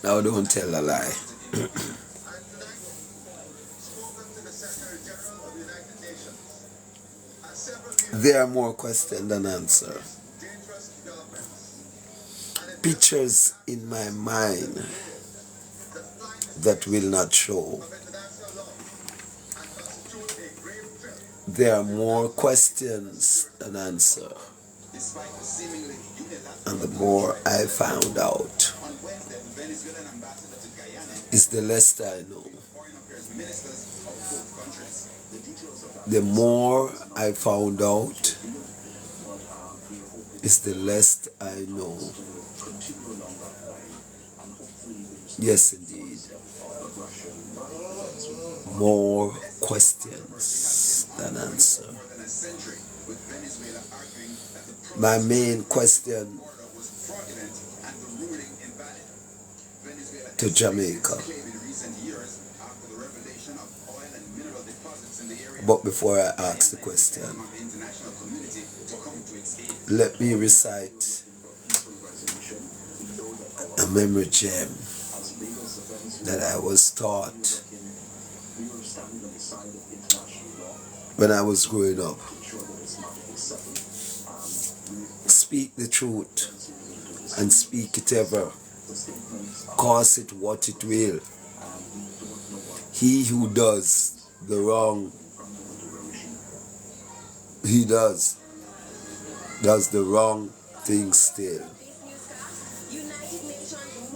Now don't tell a lie. There are more questions than answers. Pictures in my mind that will not show. There are more questions than answers. And the more I found out, is the less I know. The more I found out, is the less I know. Yes, indeed. More questions than answers. My main question to Jamaica. But before I ask the question, let me recite a memory gem that I was taught when I was growing up. Speak the truth and speak it ever. Cause it what it will. He who does the wrong, he does the wrong thing still.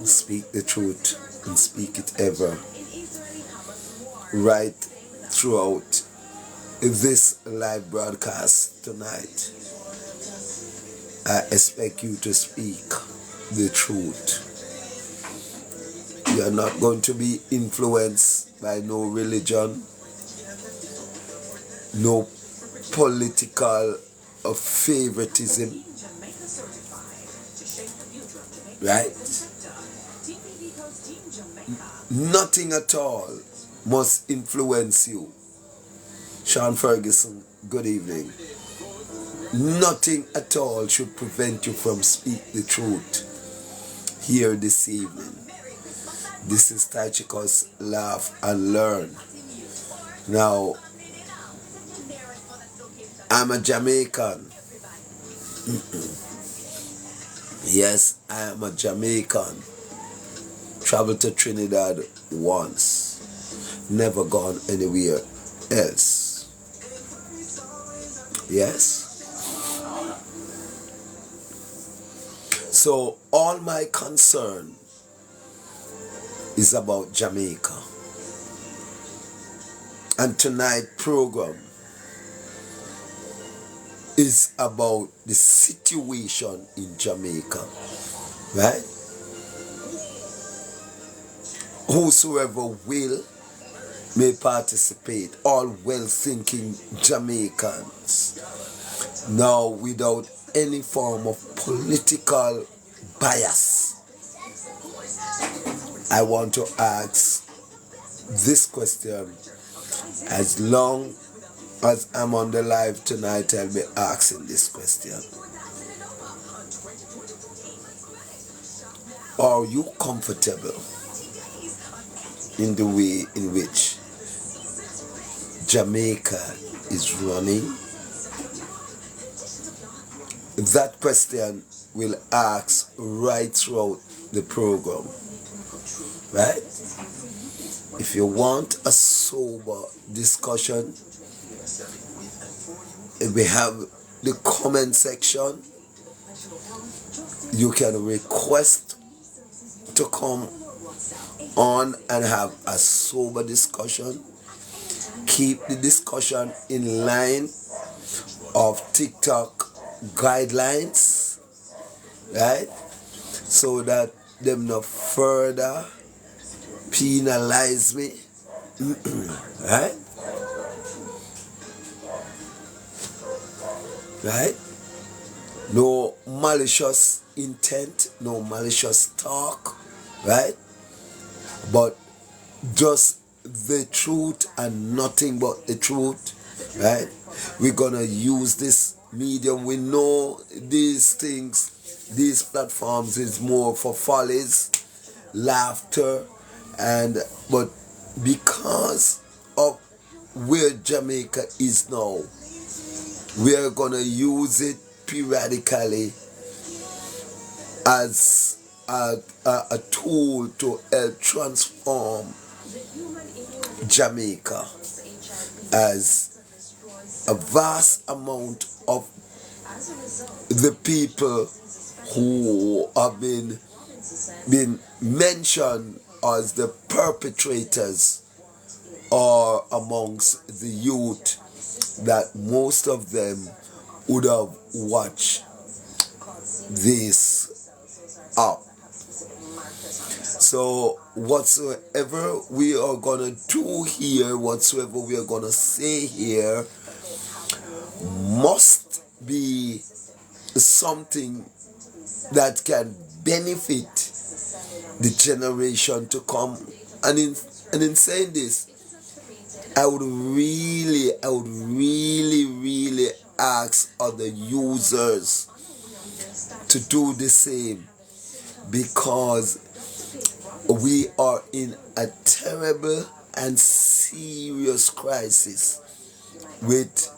Speak the truth and speak it ever. Right throughout this live broadcast tonight, I expect you to speak the truth. You are not going to be influenced by no religion, no political or favoritism, right? Nothing at all must influence you. Sean Ferguson, good evening. Nothing at all should prevent you from speak the truth here this evening. This is Tachiko's Laugh and Learn. Now, I'm a Jamaican. Yes, I am a Jamaican. Traveled to Trinidad once. Never gone anywhere else. Yes. So all my concern is about Jamaica. And tonight's program is about the situation in Jamaica. Right? Whosoever will may participate. All well-thinking Jamaicans. Now, without any form of political bias, I want to ask this question. As long as I'm on the live tonight, I'll be asking this question. Are you comfortable in the way in which Jamaica is running? That question will ask right throughout the program. Right? If you want a sober discussion, we have the comment section. You can request to come on and have a sober discussion. Keep the discussion in line of TikTok guidelines, right? So that them not further penalize me, right? Right? No malicious intent, no malicious talk, right? But just the truth and nothing but the truth, right? We're gonna use this medium. We know these things these platforms is more for follies, laughter, and but because of where Jamaica is now, we are gonna use it periodically as a tool to help transform Jamaica as a vast amount of the people who have been mentioned as the perpetrators are amongst the youth, that most of them would have watched this up. So whatsoever we are gonna do here, whatsoever we are gonna say here, must be something that can benefit the generation to come. And in saying this, I would really ask other users to do the same, because we are in a terrible and serious crisis with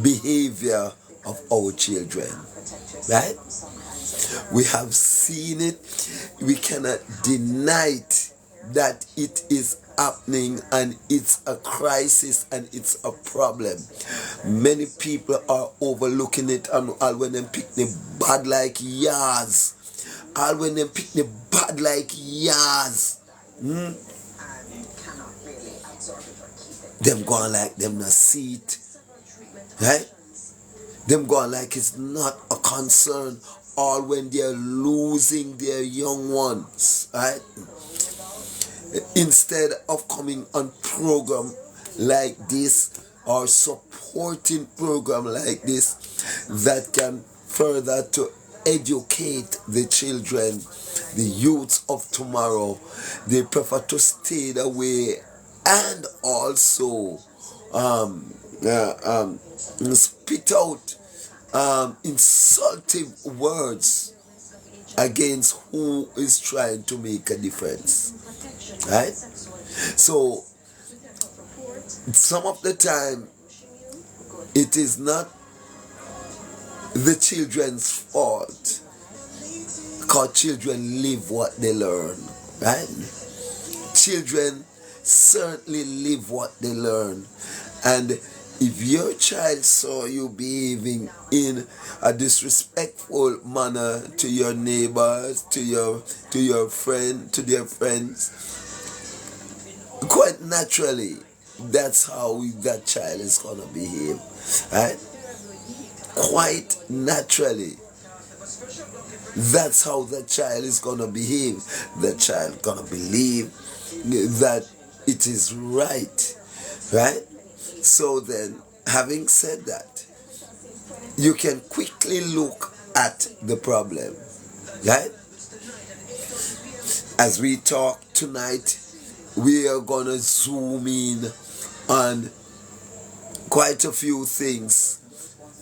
behavior of our children, right? We have seen it. We cannot deny it, that it is happening, and it's a crisis and it's a problem. Many people are overlooking it, and all when them pick the bad like yas. All when them pick the bad like yas. Them going like them not see it. Right? Them going like it's not a concern, all when they're losing their young ones, right? Instead of coming on program like this or supporting program like this that can further to educate the children, the youths of tomorrow, they prefer to stay away and also spit out insulting words against who is trying to make a difference, right? So some of the time it is not the children's fault, because children live what they learn, right? Children certainly live what they learn. And if your child saw you behaving in a disrespectful manner to your neighbors, to your friend, to their friends, quite naturally, that's how that child is gonna behave, right? Quite naturally, that's how that child is gonna behave. The child gonna believe that it is right, right? So then, having said that, you can quickly look at the problem, right? As we talk tonight, we are gonna zoom in on quite a few things,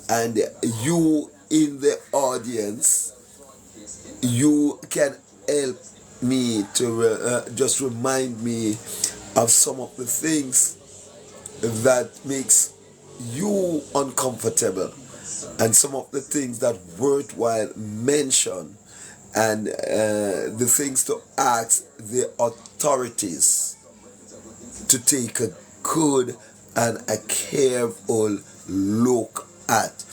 and you in the audience, you can help me to just remind me of some of the things that makes you uncomfortable, and some of the things that worthwhile mention, and the things to ask the authorities to take a good and a careful look at.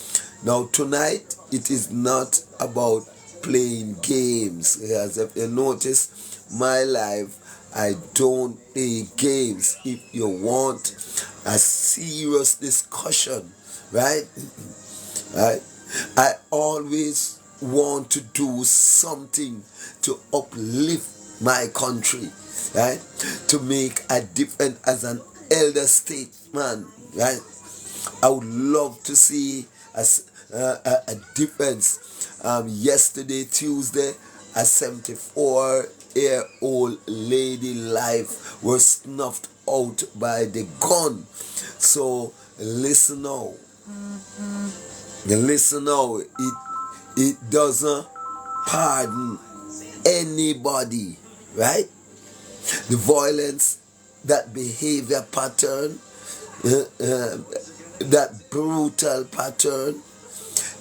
Now tonight it is not about playing games. As if you notice my life, I don't play games. If you want a serious discussion, right? Right? I always want to do something to uplift my country, right? To make a difference as an elder statesman, right? I would love to see a difference. Yesterday, Tuesday, a 74-year-old lady life was snuffed out by the gun. So listen now. Listen now. It doesn't pardon anybody, right? The violence, that behavior pattern, that brutal pattern,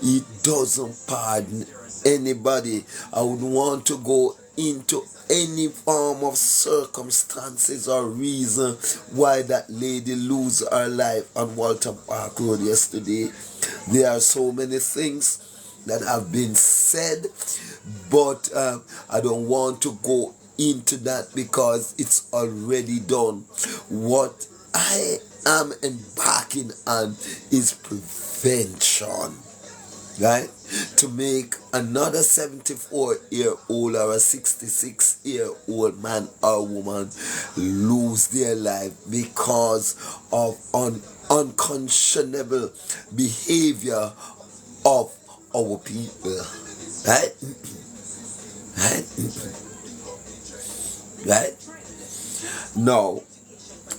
he doesn't pardon anybody. I would want to go into any form of circumstances or reason why that lady lose her life on Walter Park Road yesterday. There are so many things that have been said, but I don't want to go into that because it's already done. What I am embarking on is prevention, right? To make another 74-year-old or a 66-year-old man or woman lose their life because of unconscionable behavior of our people, right? Right? Right? Now,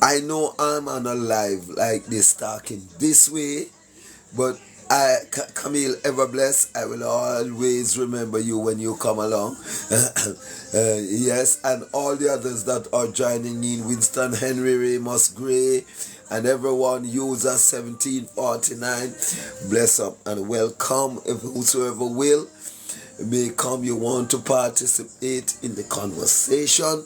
I know I'm on a live like this talking this way, but Camille Ever Blessed, I will always remember you when you come along. Yes, and all the others that are joining in, Winston Henry, Ramos Gray, and everyone, user 1749, bless up and welcome. If whosoever will may come, you want to participate in the conversation.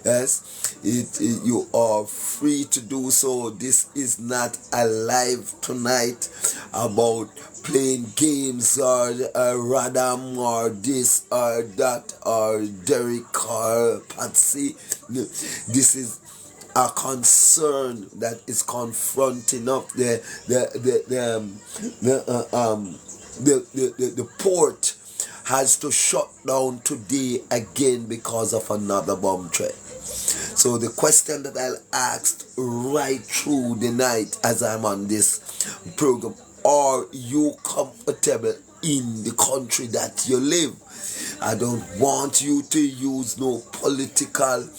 Yes, you are free to do so. This is not a live tonight about playing games or Radam or this or that or Derek or Patsy. This is a concern that is confronting up the port has to shut down today again because of another bomb threat. So the question that I'll ask right through the night as I'm on this program, are you comfortable in the country that you live? I don't want you to use no political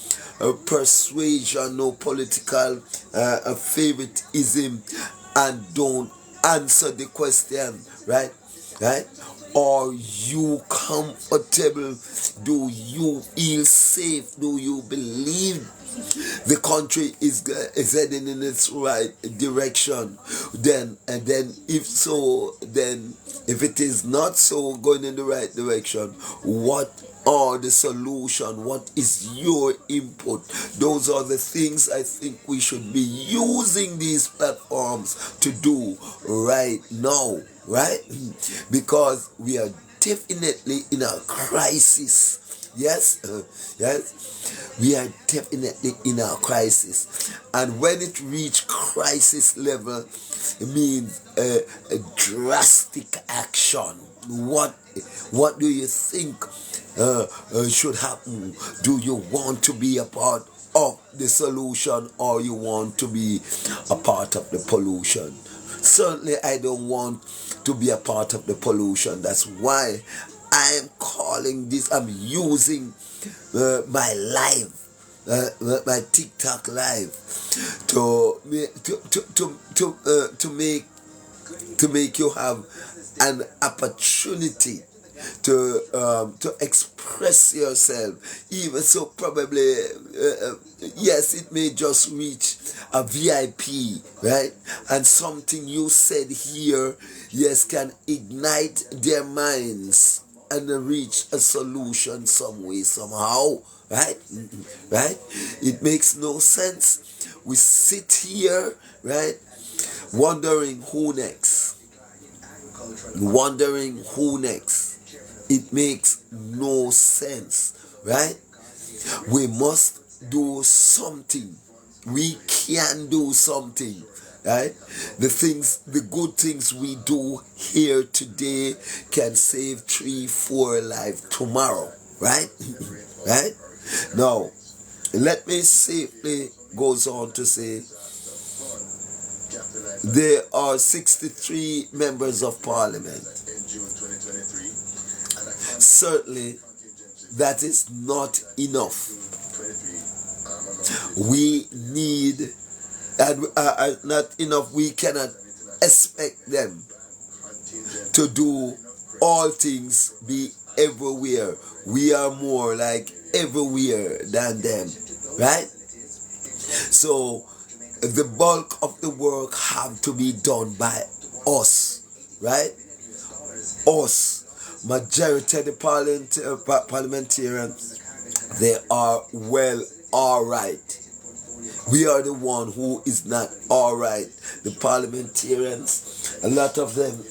persuasion, no political favoritism, and don't answer the question, right? Right? Are you comfortable? Do you feel safe? Do you believe the country is heading in its right direction? Then if so, then if it is not so going in the right direction, what are the solution? What is your input? Those are the things I think we should be using these platforms to do right now, right? Because we are definitely in a crisis. Yes, yes, we are definitely in a crisis, and when it reach crisis level, it means a drastic action. What do you think should happen? Do you want to be a part of the solution, or you want to be a part of the pollution? Certainly, I don't want to be a part of the pollution. That's why I'm calling this, I'm using my live, my TikTok live to make you have an opportunity to express yourself. Even so, probably yes, it may just reach a VIP, right? And something you said here, yes, can ignite their minds and reach a solution some way, somehow, right? Right? It makes no sense. We sit here, right, wondering who next. Wondering who next. It makes no sense, right? We must do something. We can do something, right? The good things we do here today can save 3-4 lives tomorrow, right? Right? Now, let me safely goes on to say there are 63 members of parliament. Certainly, that is not enough. We need, and not enough, we cannot expect them to do all things, be everywhere. We are more like everywhere than them, right? So the bulk of the work have to be done by us, right? Us. Majority of the parliamentarians, they are well alright. We are the one who is not alright. The parliamentarians, a lot of them,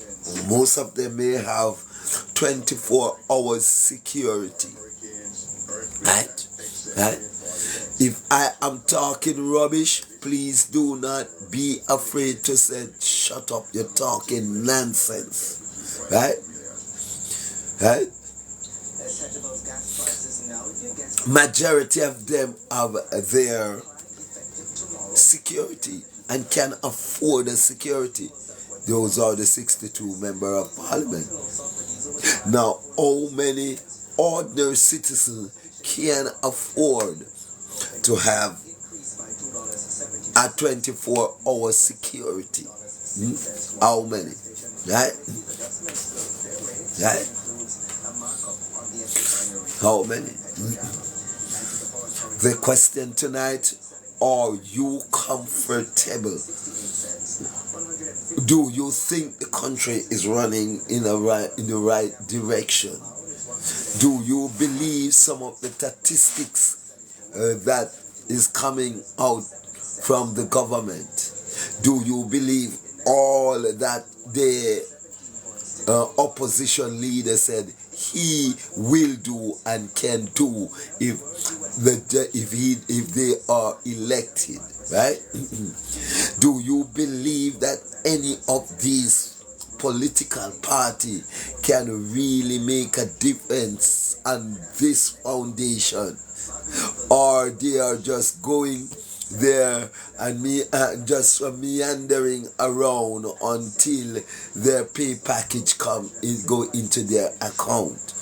most of them may have 24 hours security. Right? Right? If I am talking rubbish, please do not be afraid to say, shut up, you're talking nonsense. Right? Right? Majority of them have their security and can afford the security. Those are the 62 members of parliament. Now, how many ordinary citizens can afford to have a 24-hour security? How many? Right? Right? How many? The question tonight, are you comfortable? Do you think the country is running in the right direction? Do you believe some of the statistics that is coming out from the government? Do you believe all that the opposition leader said he will do and can do if they are elected, right? Do you believe that any of these political party can really make a difference on this foundation, or they are just going there and just meandering around until their pay package go into their account?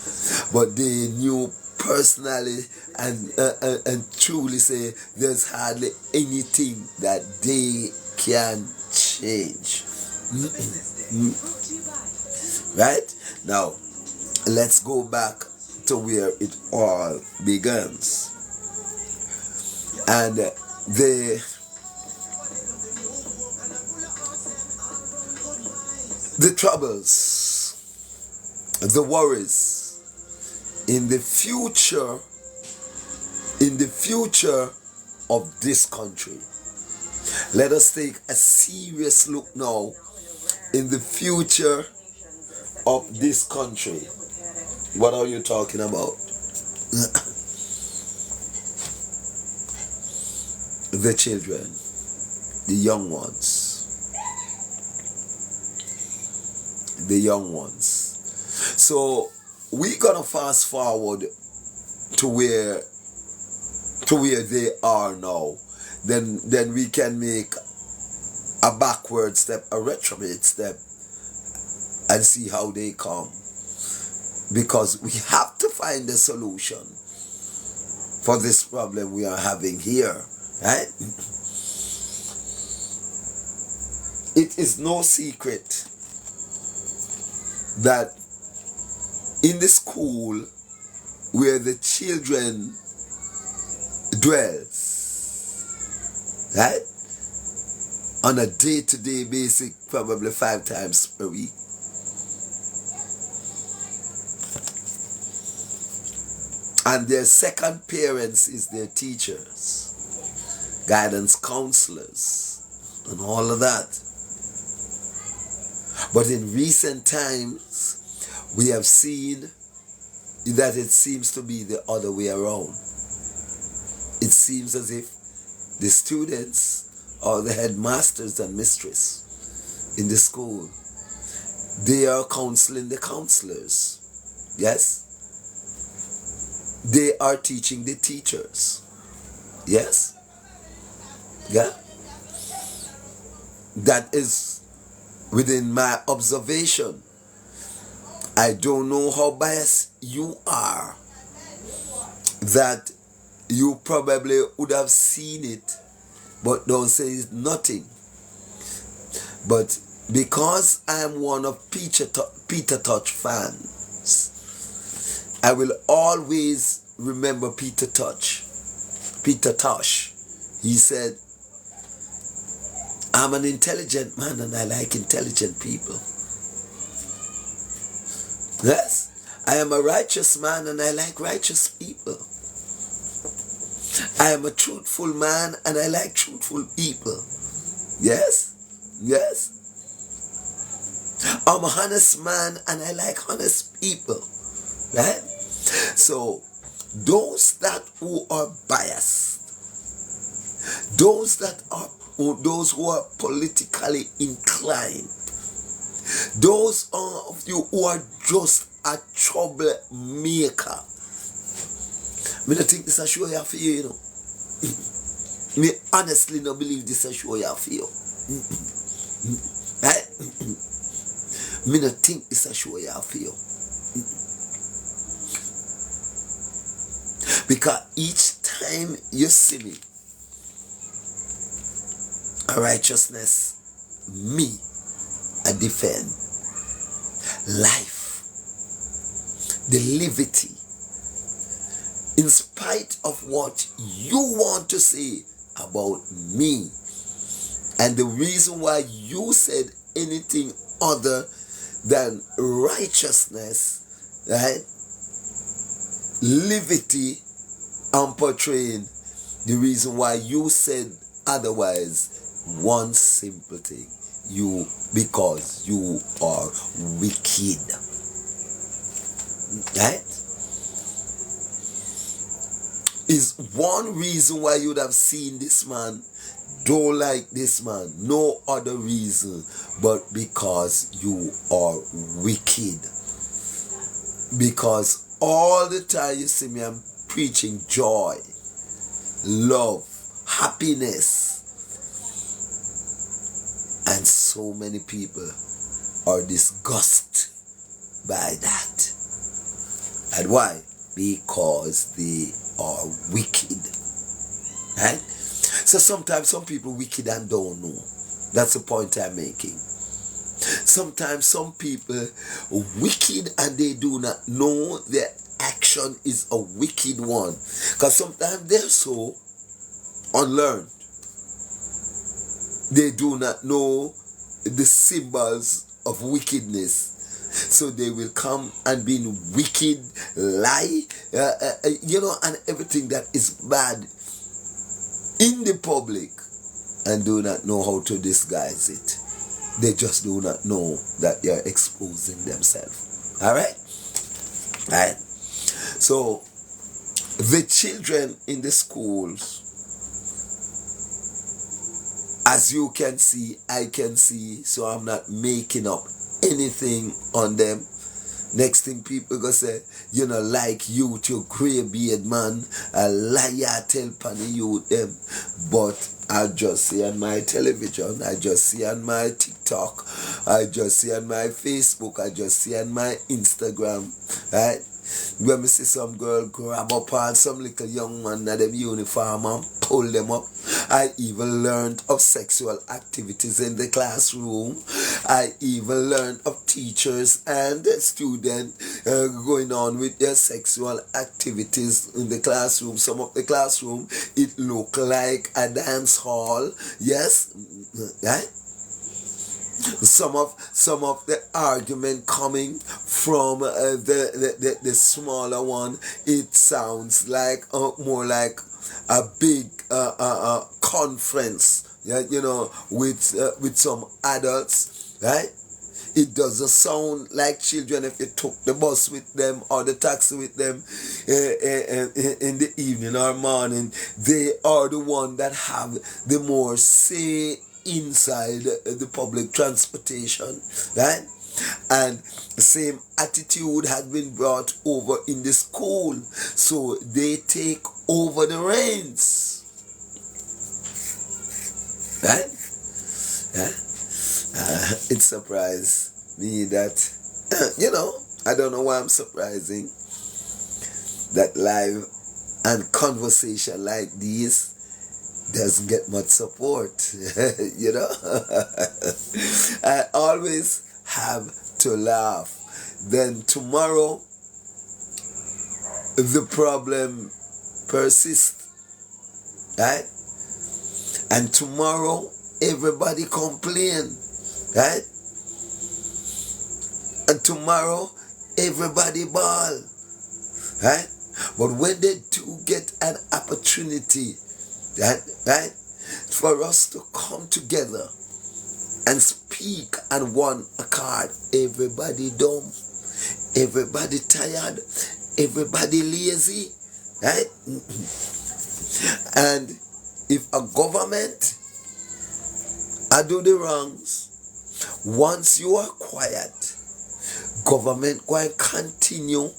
But they knew personally and truly say there's hardly anything that they can change. Right? Now, let's go back to where it all begins. And the troubles, the worries in the future of this country. Let us take a serious look now in the future of this country. What are you talking about? The children, the young ones. The young ones. So we're gonna fast forward to where they are now. Then we can make a backward step, a retrograde step, and see how they come. Because we have to find a solution for this problem we are having here, right? It is no secret that in the school where the children dwells, right, on a day-to-day basis, probably 5 times per week, and their second parents is their teachers, guidance counselors, and all of that. But in recent times, we have seen that it seems to be the other way around. It seems as if the students or the headmasters and mistress in the school, they are counseling the counselors. Yes? They are teaching the teachers. Yes? Yeah? That is within my observation. I don't know how biased you are, that you probably would have seen it, but don't say nothing. But because I am one of Peter Tosh fans, I will always remember Peter Tosh. Peter Tosh. He said, I'm an intelligent man and I like intelligent people. Yes, I am a righteous man and I like righteous people. I am a truthful man and I like truthful people. Yes, yes. I'm a honest man and I like honest people. Right? So, those that who are biased, those who are politically inclined, those of you who are just a troublemaker, I don't think this is a show you for you, you know. Me honestly don't believe this is a show you for you. Right? Me don't think this is a show you for you. Because each time you see me, a righteousness, me, I defend life, the liberty, in spite of what you want to say about me. And the reason why you said anything other than righteousness, right? Liberty, and portraying the reason why you said otherwise, one simple thing, because you are wicked. Right? Is one reason why you'd have seen this man, don't like this man, no other reason but because you are wicked. Because all the time you see me, I'm preaching joy, love, happiness. And so many people are disgusted by that. And why? Because they are wicked. Right? So sometimes some people wicked and don't know. That's the point I'm making. Sometimes some people wicked and they do not know their action is a wicked one. Because sometimes they're so unlearned. They do not know the symbols of wickedness. So they will come and be wicked, lie, and everything that is bad in the public and do not know how to disguise it. They just do not know that they're exposing themselves. Alright? Alright. So, the children in the schools, as you can see, I can see, so I'm not making up anything on them. Next thing people gonna say, like youth, you grey beard man, a liar tell pan the youth them. But I just see on my television, I just see on my TikTok, I just see on my Facebook, I just see on my Instagram, right? When we see some girl grab up on some little young man in them uniform and pull them up. I even learned of sexual activities in the classroom. I even learned of teachers and students going on with their sexual activities in the classroom. Some of the classroom, it looked like a dance hall. Yes, right? Some of the argument coming from the smaller one, it sounds like more like a big conference, with some adults, right? It doesn't sound like children if you took the bus with them or the taxi with them in the evening or morning. They are the one that have the more say inside the public transportation, right? And the same attitude has been brought over in the school, so they take over the reins, right? It surprised me that I don't know why I'm surprising that live and conversation like these doesn't get much support. I always have to laugh. Then tomorrow the problem persists, right? And tomorrow everybody complain, right? And tomorrow everybody ball, right? But when they do get an opportunity, right, for us to come together and speak on one accord, everybody dumb, everybody tired, everybody lazy, right? And if a government I do the wrongs, once you are quiet, government going to continue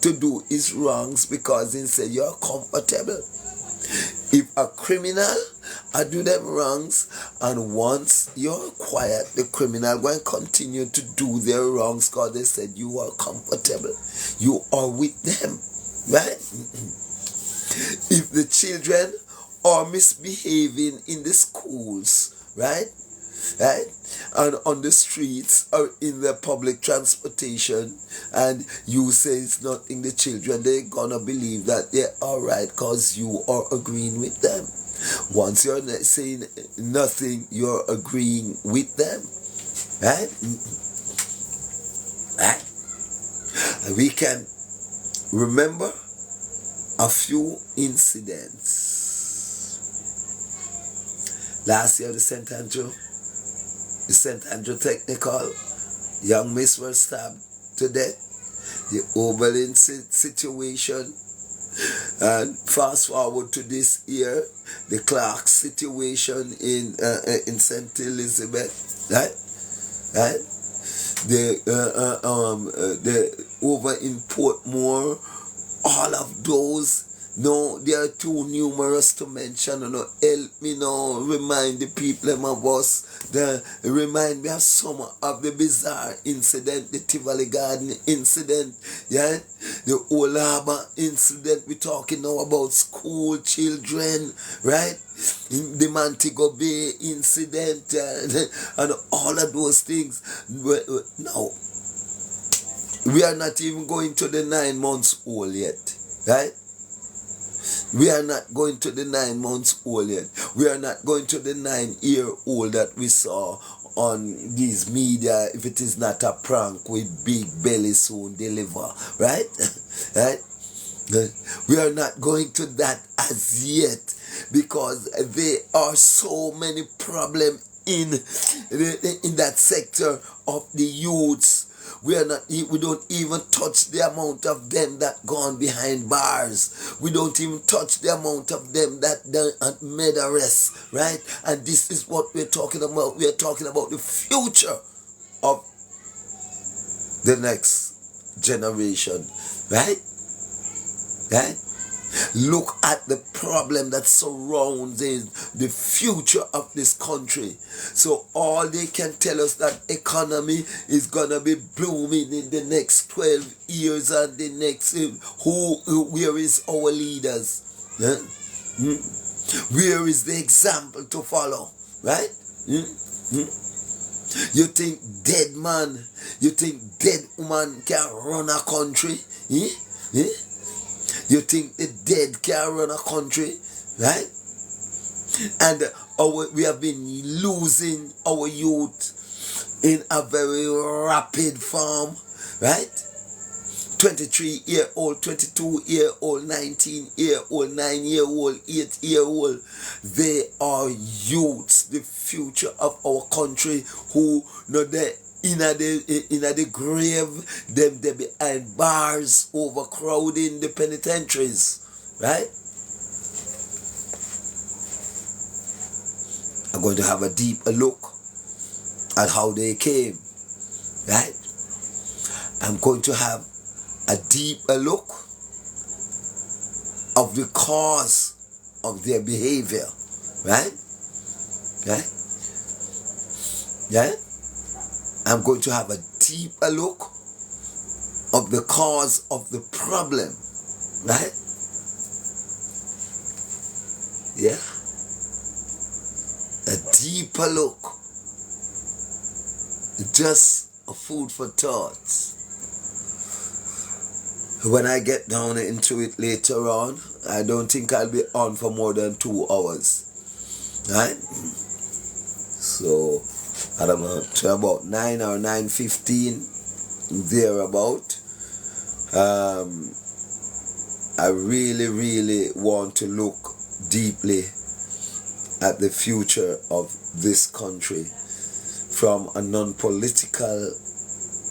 to do its wrongs because they say you're comfortable. If a criminal I do them wrongs, and once you're quiet, the criminal going to continue to do their wrongs because they said you are comfortable. You are with them, right? If the children are misbehaving in the schools, right? And on the streets or in the public transportation, and you say it's nothing, the children, they're gonna believe that they're alright because you are agreeing with them. Once you're saying nothing, you're agreeing with them, right? And we can remember a few incidents. Last year, the St. Andrew Technical, young miss were stabbed to death. The Oberlin situation, and fast forward to this year, the Clark situation in St. Elizabeth, right? The over in Portmore, all of those. No, they are too numerous to mention. You know, help me now, remind the people of us. Remind me of some of the bizarre incident, the Tivoli Garden incident, yeah, the Old Harbour incident. We're talking now about school children, right? The Montego Bay incident, and all of those things. No, we are not even going to the 9 months old yet, right? We are not going to the 9 months old yet. We are not going to the 9-year-old that we saw on these media. If it is not a prank, with big belly soon deliver, right? Right? We are not going to that as yet because there are so many problems in that sector of the youths. We don't even touch the amount of them that gone behind bars. We don't even touch the amount of them that made arrests, right? And this is what we're talking about. We're talking about the future of the next generation, right? Right? Look at the problem that surrounds the future of this country. So all they can tell us that economy is gonna be blooming in the next 12 years and the next where is our leaders? Huh? Where is the example to follow? Right? You think dead man, you think dead woman can run a country? You think the dead can run a country, right? And we have been losing our youth in a very rapid form, right? 23-year-old, 22-year-old, 19-year-old, 9-year-old, 8-year-old. They are youths, the future of our country, who know they in the grave, them they behind bars, overcrowding the penitentiaries, right? I'm going to have a deeper look at how they came, right? I'm going to have a deeper look of the cause of their behavior, right? Right? Yeah? I'm going to have a deeper look of the cause of the problem, right? Yeah? A deeper look. Just a food for thought. When I get down into it later on, I don't think I'll be on for more than 2 hours. Right? So, I don't know, to about 9 or 9:15, thereabout. I really want to look deeply at the future of this country from a non-political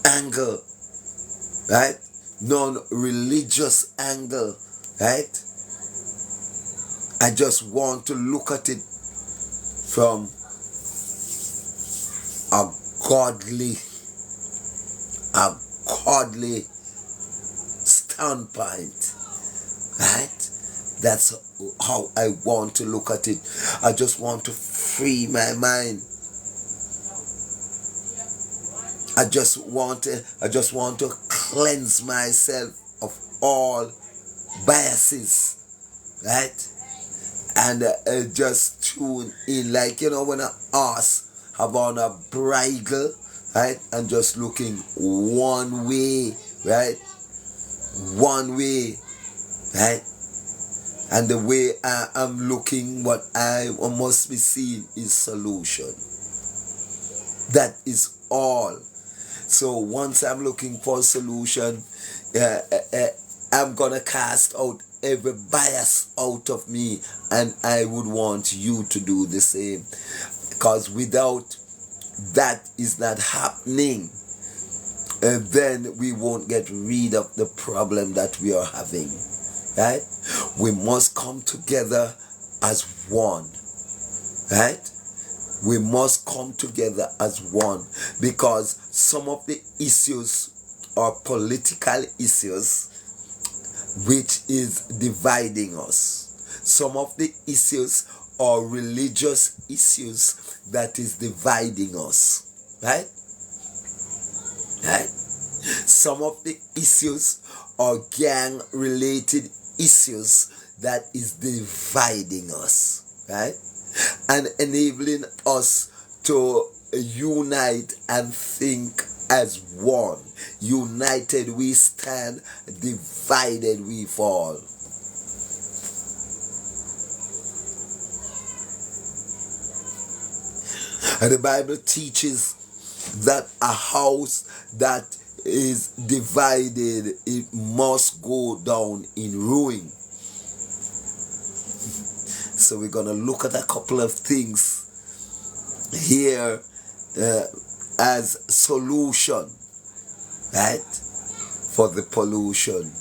angle, right? Non-religious angle, right? I just want to look at it from a godly standpoint, right? That's how I want to look at it. I just want to free my mind. I just want to cleanse myself of all biases, right? And just tune in, like, when a horse have on a bridle, right? And just looking one way, right? One way, right? And the way I am looking, what I must be seeing is solution. That is all. So once I'm looking for a solution, I'm gonna cast out every bias out of me, and I would want you to do the same, because without that is not happening, then we won't get rid of the problem that we are having, right? We must come together as one, right? We must come together as one, because some of the issues are political issues which is dividing us. Some of the issues are religious issues that is dividing us, right? Right? Some of the issues are gang related issues that is dividing us, right? And enabling us to unite and think as one. United we stand, divided we fall. And the Bible teaches that a house that is divided, it must go down in ruin. So we're going to look at a couple of things here as solution, right, for the pollution.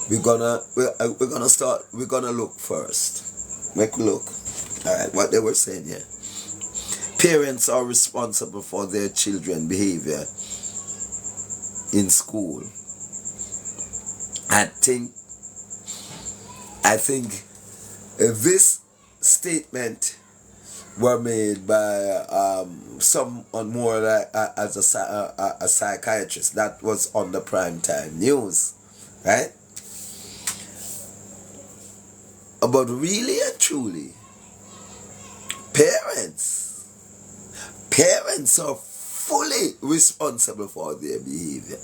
We're gonna look first. Make a look. All right, what they were saying here. Parents are responsible for their children's behavior in school. I think this statement were made by someone more like as a psychiatrist. That was on the primetime news, right? But really and truly, parents are fully responsible for their behavior.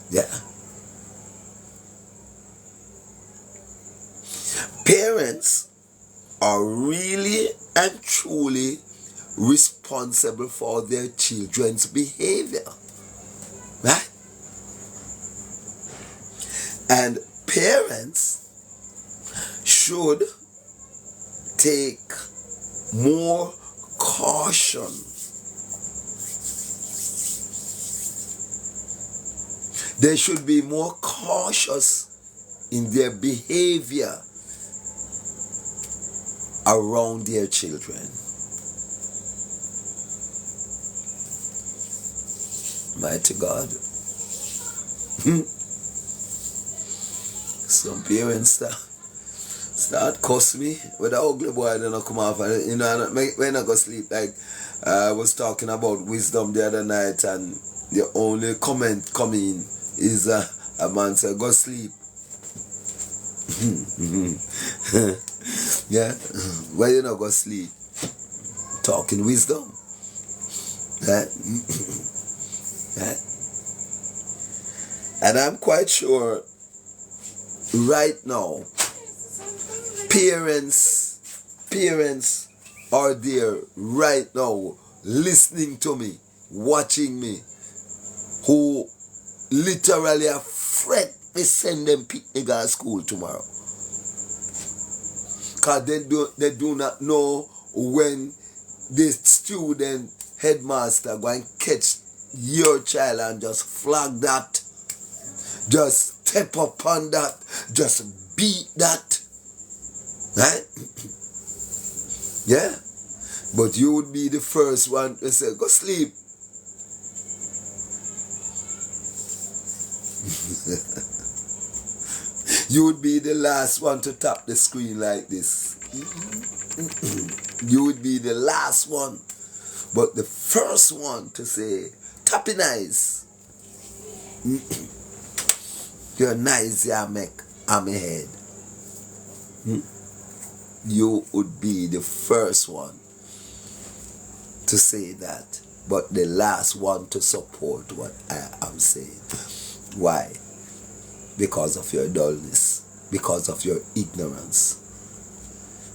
Yeah. Parents are really and truly responsible for their children's behavior, right? And parents should take more caution. They should be more cautious in their behavior around their children. Mighty God. Some parents start cuss me with the ugly boy, then I come off and when I go sleep. Like I was talking about wisdom the other night, and the only comment coming is a man said, go sleep. Yeah, why you not go sleep? Talking wisdom, right? Right? And I'm quite sure right now, parents are there right now listening to me, watching me, who literally are afraid to send them picnic to school tomorrow. Because they do not know when the student headmaster going to catch your child and just flag that, just step up on that, just beat that, right? Yeah, but you would be the first one to say, go sleep. You would be the last one to tap the screen like this. You would be the last one, but the first one to say, tapping nice. You're nice, yeah, make on my head. You would be the first one to say that, but the last one to support what I am saying. Why? Because of your dullness, because of your ignorance,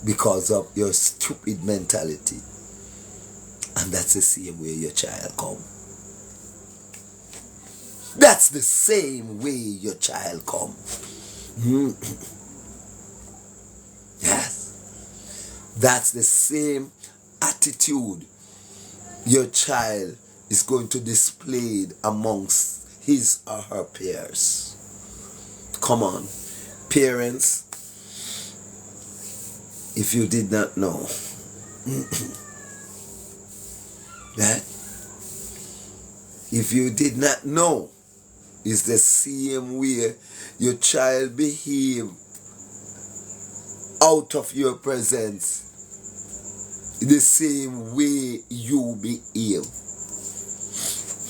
because of your stupid mentality. And that's the same way your child come. That's the same way your child come. Yes. That's the same attitude your child is going to display amongst his or her peers. Come on, parents, if you did not know that, if you did not know, it's the same way your child behave out of your presence, the same way you behave.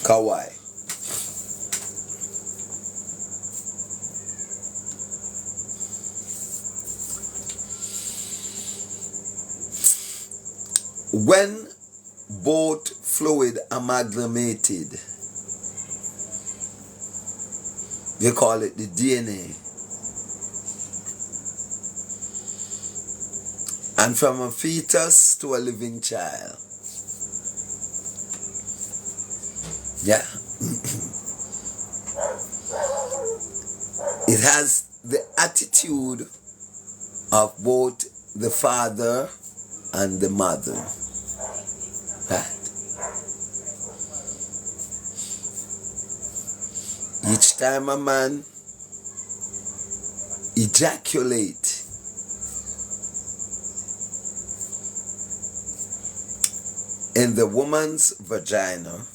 Kawaii. When both fluid amalgamated, they call it the DNA. And from a fetus to a living child. Yeah. It has the attitude of both the father and the mother. Right. Each time a man ejaculates, in the woman's vagina,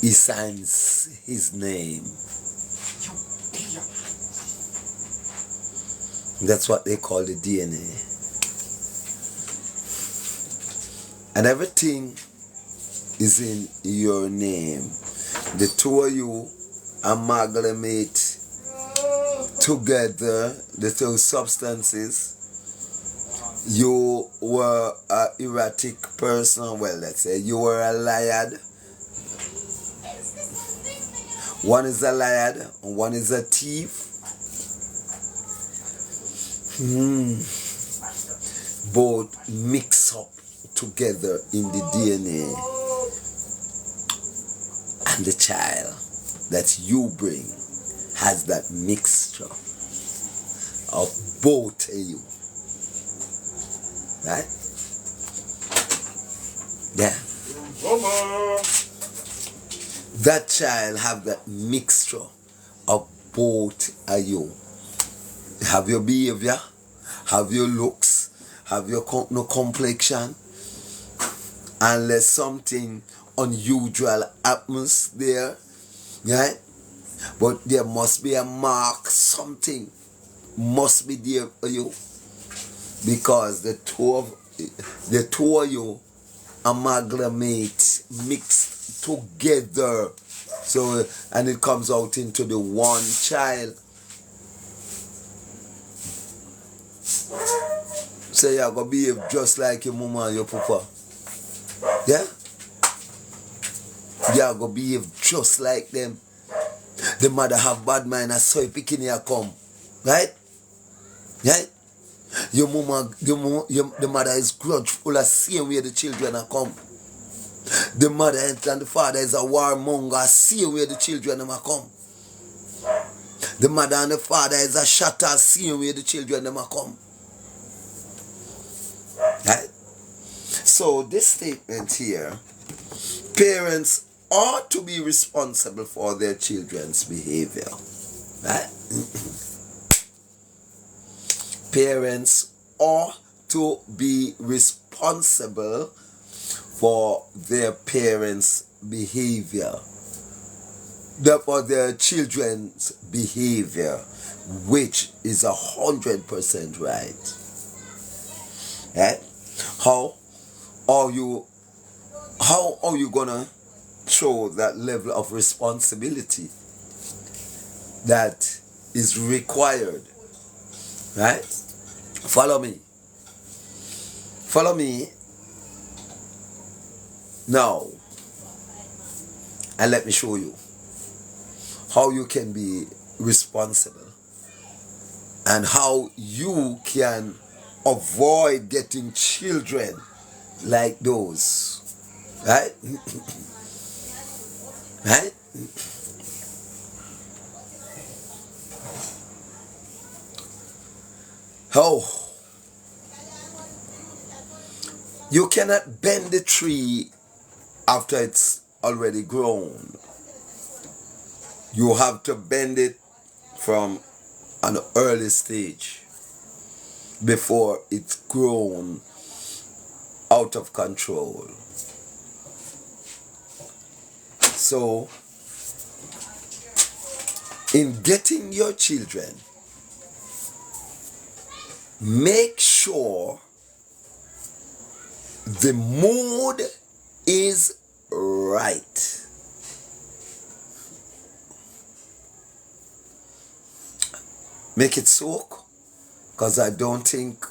he signs his name. That's what they call the DNA. And everything is in your name. The two of you amalgamate together, the two substances. You were an erratic person, well, let's say you were a liar. One is a liar and one is a thief. Both mix up together in the DNA. And the child that you bring has that mixture of both of you. Right? Yeah. That child have that mixture of both of you. Have your behavior, have your looks, have your no complexion. Unless something unusual happens there, right? But there must be a mark, something must be there for you. Because the two of you amalgamate, mix together. So, and it comes out into the one child. So you're going to behave just like your mama and your papa. Yeah? You are going to behave just like them. The mother have bad mind, I saw you picking here come. Right? Right? Your mama, the mother is grudgeful, the same way the children are come. The mother and the father is a warmonger, same way the children are come. The mother and the father is a shatter, same way the children are come. Right? So this statement here, parents ought to be responsible for their children's behavior. Right? Parents ought to be responsible for their parents' behavior. For their children's behavior, which is 100% right. Right? How are you gonna show that level of responsibility that is required? Right? Follow me now, and let me show you how you can be responsible and how you can avoid getting children like those. Right? Right? Oh, you cannot bend the tree after it's already grown. You have to bend it from an early stage before it's grown out of control. So, in getting your children, make sure the mood is right. Make it soak, because I don't think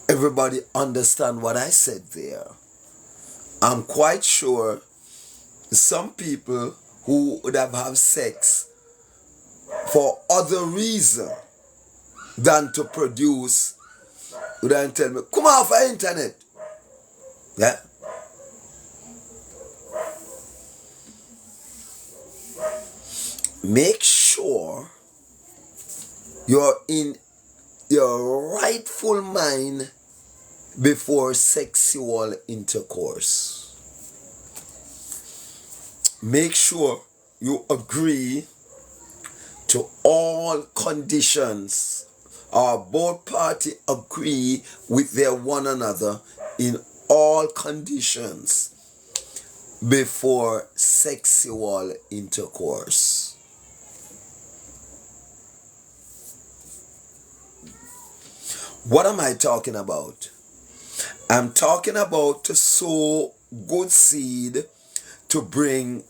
everybody understand what I said there. I'm quite sure some people who would have sex for other reason than to produce would then tell me, come off the internet. Yeah? Make sure you're in your rightful mind before sexual intercourse. Make sure you agree to all conditions, or both parties agree with their one another in all conditions before sexual intercourse. What am I talking about? I'm talking about to sow good seed to bring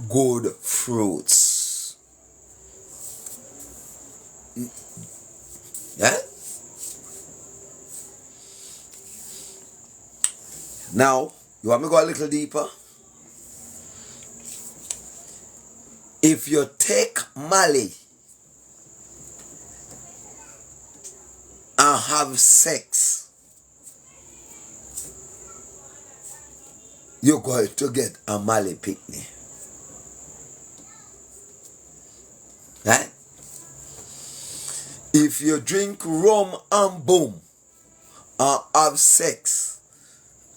good fruits. Yeah? Now, you want me to go a little deeper? If you take Mali and have sex, you're going to get a Mali picnic. Right? If you drink rum and boom and have sex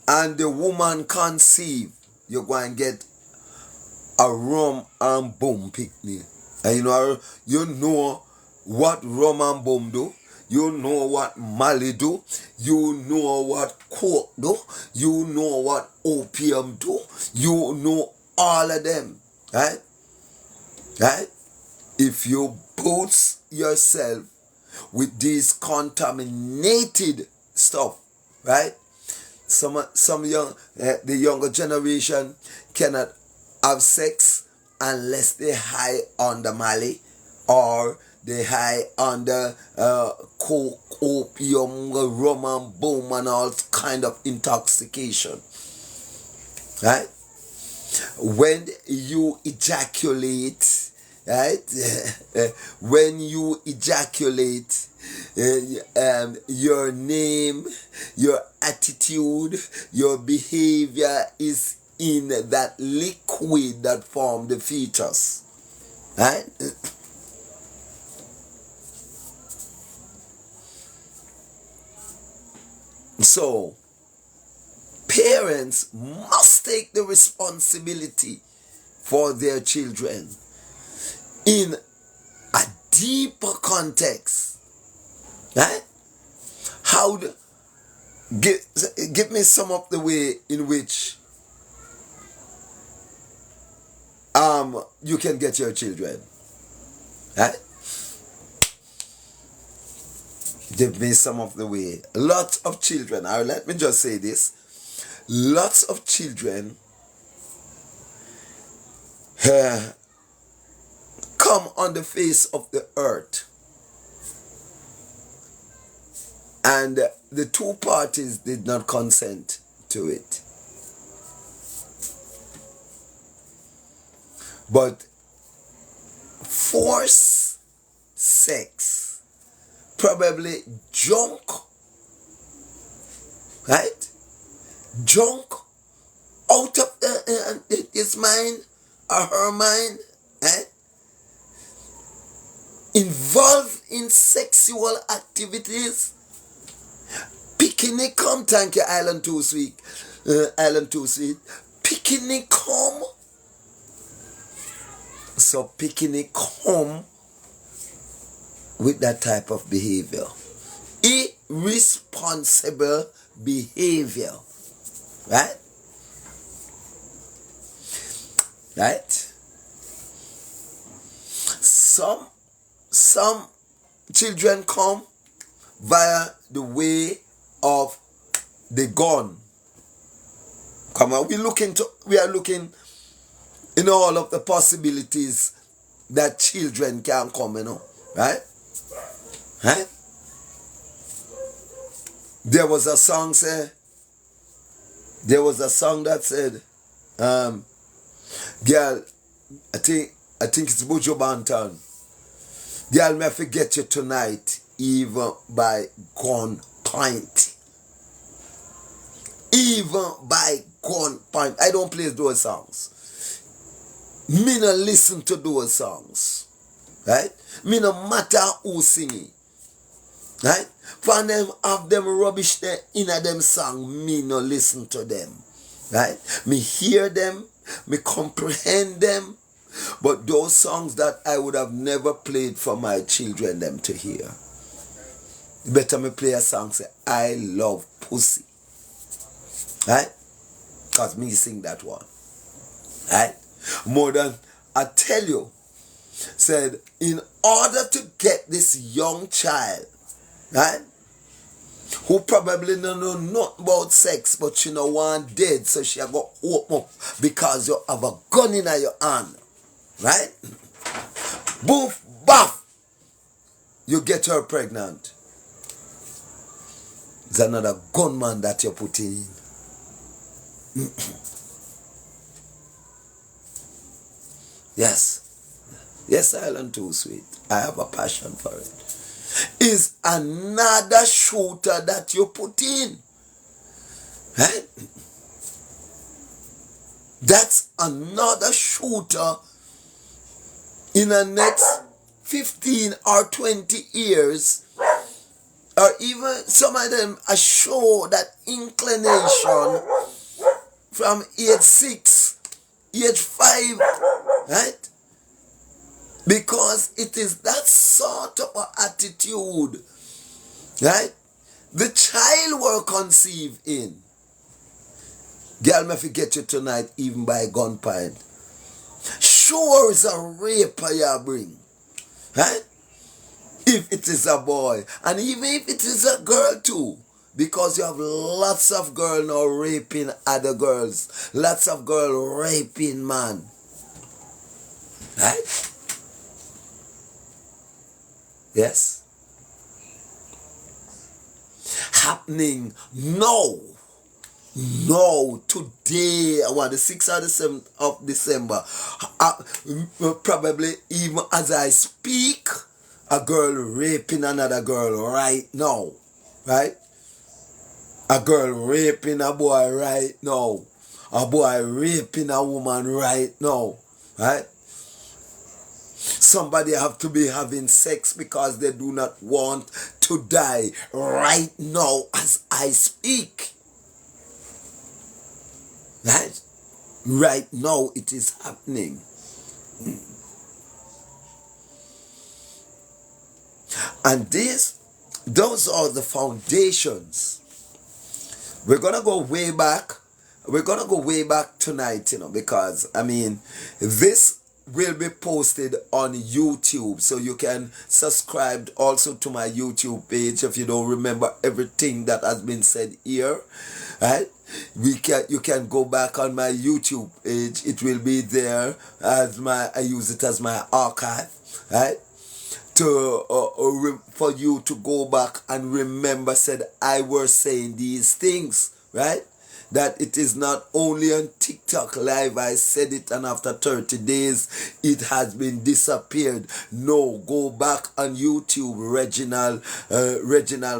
and the woman conceive, you're going to get a rum and boom picnic. And you know what rum and boom do. You know what Mali do. You know what coke do. You know what opium do. You know all of them. Right? Right? If you boost yourself with these contaminated stuff, right? Some young, the younger generation cannot have sex unless they high on the Mali or they high on the coke, opium, rum and boom and all kind of intoxication. right? When you ejaculate, right? When you ejaculate, your name, your attitude, your behavior is in that liquid that form the fetus, right? So parents must take the responsibility for their children in a deeper context, right? How the, give me some of the way in which you can get your children, right? Give me some of the way. Lots of children, or let me just say this, lots of children come on the face of the earth, and the two parties did not consent to it. But force sex, probably junk, right? Junk out of his mind or her mind, right? Involved in sexual activities. Picnic come, thank you, Island Too Sweet. Island Too Sweet. Picnic come. So picnic come with that type of behavior. Irresponsible behavior. Right? Right? Some children come via the way of the gun. Come on, we are looking in all of the possibilities that children can come, right? Right? There was a song that said, girl, I think it's Buju Banton. Girl, may I forget you tonight, even by gunpoint. Even by gunpoint. I don't play those songs. Me no listen to those songs. Right? Me no matter who sing it. Right? For them have them rubbish there in a them song, me no listen to them. Right? Me hear them, me comprehend them, but those songs that I would have never played for my children them to hear. Better me play a song say, I love pussy. Right? Because me sing that one. Right? More than, I tell you, said, in order to get this young child, right, who probably don't know nothing about sex, but she no want dead, so she go open up because you have a gun in your hand, right? Boof, baff, you get her pregnant. It's another gunman that you're putting in. Yes, Island Too Sweet. I have a passion for it. Is another shooter that you put in. Right? That's another shooter in the next 15 or 20 years, or even some of them show that inclination from age 6, age 5, right? Because it is that sort of attitude, right? The child were conceived in. Girl, may forget you tonight even by gunpoint. Sure is a raper you bring, right? If it is a boy, and even if it is a girl too, because you have lots of girls now raping other girls, lots of girls raping man, right? Yes. Happening now. No, today, on the 6th or the 7th of December, probably even as I speak, a girl raping another girl right now. Right? A girl raping a boy right now. A boy raping a woman right now. Right? Somebody have to be having sex because they do not want to die right now as I speak. Right? Right now it is happening. And those are the foundations. We're gonna go way back. We're gonna go way back tonight, because this will be posted on YouTube, so you can subscribe also to my YouTube page if you don't remember everything that has been said here. Right? You can go back on my YouTube page. It will be there I use it as my archive, right? For you to go back and remember, said I were saying these things, right? That it is not only on TikTok live. I said it, and after 30 days it has been disappeared. No, go back on YouTube, Reginald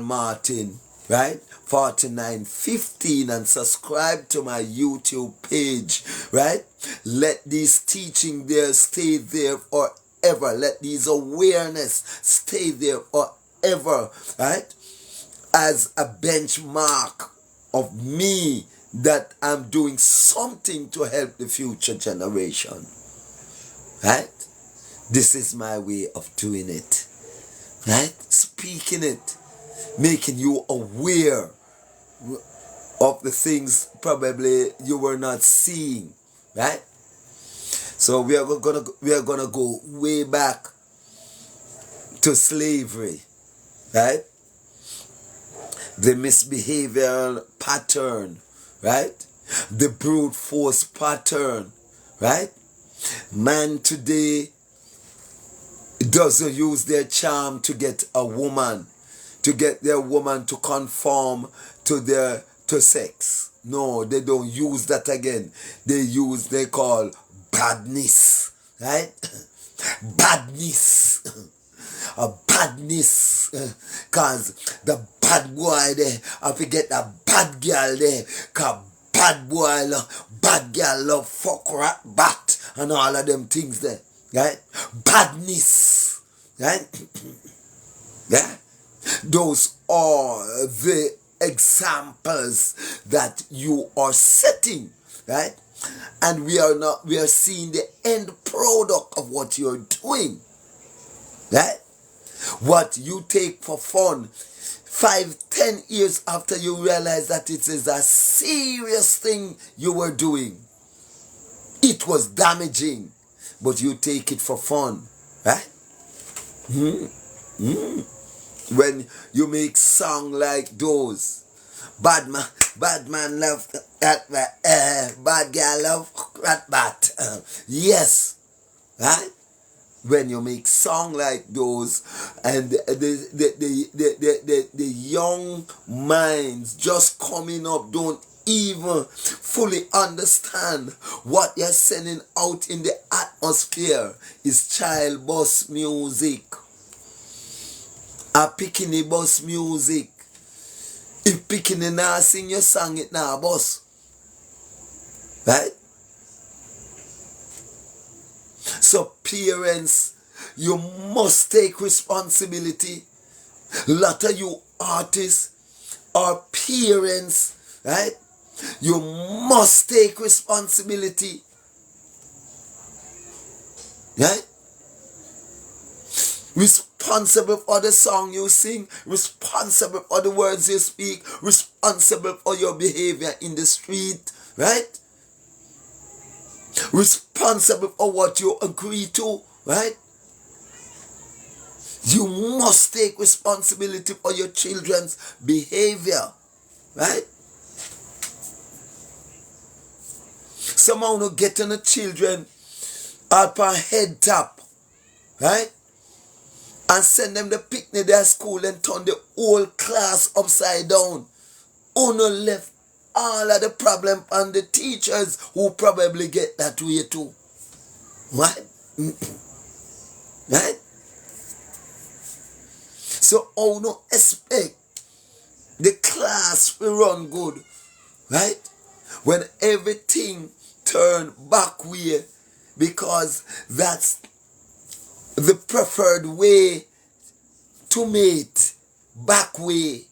Martin, right? 4915, and subscribe to my YouTube page, right? Let these teaching there stay there forever. Let these awareness stay there forever, right? As a benchmark of me that I'm doing something to help the future generation, right? This is my way of doing it, right? Speaking it, making you aware of the things probably you were not seeing, right? So we are gonna go way back to slavery, right? The misbehavioral pattern, right? The brute force pattern, right? Man today doesn't use their charm to get a woman, to get their woman to conform to sex. No, they don't use that again. They call badness, right? Badness. A badness. Cause the bad boy there, I forget the bad girl there. Cause bad girl love fuck rat bat and all of them things there. Right? Badness. Right? Yeah? Those are the examples that you are setting, right? And we are seeing the end product of what you're doing, right? What you take for fun, 5-10 years after you realize that it is a serious thing you were doing, it was damaging, but you take it for fun, right? When you make song like those, bad man love that bad girl love that bat. Yes, right? When you make song like those, and the young minds just coming up don't even fully understand what you're sending out in the atmosphere is child bus music. A picking bus music. If picking now sing your song, it now boss. Right? So parents, you must take responsibility. Lot of you artists are parents, right? You must take responsibility. Right? Responsible for the song you sing, responsible for the words you speak, responsible for your behavior in the street, right? Responsible for what you agree to, right? You must take responsibility for your children's behavior, right? Someone who get on the children up on head top, right? And send them the picnic their school and turn the whole class upside down. Uno left all of the problem on the teachers who probably get that way too. Right? Right? So how no expect the class will run good, right? When everything turn back way, because that's the preferred way to mate, back way.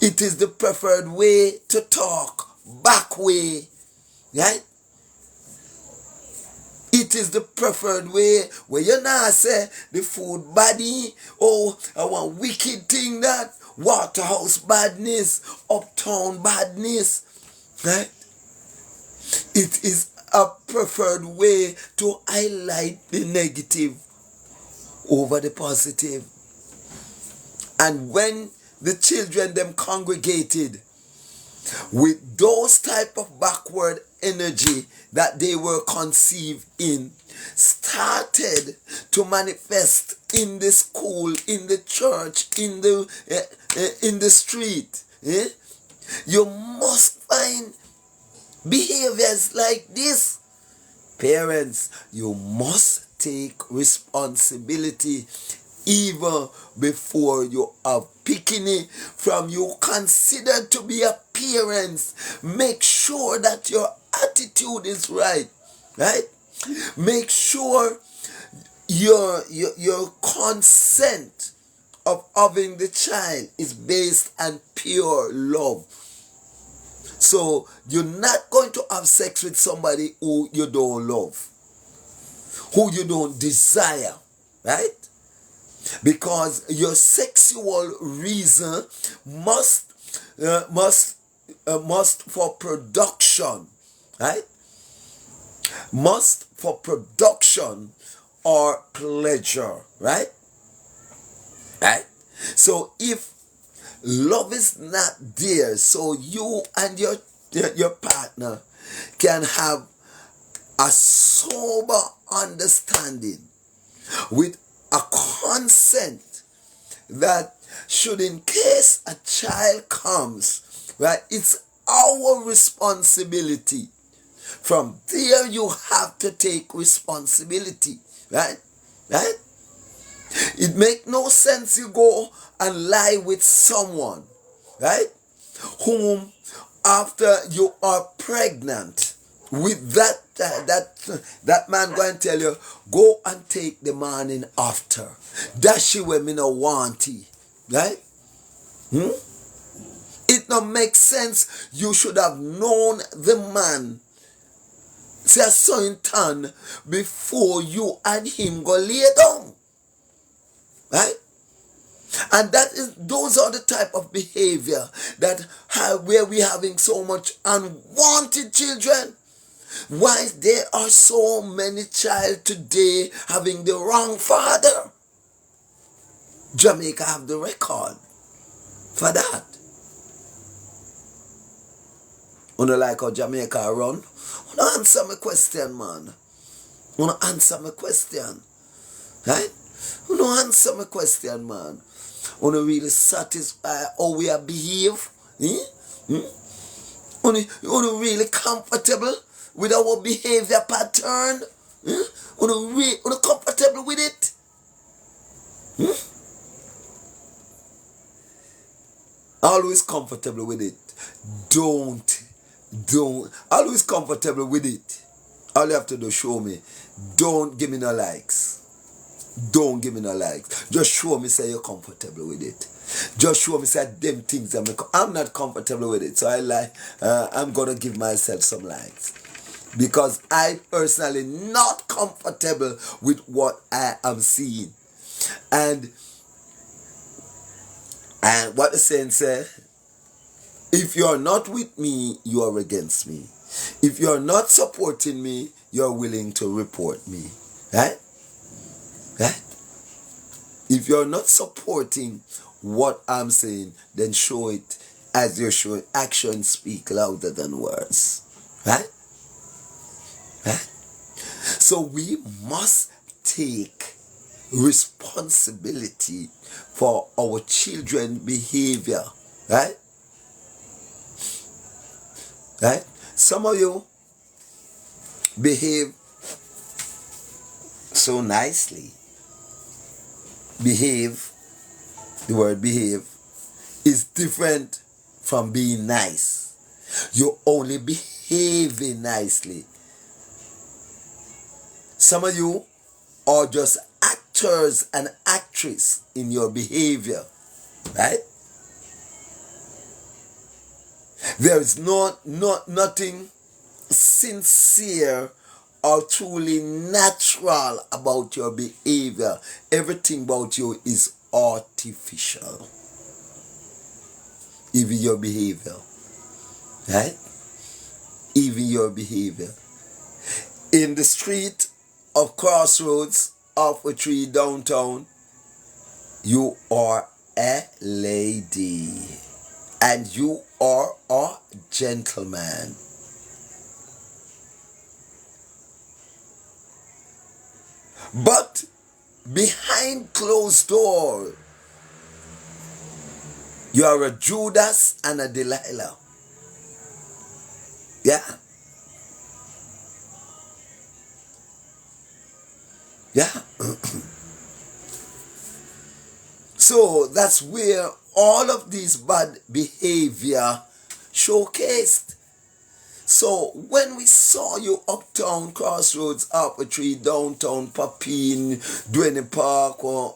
It is the preferred way to talk, back way, right? It is the preferred way where you now say the food body, oh, I want wicked thing that, Waterhouse badness, uptown badness, right? It is a preferred way to highlight the negative over the positive. And when the children them congregated with those type of backward energy that they were conceived in, started to manifest in the school, in the church, in the street, you must find behaviors like this. Parents, you must take responsibility even before you are picking it from you considered to be a parent. Make sure that your attitude is right, right? Make sure your consent of having the child is based on pure love. So you're not going to have sex with somebody who you don't love, who you don't desire, right? Because your sexual reason must for production, right? Must for production or pleasure, right? Right? So if love is not there, so you and your partner can have a sober understanding with a consent that should, in case a child comes, right, it's our responsibility. From there you have to take responsibility, right? Right? It make no sense you go and lie with someone, right, whom after you are pregnant with that man going to tell you, go and take the morning after. That she when me no want it, right? It don't make sense. You should have known the man, say a son turn, before you and him go lay down, right? And those are the type of behavior that where we having so much unwanted children. Why there are so many child today having the wrong father? Jamaica have the record for that. Wanna like how Jamaica run? Wanna answer my question, man? Wanna answer my question? Right? Wanna answer my question, man? Wanna really satisfy how we are behave? Wanna really comfortable with our behavior pattern? Wanna comfortable with it? Always comfortable with it. Don't always comfortable with it. All you have to do, show me. Don't give me no likes. Don't give me no likes. Just show me say you're comfortable with it. Just show me say them things I'm not comfortable with it. So I'm gonna give myself some likes. Because I personally not comfortable with what I am seeing. And what the saying say, if you're not with me, you are against me. If you're not supporting me, you're willing to report me. Right? Right? If you're not supporting what I'm saying, then show it as you're showing. Actions speak louder than words. Right? Right? So we must take responsibility for our children's behavior. Right? Right? Some of you behave so nicely. Behave, the word behave, is different from being nice. You're only behaving nicely. Some of you are just actors and actresses in your behavior. Right? There is nothing sincere or truly natural about your behavior. Everything about you is artificial. Even your behavior. Right? Even your behavior. In the street of Crossroads, off a tree downtown, you are a lady. And you are a gentleman. But behind closed doors, you are a Judas and a Delilah. Yeah. Yeah. So that's where all of these bad behavior showcased. So when we saw you uptown, Crossroads, Upper Tree, downtown, Papine, Duane Park, or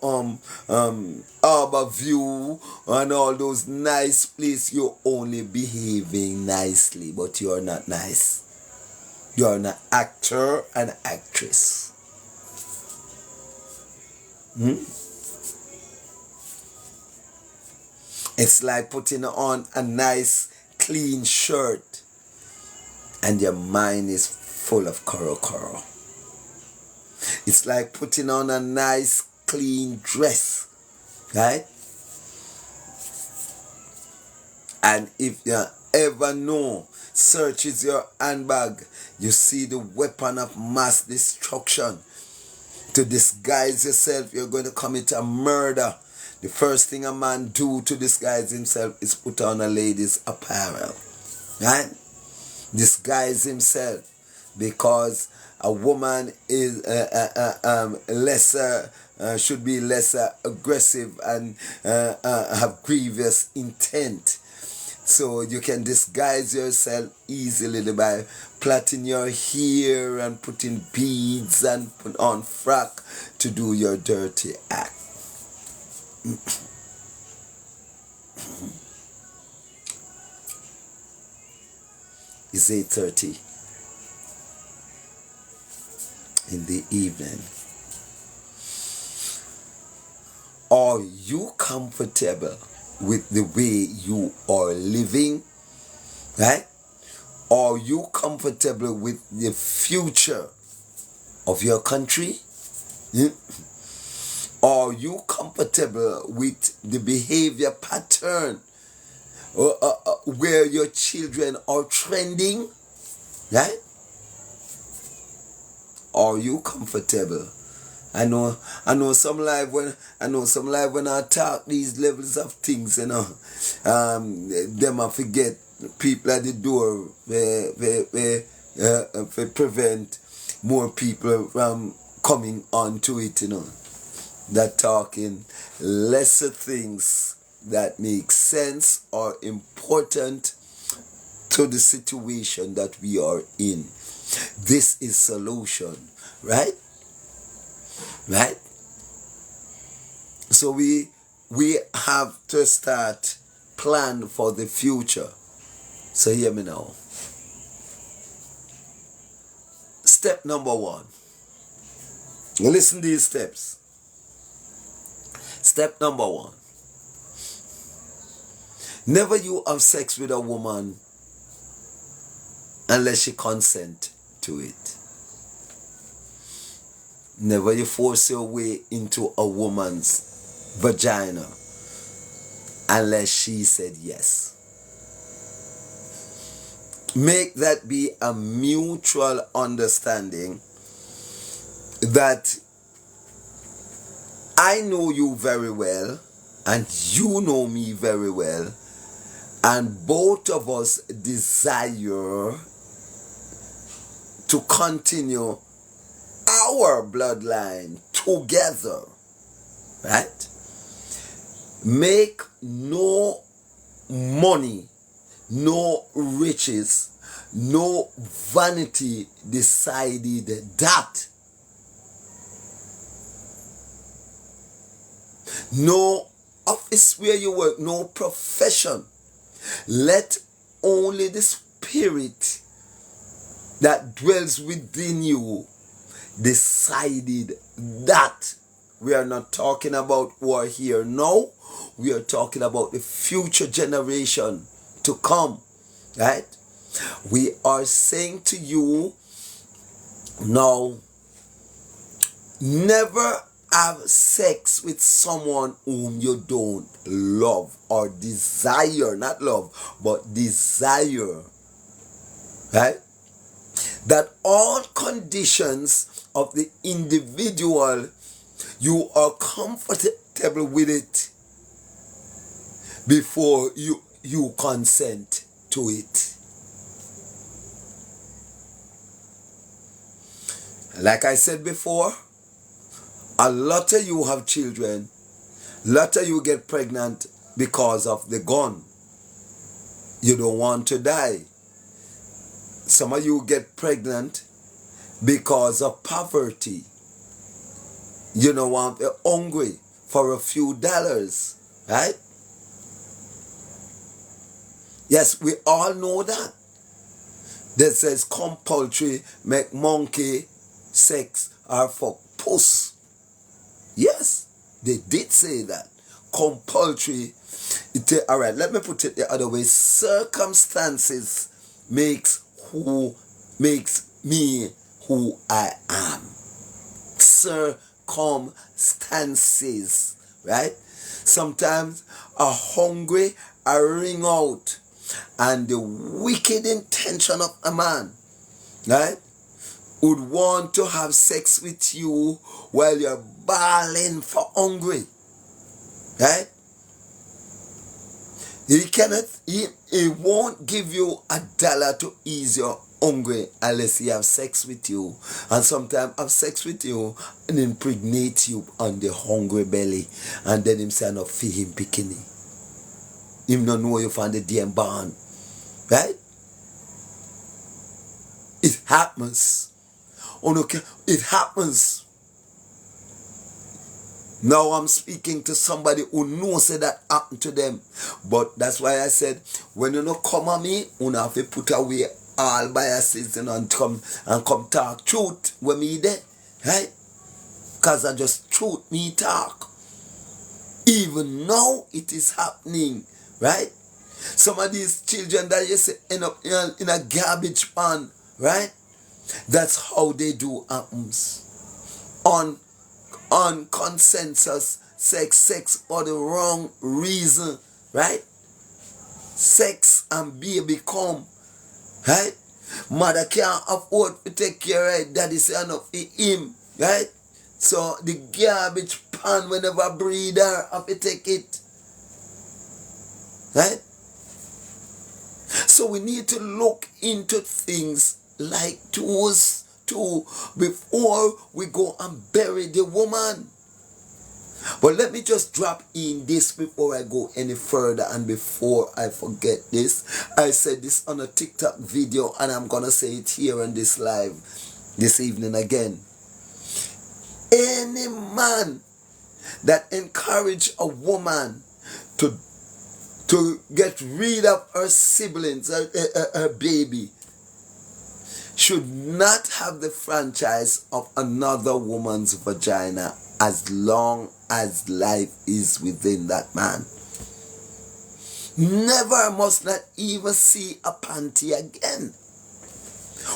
Arbor View, and all those nice places, you're only behaving nicely, but you're not nice. You're an actor and actress. It's like putting on a nice, clean shirt and your mind is full of koro. It's like putting on a nice, clean dress, right? And if you ever know, searches your handbag, you see the weapon of mass destruction. To disguise yourself, you're going to commit a murder. The first thing a man do to disguise himself is put on a lady's apparel, right? Disguise himself, because a woman is lesser, should be lesser aggressive and have grievous intent. So you can disguise yourself easily by plaiting your hair and putting beads and put on frock to do your dirty act. It's 8:30 in the evening. Are you comfortable with the way you are living? Right? Are you comfortable with the future of your country? Are you comfortable with the behavior pattern where your children are trending? Right? Are you comfortable? I know some live when I talk these levels of things, them I forget people at the door prevent more people from coming onto it, that talking lesser things that make sense or important to the situation that we are in. This is solution, right? Right? So we have to start plan for the future. So hear me now. Step number 1. Listen to these steps. Step number 1. Never you have sex with a woman unless she consent to it. Never you force your way into a woman's vagina unless she said yes. Make that be a mutual understanding that I know you very well and you know me very well, And both of us desire to continue our bloodline together, right? Make no money, no riches, no vanity decided that. No office where you work, no profession. Let only the spirit that dwells within you decided that. We are not talking about who are here now. We are talking about the future generation to come, right? We are saying to you now, never have sex with someone whom you don't love or desire. Not love, but desire, right? That all conditions of the individual, you are comfortable with it before you consent to it. Like I said before, a lot of you have children, a lot of you get pregnant because of the gun. You don't want to die. Some of you get pregnant because of poverty. You don't want to be hungry for a few dollars, right? Yes, we all know that. That says compulsory make monkey sex or for puss. Yes, they did say that. Compulsory. All right, let me put it the other way. Circumstances makes me who I am. Circumstances, right? Sometimes a hungry, a ring out, and the wicked intention of a man, right, would want to have sex with you while you're bawling for hungry, right? He won't give you $1 to ease your hungry unless he have sex with you. And sometimes have sex with you and impregnate you on the hungry belly. And then him say, no, feed him bikini. Him not know you from the damn barn. Right? It happens. Oh, okay. It happens. Now I'm speaking to somebody who knows that happened to them. But that's why I said, when you not come at me, you have to put away all biases and come talk truth when me there. Right? Because I just truth me talk. Even now it is happening. Right? Some of these children that you say end up in a garbage pan. Right? That's how they do happens. On consensus, sex for the wrong reason, right? Sex and baby come, right? Mother can't afford to take care of daddy, say enough for him, right? So the garbage pan whenever breeder have to take it, right? So we need to look into things like those before we go and bury the woman. But let me just drop in this before I go any further, and before I forget this. I said this on a TikTok video and I'm gonna say it here on this live this evening again. Any man that encourage a woman to get rid of her siblings, her baby, should not have the franchise of another woman's vagina as long as life is within that man. Never, must not even see a panty again.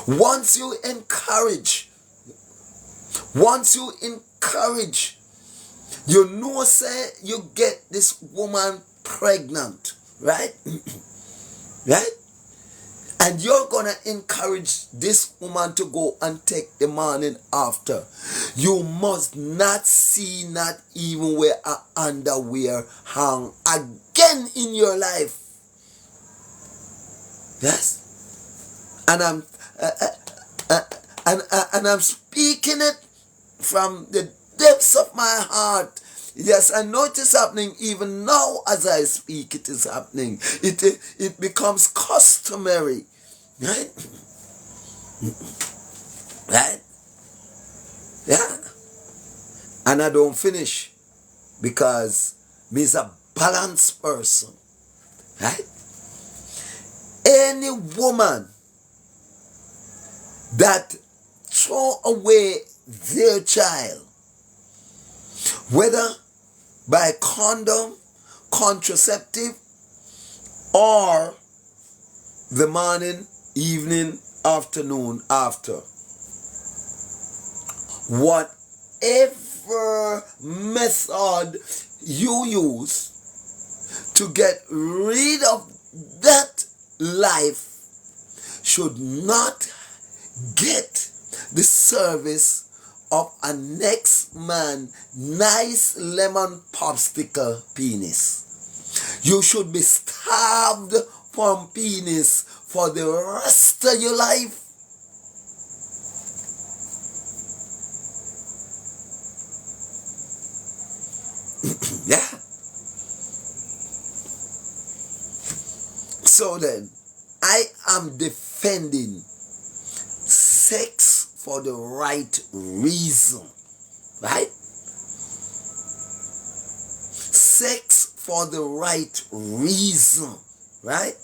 Once you encourage, you know, say you get this woman pregnant, right? Right? And you're going to encourage this woman to go and take the morning after. You must not see, not even wear a underwear hang again in your life. Yes. And I'm speaking it from the depths of my heart. Yes, I know it is happening even now as I speak. It is happening. It becomes customary, right? Right? Yeah. And I don't finish because me's a balanced person, right? Any woman that throw away their child, whether by condom, contraceptive, or the morning, evening, afternoon after, whatever method you use to get rid of that life should not get the service of a next man nice lemon popsicle penis. You should be starved from penis for the rest of your life. Yeah. So then, I am defending sex for the right reason, right? Sex for the right reason, right?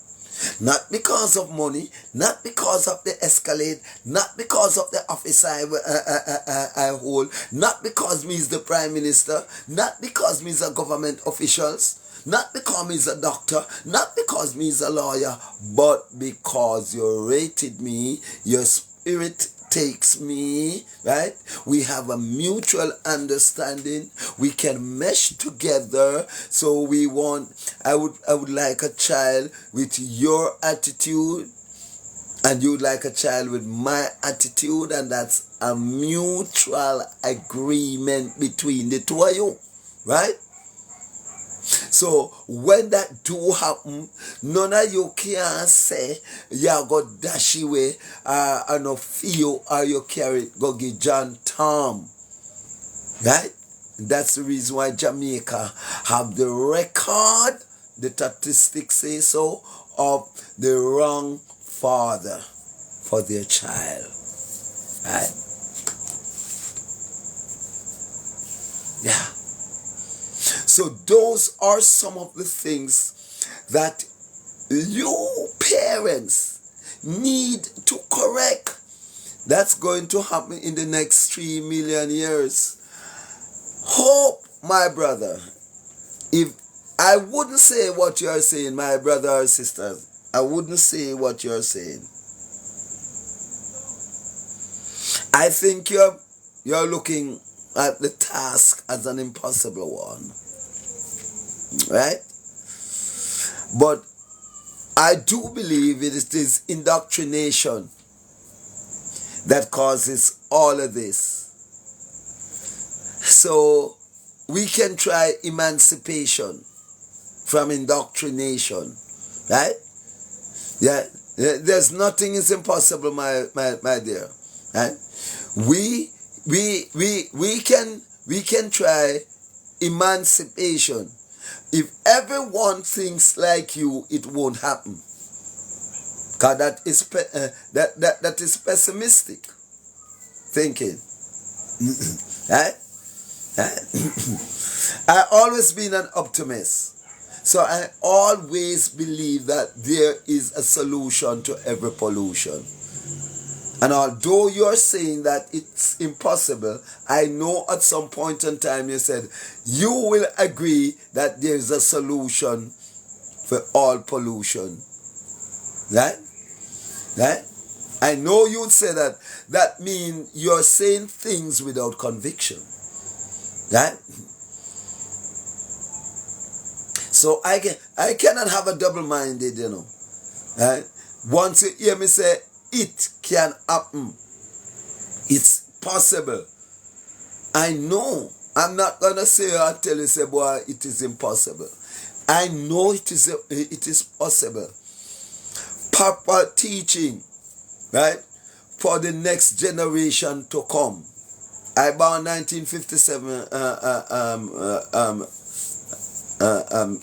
Not because of money, not because of the escalade, not because of the office I hold, not because me is the prime minister, not because me is a government officials, not because me is a doctor, not because me is a lawyer, but because you rated me, your spirit takes me, right? We have a mutual understanding. We can mesh together. So I would like a child with your attitude, and you'd like a child with my attitude, and that's a mutual agreement between the two of you, right? So when that do happen, none of you can say you go dash away and no feel or you carry go give John Tom. Right? That's the reason why Jamaica have the record, the statistics say so, of the wrong father for their child. Right? Yeah. So those are some of the things that you parents need to correct. That's going to happen in the next 3 million years. Hope, my brother, if I wouldn't say what you're saying, my brother or sisters, I wouldn't say what you're saying. I think you're looking at the task as an impossible one. Right? But I do believe it is indoctrination that causes all of this. So we can try emancipation from indoctrination. Right? Yeah. There's nothing is impossible, my dear. Right? We can try emancipation. If everyone thinks like you, it won't happen. Because that is pessimistic thinking. Right? I always been an optimist. So I always believe that there is a solution to every pollution. And although you're saying that it's impossible, I know at some point in time you said you will agree that there's a solution for all pollution. Right? Right? I know you'd say that. That means you're saying things without conviction. Right? So I cannot have a double-minded, Right? Once you hear me say, it can happen, it's possible, I know. I'm not going to say or tell you, say, boy, it is impossible. I know it is possible. proper teaching, right, for the next generation to come. I born 1957.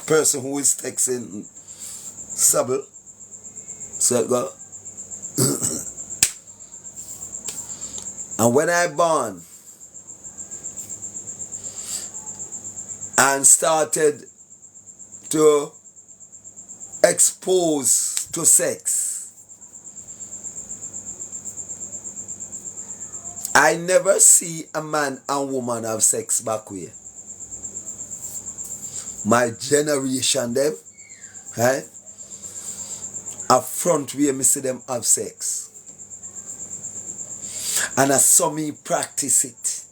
Person who is texting Sabel. So it go. And when I born and started to expose to sex, I never see a man and woman have sex back way. My generation them, right? A front way me see them have sex. And I saw me practice it.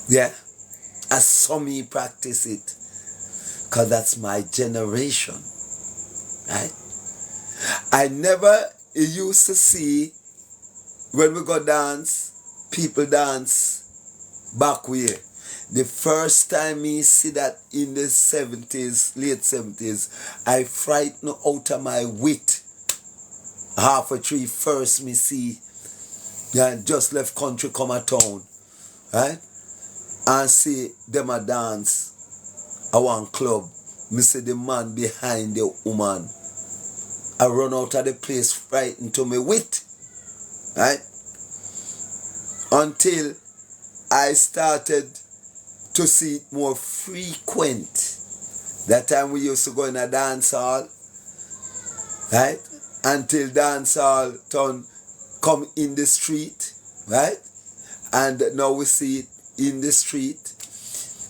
Yeah. I saw me practice it. Because that's my generation. Right? I never used to see when we go dance, people dance back way. The first time me see that in the 70s, late 70s, I frightened out of my wit. Half a tree first me see, yeah, just left country, come a town, right? And see them a dance at one club. Me see the man behind the woman. I run out of the place frightened to me wit, right? Until I started to see it more frequent. That time we used to go in a dance hall, right? Until dance hall turn come in the street, right? And now we see it in the street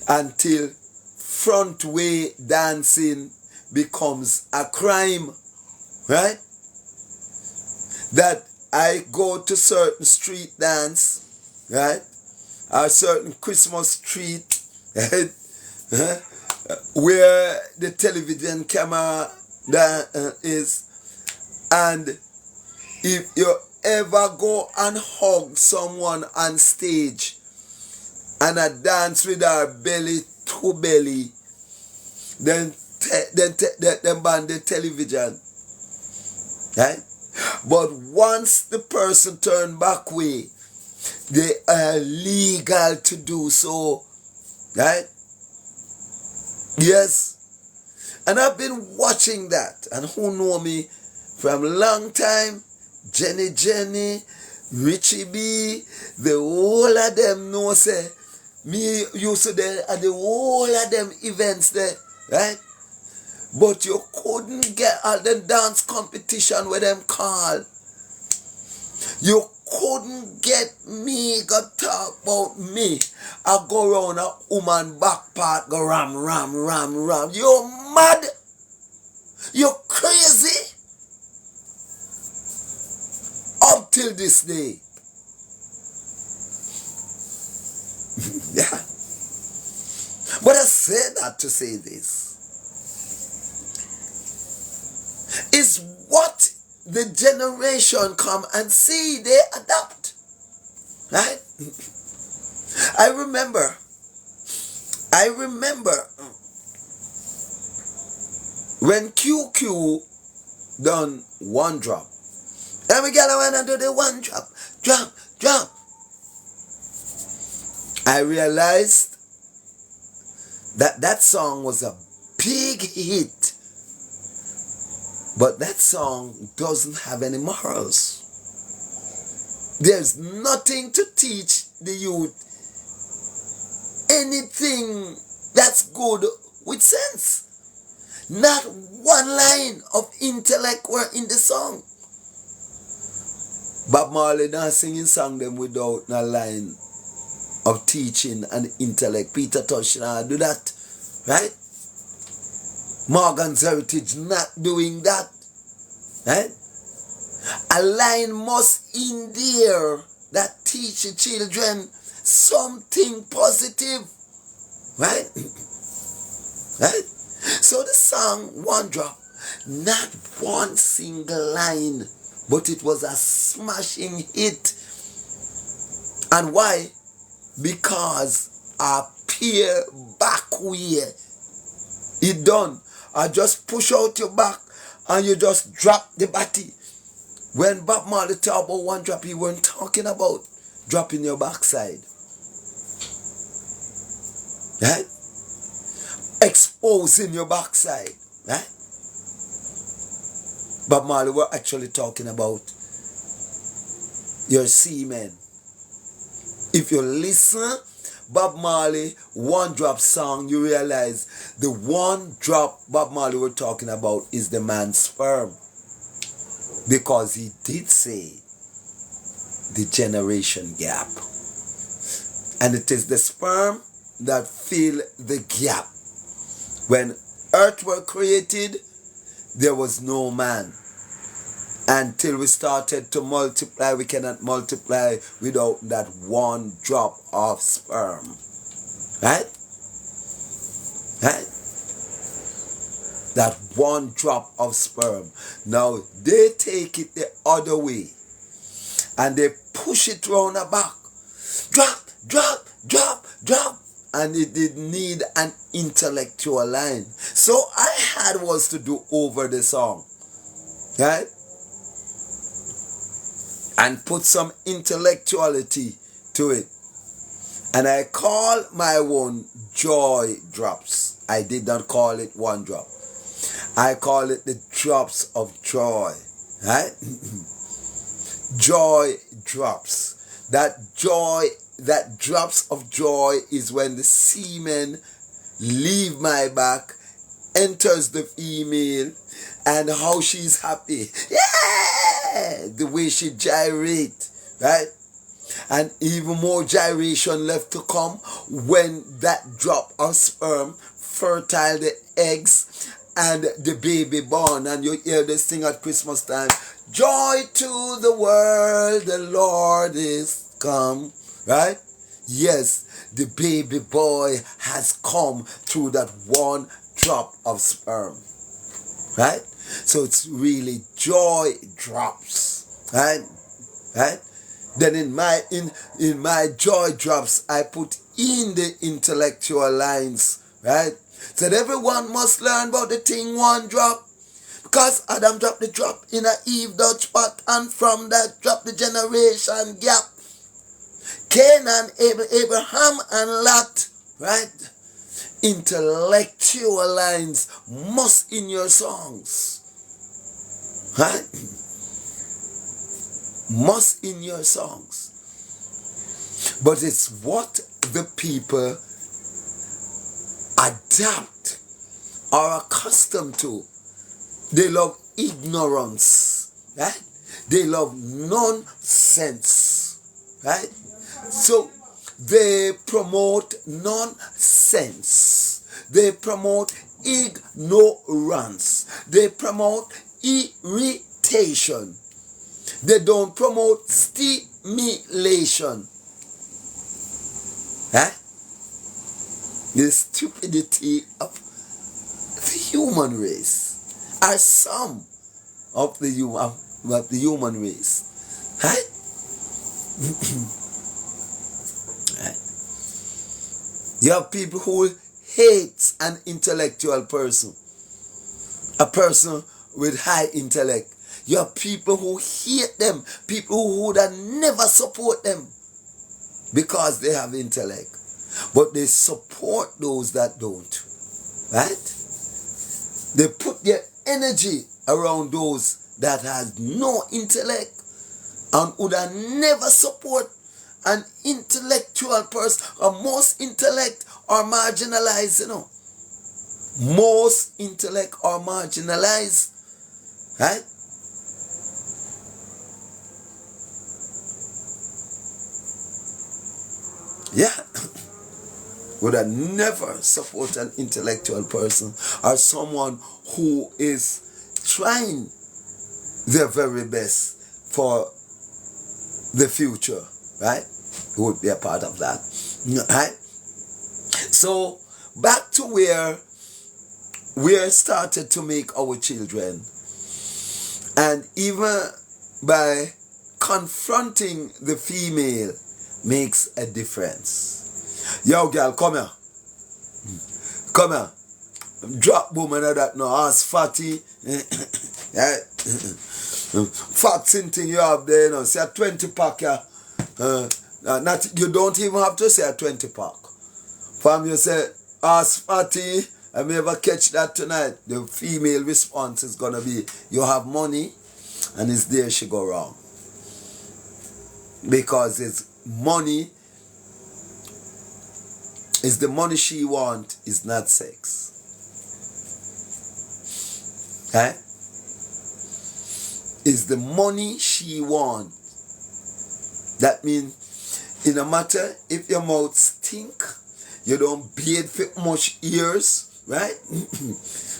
until front way dancing becomes a crime, right? That I go to certain street dance, right? A certain Christmas street, right? Where the television camera is, and if you ever go and hug someone on stage and a dance with our belly to belly, then ban the television, right? But once the person turn back way, they are legal to do so, right? Yes. And I've been watching that, and who know me from a long time, Jenny, Richie B, the whole of them know say, me used to there at the whole of them events there, right? But you couldn't get all the dance competition with them call. You couldn't get me go talk about me. I go around a woman back part, go ram. You mad? You crazy? Up till this day. Yeah. But I say that to say this. Is what the generation come and see, they adapt. Right? I remember when QQ done one drop. And we gotta want to do the one drop. Drop. I realized that song was a big hit. But that song doesn't have any morals. There's nothing to teach the youth anything that's good with sense. Not one line of intellect were in the song. Bob Marley not singing song them without a line of teaching and intellect. Peter Tosh not do that, right? Morgan's Heritage not doing that, right? A line must in there that teach the children something positive, right? Right? So the song One Drop, not one single line, but it was a smashing hit. And why? Because a peer back way it done. I just push out your back and you just drop the body. When Bob Marley talked about one drop, he weren't talking about dropping your backside. Right? Exposing your backside. Right? Bob Marley were actually talking about your semen. If you listen Bob Marley one drop song, you realize the one drop Bob Marley were talking about is the man's sperm. Because he did say the generation gap. And it is the sperm that fill the gap. When earth were created, there was no man. Until we started to multiply, we cannot multiply without that one drop of sperm. Right? Right? That one drop of sperm. Now, they take it the other way. And they push it round the back. Drop, drop, drop, drop. And it did need an intellectual line. So I had was to do over the song. Right? And put some intellectuality to it. And I call my one joy drops. I did not call it one drop. I call it the drops of joy. Right? Joy drops. That joy, that drops of joy is when the semen leave my back, enters the female, and how she's happy. Yeah! The way she gyrate, right? And even more gyration left to come when that drop of sperm fertile the eggs and the baby born. And you hear this thing at Christmas time. Joy to the world, the Lord is come. Right? Yes, the baby boy has come through that one drop of sperm. Right? So it's really joy drops. Right? Right? Then in my joy drops, I put in the intellectual lines. Right? Said everyone must learn about the thing one drop. Because Adam dropped the drop in a Eve Dutch pot, and from that drop the generation gap. Cain and Abel, Abraham and Lot, right? Intellectual lines must in your songs. Right? Must in your songs. But it's what the people adapt or are accustomed to. They love ignorance, right? They love nonsense, right? So they promote nonsense. They promote ignorance. They promote irritation. They don't promote stimulation. Right? The stupidity of the human race are some of the human race. Right? Right? You have people who hate an intellectual person. A person with high intellect. You have people who hate them. People who would never support them because they have intellect. But they support those that don't. Right? They put their energy around those that has no intellect and would never support an intellectual person. Or most intellect are marginalized, you know. Most intellect are marginalized. Right? Yeah. Would never support an intellectual person or someone who is trying their very best for the future, right? Who would be a part of that, right? So back to where we started to make our children, and even by confronting the female makes a difference. Yo, girl, come here. Come here. Drop woman of that no ass fatty. Yeah. Vaccine thing you have there, you know, say a 20 pack, not, you don't even have to say a 20 pack. From you say, ask Fatty, I may ever catch that tonight. The female response is gonna be, you have money, and it's there she go wrong. Because it's money, is the money she want, is not sex. Okay? Is the money she want. That means, it no matter if your mouth stink, you don't bathe for much years, right?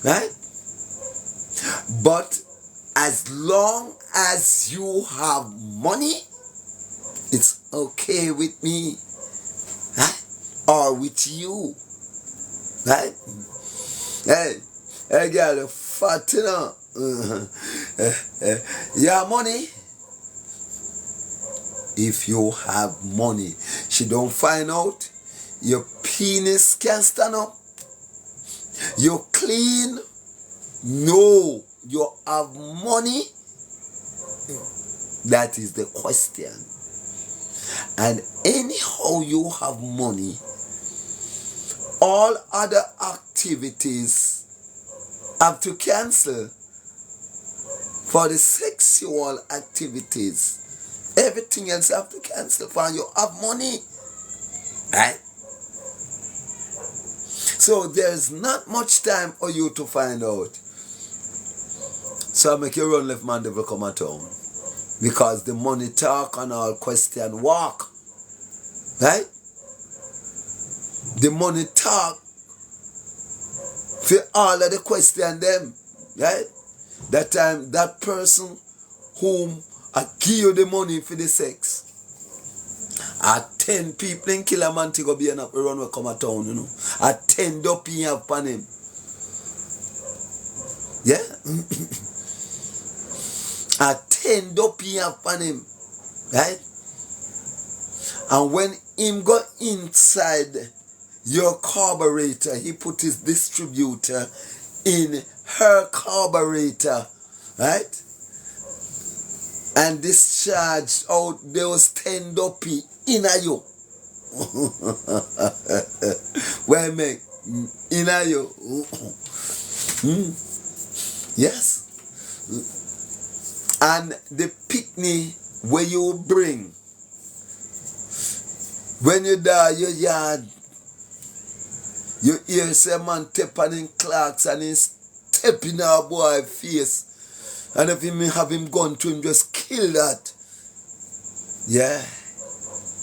Right? But as long as you have money, it's okay with me, right? Or with you, right? Hey girl, you're fat, you know. Yeah, money. If you have money, she don't find out your penis can stand up. You clean. No, you have money. That is the question. And anyhow you have money, all other activities have to cancel. For the sexual activities, everything else have to cancel for you have money. Right? So there's not much time for you to find out. So I make you run left man devil come at home. Because the money talk and all question walk. Right? The money talk for all of the question them. Right? That time that person whom I give you the money for the sex, 10 people in Killamanti go be enough to run we come a town, you know. 10 dopey have upon him. Yeah? 10 dopey have upon him. Right? And when him go inside your carburetor, he put his distributor in her carburetor, right? And discharged out those 10 dopey in a you. Where make in a you? Yes. And the picnic where you bring, when you die your yard, you hear some man tapping clocks and he's stepping our boy face. And if him have him gone to him, just kill that. Yeah.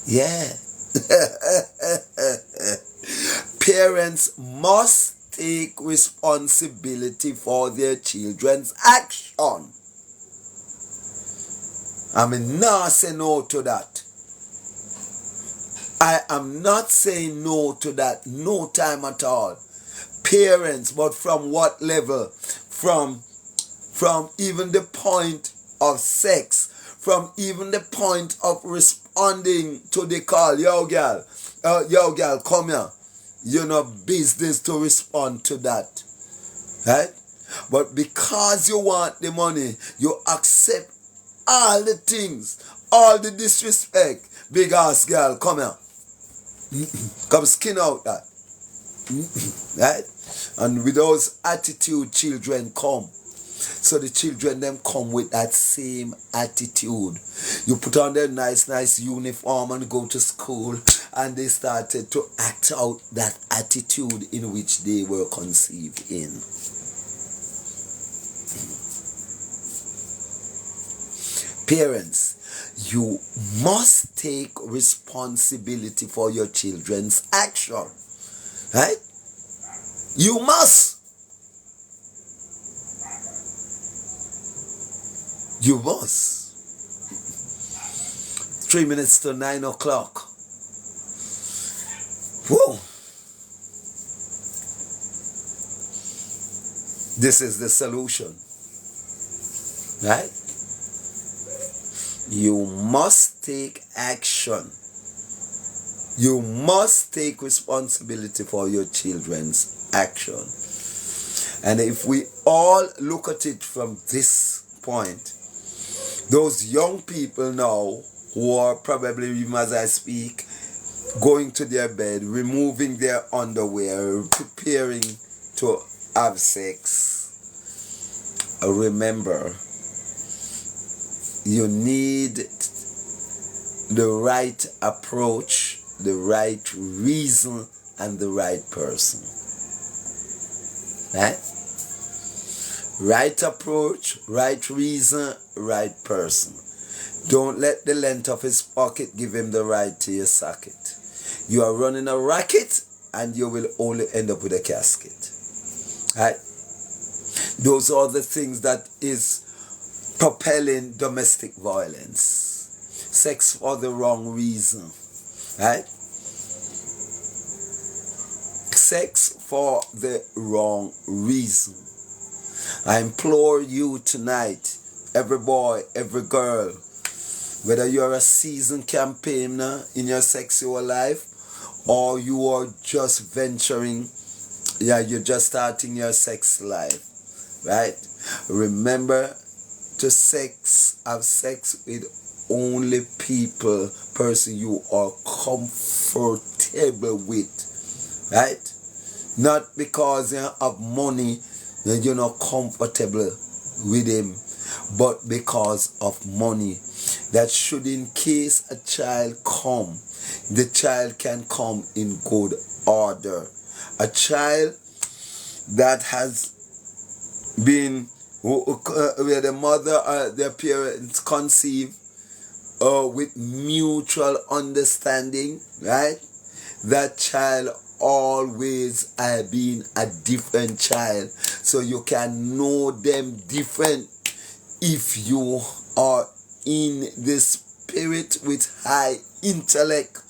Yeah. Parents must take responsibility for their children's action. I mean, now say no to that. I am not saying no to that, no time at all. Parents, but from what level? From even the point of sex, from even the point of responding to the call. Yo girl, come here. You know business to respond to that. Right? But because you want the money, you accept all the things, all the disrespect. Big ass girl, come here. Come skin out that. Right? And with those attitude, children come. So the children them come with that same attitude. You put on their nice uniform and go to school, and they started to act out that attitude in which they were conceived in. Parents, you must take responsibility for your children's action. Right? You must. You must. 3 minutes to 9 o'clock. Whoa. This is the solution. Right? You must take action. You must take responsibility for your children's action. And if we all look at it from this point, those young people now who are probably, even as I speak, going to their bed, removing their underwear, preparing to have sex, remember, you need the right approach, the right reason, and the right person. Right? Right approach, right reason, right person. Don't let the length of his pocket give him the right to your socket. You are running a racket and you will only end up with a casket. Right? Those are the things that is propelling domestic violence. Sex for the wrong reason. Right? Sex for the wrong reason. I implore you tonight, every boy, every girl, whether you're a seasoned campaigner in your sexual life or you are just venturing, you're just starting your sex life, right? Remember to have sex with only person you are comfortable with, right? Not because you have money and you're not comfortable with him, but because of money. That should, in case a child come, the child can come in good order. A child that has been where the mother or their parents conceive with mutual understanding, right? That child always been a different child, so you can know them different. If you are in the spirit with high intellect,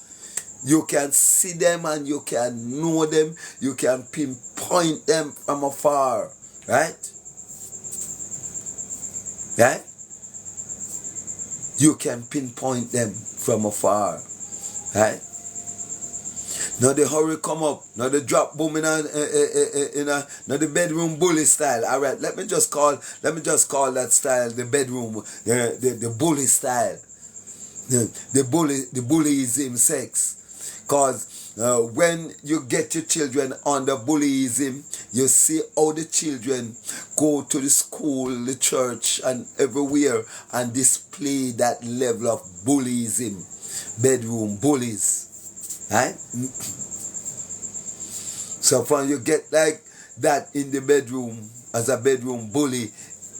you can see them and you can know them, you can pinpoint them from afar, right? Right? You can pinpoint them from afar, right? Now the hurry come up, now the drop boom in now the bedroom bully style. All right, let me just call that style the bedroom, the bully style, the bullyism sex. Cause when you get your children under bullyism, you see how the children go to the school, the church, and everywhere and display that level of bullyism, bedroom bullies. Right? So when you get like that in the bedroom, as a bedroom bully,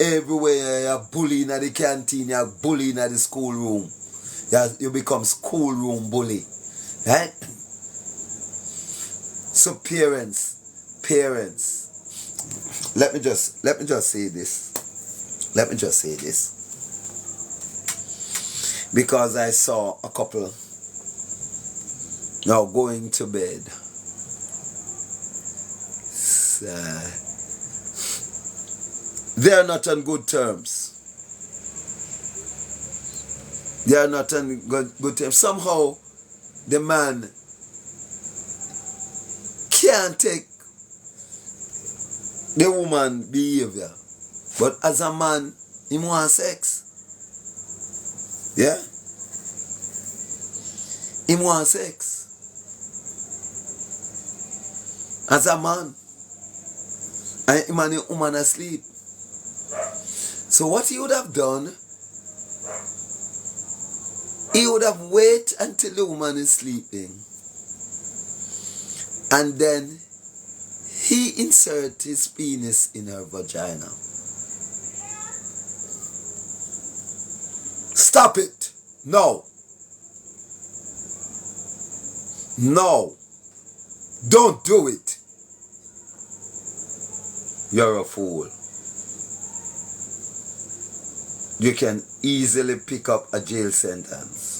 everywhere you're bullying at the canteen, you're bullying at the schoolroom. You become schoolroom bully. Right? So parents, let me just say this. Because I saw a couple now going to bed. They are not on good terms. They are not on good terms. Somehow the man can't take the woman behavior, but as a man, he wants sex. Yeah? He wants sex. As a man. And him and the woman asleep. So what he would have done, he would have waited until the woman is sleeping. And then he insert his penis in her vagina. Stop it. No. Don't do it. You're a fool. You can easily pick up a jail sentence.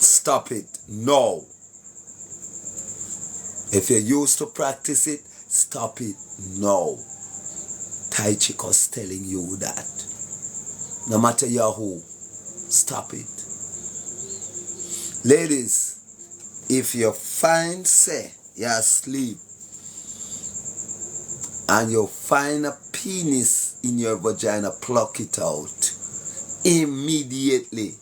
Stop it. No. If you're used to practice it, stop it. No. Tai Chico's telling you that. No matter your who, stop it. Ladies, if you find, say, you're asleep, and you find a penis in your vagina, pluck it out immediately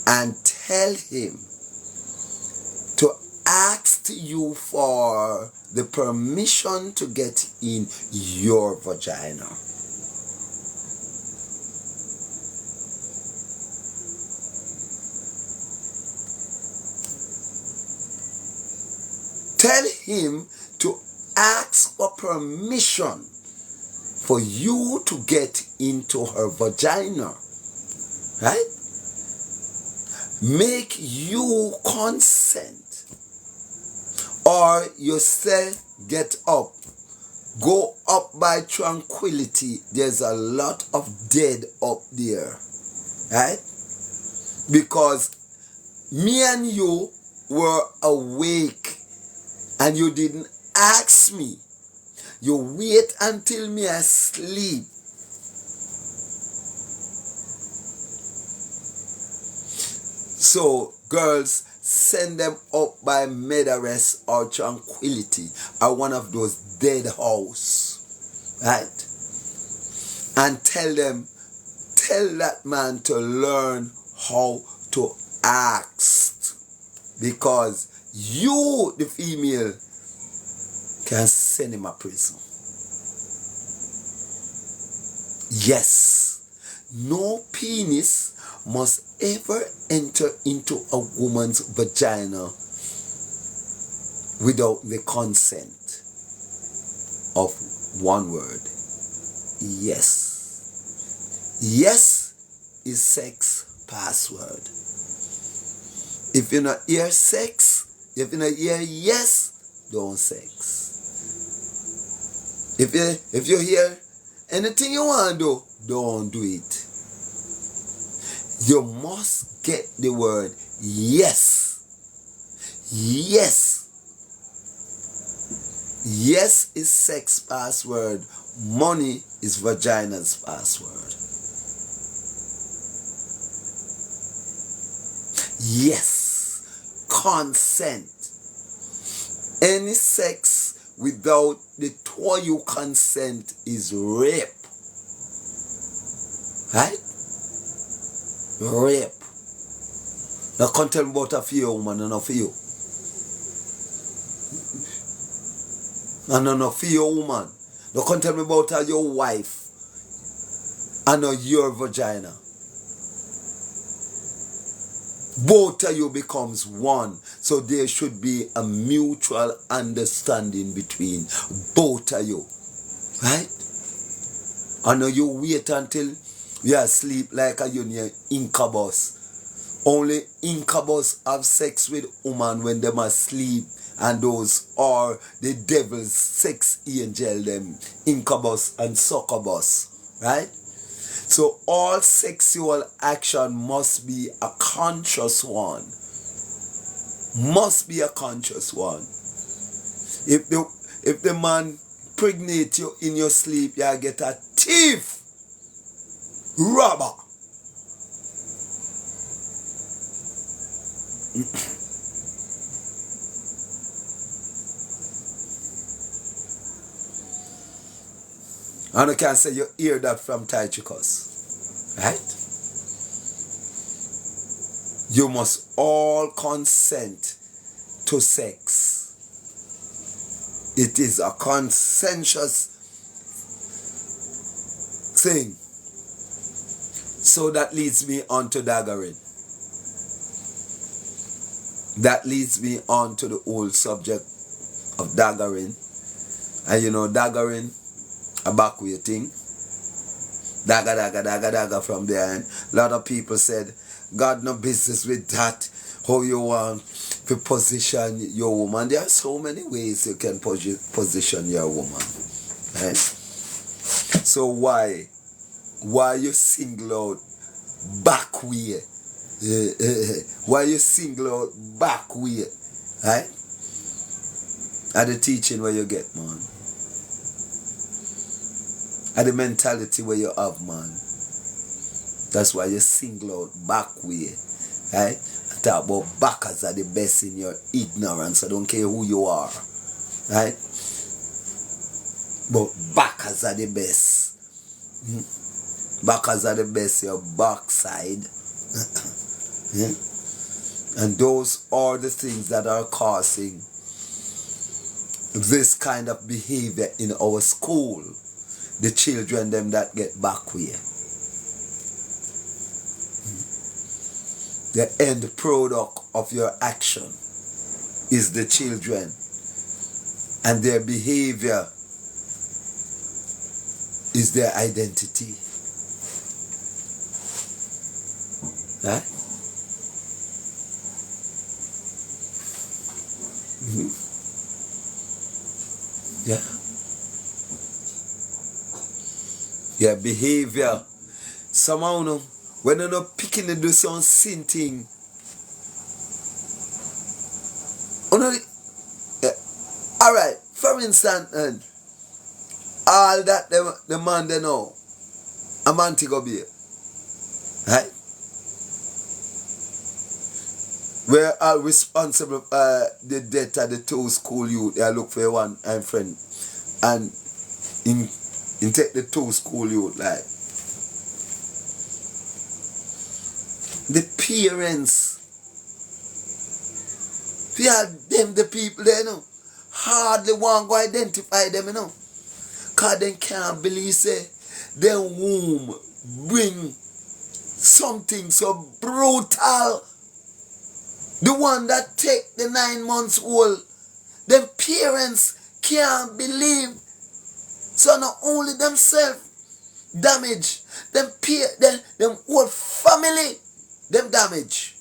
and tell him to ask you for the permission to get in your vagina. Tell him to ask for permission for you to get into her vagina. Right? Make you consent. Or yourself get up. Go up by tranquility. There's a lot of dead up there. Right? Because me and you were awake and you didn't ask me. You wait until me asleep. So, girls, send them up by Medarest or Tranquility or one of those dead house. Right? And tell that man to learn how to ask. Because you, the female, can send him a prison. Yes, no penis must ever enter into a woman's vagina without the consent of one word. Yes. Yes is sex password. If you not hear sex, if you not hear yes, don't sex. If you hear anything you want to do, don't do it. You must get the word yes. Yes. Yes is sex password. Money is vagina's password. Yes. Consent. Any sex without the two of you consent is rape. Right? Rape. Now can't tell me about a few woman and not for you. And not for your woman. Now can't tell me about your wife and not your vagina. Both of you becomes one. So there should be a mutual understanding between both of you. Right? And now you wait until you are asleep like a union incubus. Only incubus have sex with woman when them asleep. And those are the devil's sex angel, them incubus and succubus. Right? So all sexual action must be a conscious one. Must be a conscious one. If the man pregnate you in your sleep, you get a thief, robber. And I can say you hear that from Tychicus. Right? You must all consent to sex. It is a consensus thing. So that leads me on to daggering. That leads me on to the whole subject of daggering. And you know, daggering, a backway thing. Dagger, dagger, dagger, dagger from behind. A lot of people said, God no business with that. How you want to position your woman. There are so many ways you can position your woman. Right? So why you single out back way? Why you single out back way? Right? At the teaching where you get, man. At the mentality where you have, man. That's why you single out back way. Right? Talk about backers are the best in your ignorance. I don't care who you are. Right? But backers are the best. Backers are the best, your backside. And those are the things that are causing this kind of behavior in our school. The children them that get back way. The end product of your action is the children, and their behavior is their identity. Right? Yeah. Your behavior. Somehow, no, when you're not picking to do some sin thing, alright, for instance, all that the man they know, a man to go be, right? We're all responsible for the death of the two school youth. They look for one and friend, and in take the two school youth, like the parents. We are them the people there, you know. Hardly want to identify them, you know. Because they can't believe say their womb bring something so brutal. The one that take the 9 months old, them parents can't believe. So not only themselves damage, them whole family, them damage.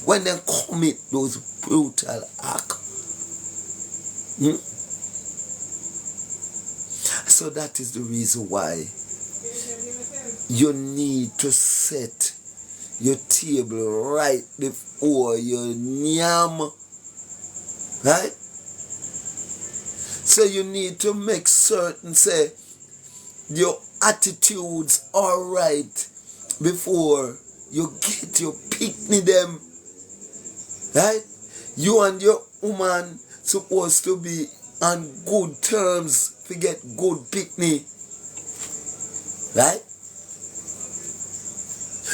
When they commit those brutal acts. So that is the reason why you need to set your table right before your nyam. Right? So you need to make certain, say, your attitudes are right before you get your picnic them. Right? You and your woman supposed to be on good terms to get good picnic. Right?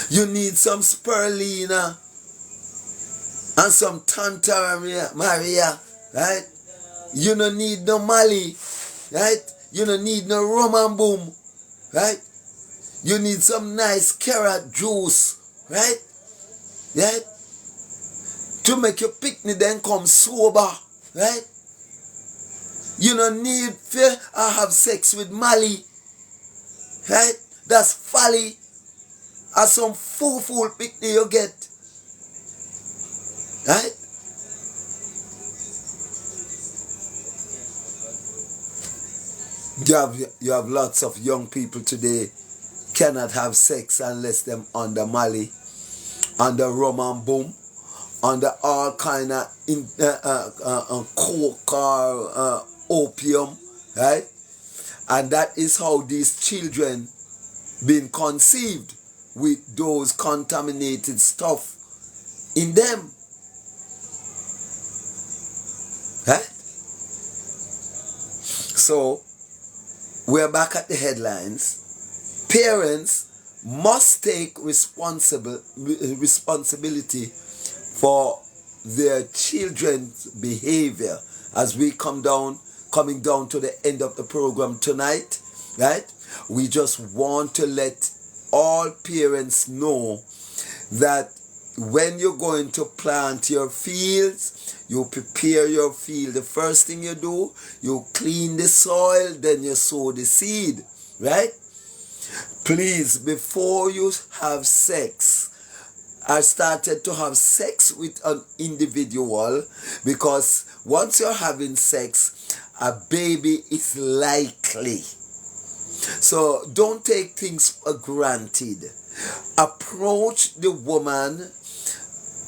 You need some spirulina and some Tanta Maria. Right? You don't need no Mali. Right? You don't need no rum and boom. Right? You need some nice carrot juice. Right? Right? To make your picnic then come sober. Right? You don't need to have sex with Mali. Right? That's folly. Or some fool picnic you get. Right? You have lots of young people today cannot have sex unless them under Mali, under rum and boom, under all kind of coke or opium, right? And that is how these children been conceived, with those contaminated stuff in them. Right? So, we're back at the headlines. Parents must take responsibility for their children's behavior. As we coming down to the end of the program tonight, right? We just want to let all parents know that when you're going to plant your fields, you prepare your field. The first thing you do, you clean the soil, then you sow the seed, right? Please, before you have sex, I started to have sex with an individual, because once you're having sex, a baby is likely. So don't take things for granted. Approach the woman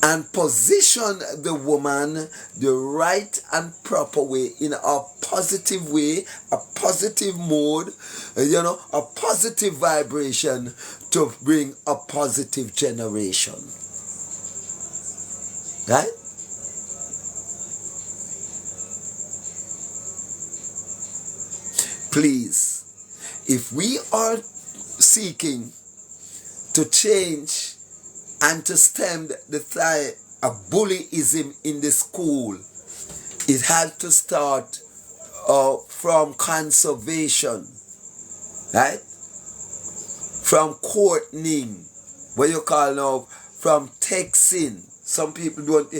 and position the woman the right and proper way, in a positive way, a positive mode, a positive vibration to bring a positive generation. Right? Please, if we are seeking to change and to stem the tide of bullyism in the school, it had to start from conservation, right? From courting, what you call now, from texting. Some people don't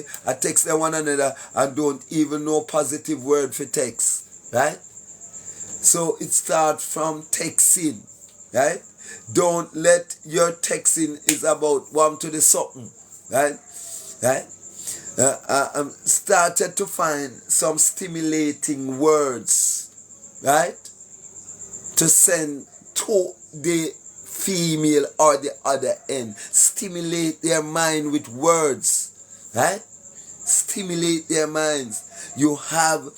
text them one another and don't even know positive word for text, right? So it starts from texting, right? Don't let your texting is about one to the something, right? Right? Started to find some stimulating words, right? To send to the female or the other end. Stimulate their mind with words, right? Stimulate their minds. You have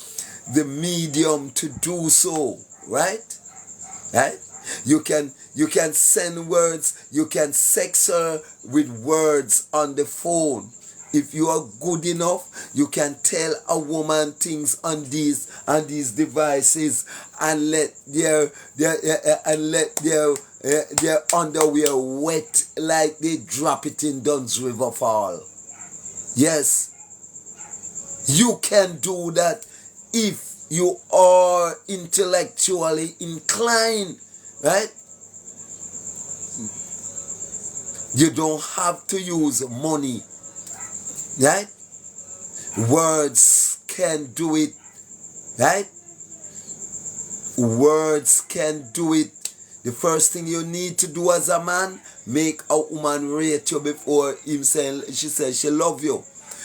the medium to do so, right? Right? You can send words, you can sex her with words on the phone. If you are good enough, you can tell a woman things on these devices and let their underwear wet like they drop it in Dunn's River Fall. Yes, you can do that if you are intellectually inclined, right? You don't have to use money, right? Words can do it, right? Words can do it. The first thing you need to do as a man, make a woman rate you before she says she love you.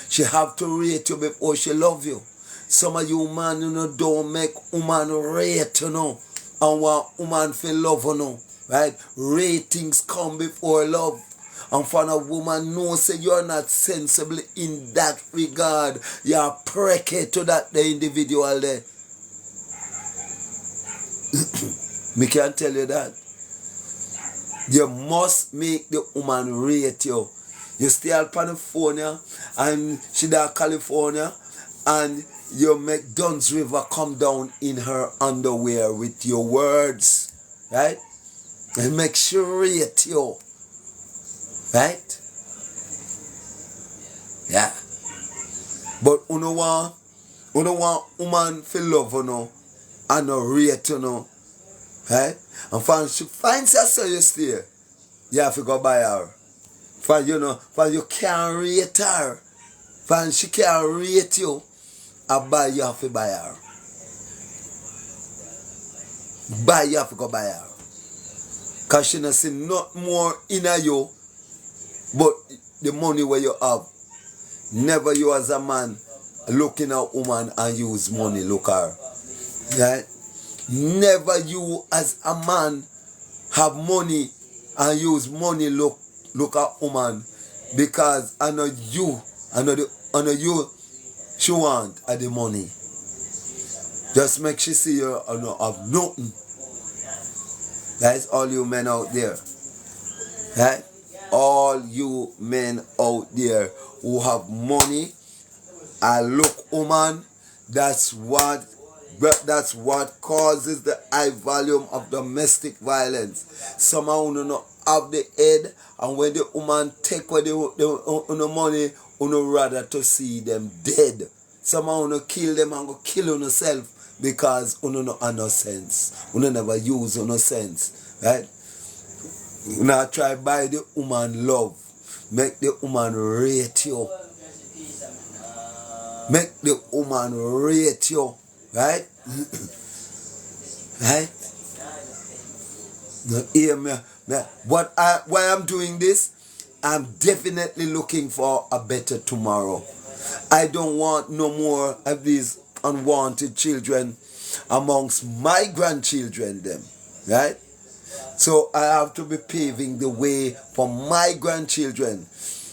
She have to rate you before she love you. Some of you man, don't make woman rate, and want woman feel love, right? Ratings come before love. And for a woman know say you're not sensible in that regard, you're precate to that the individual there. Me can tell you that. You must make the woman rate you. You stay at California and she there California and you make Dunn's River come down in her underwear with your words, right? And make sure rate you, right? Yeah. But you know want woman feel love, and no rate, right? And when she finds herself you stay, you have to go buy her. For you can't rate her. For she can't rate you, you have to buy her. You have to go buy her. Because she not see not more in you, but the money where you have. Never you as a man looking at a woman and use money look her. Right? Never you as a man have money and use money look at woman, because I know you she want the money. Just make she see you have nothing. That's all you men out there. Right? All you men out there who have money and look woman, that's what causes the high volume of domestic violence. Some of you not have the head, and when the woman take away the money, you rather to see them dead. Some of you kill them and go kill yourself because you no have no sense. You never use no sense, right? You not try buy the woman love. Make the woman rate you. Make the woman rate you. Right? Right? Now, hear me. Why I'm doing this? I'm definitely looking for a better tomorrow. I don't want no more of these unwanted children amongst my grandchildren them. Right? So I have to be paving the way for my grandchildren.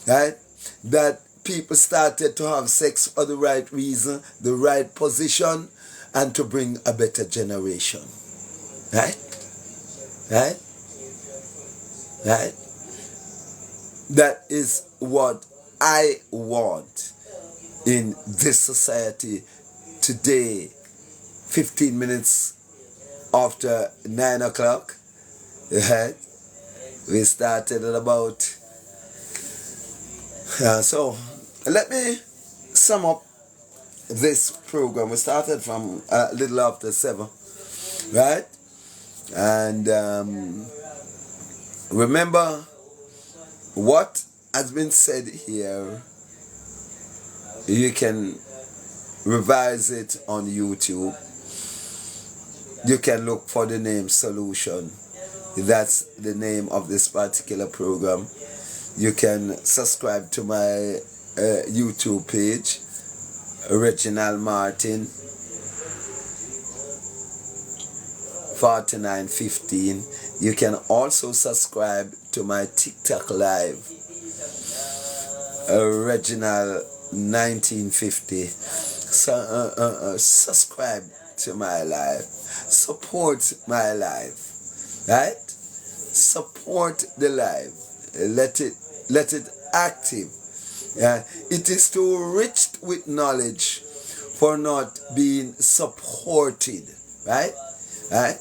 Right? That people started to have sex for the right reason, the right position, and to bring a better generation. Right? Right? Right? That is what I want. in this society today, 15 minutes after 9 o'clock. Right? We started at about. So let me sum up this program. We started from a little after 7, right? And remember what has been said here. You can revise it on YouTube. You can look for the name Solution. That's the name of this particular program. You can subscribe to my YouTube page, Reginald Martin 4915. You can also subscribe to my TikTok live, Reginald 1950. So subscribe to my live, support my live, right? Support the live, let it active. It is too rich with knowledge for not being supported, right? Right?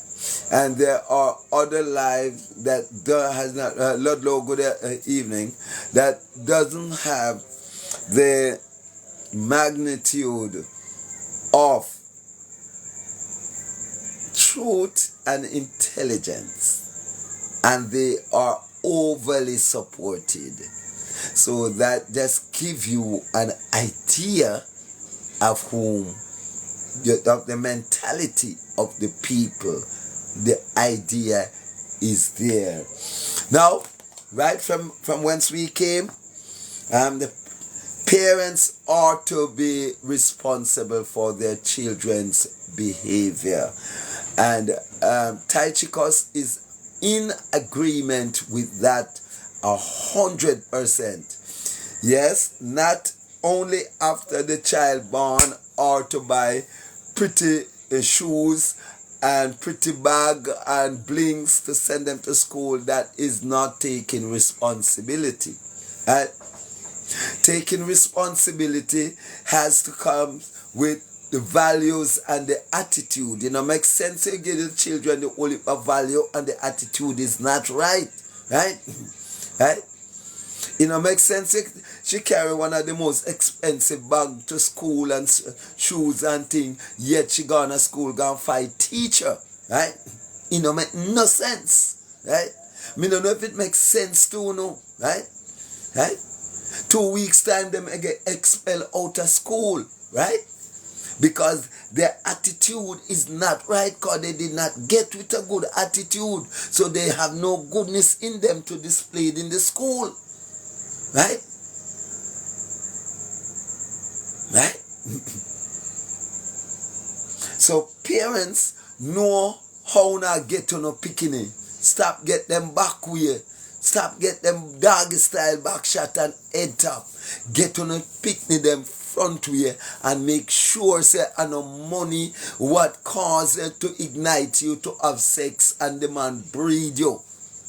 And there are other lives that has not Ludlow, good evening, that doesn't have the magnitude of truth and intelligence, and they are overly supported. So that just gives you an idea of of the mentality of the people. The idea is there. Now, right from whence we came, the parents are to be responsible for their children's behavior. And Tychicus is in agreement with that 100%. Yes, not only after the child born or to buy pretty shoes and pretty bag and blings to send them to school. That is not taking responsibility. Right? Taking responsibility has to come with the values and the attitude. Makes sense. You give the children the only value and the attitude is not right. Right? Right? Makes sense. She carry one of the most expensive bag to school and shoes and thing, yet she gone to school, gonna fight teacher. Right? Make no sense. Right? Me don't know if it makes sense to no. Right? Right? 2 weeks time them get expelled out of school. Right? Because their attitude is not right, because they did not get with a good attitude. So they have no goodness in them to display it in the school. Right? Right? So parents know how not get to no picking. Stop get them back way. Stop get them doggy style back shot and head top. Get to no picnic them front way and make sure say no money what cause to ignite you to have sex and the man breed you.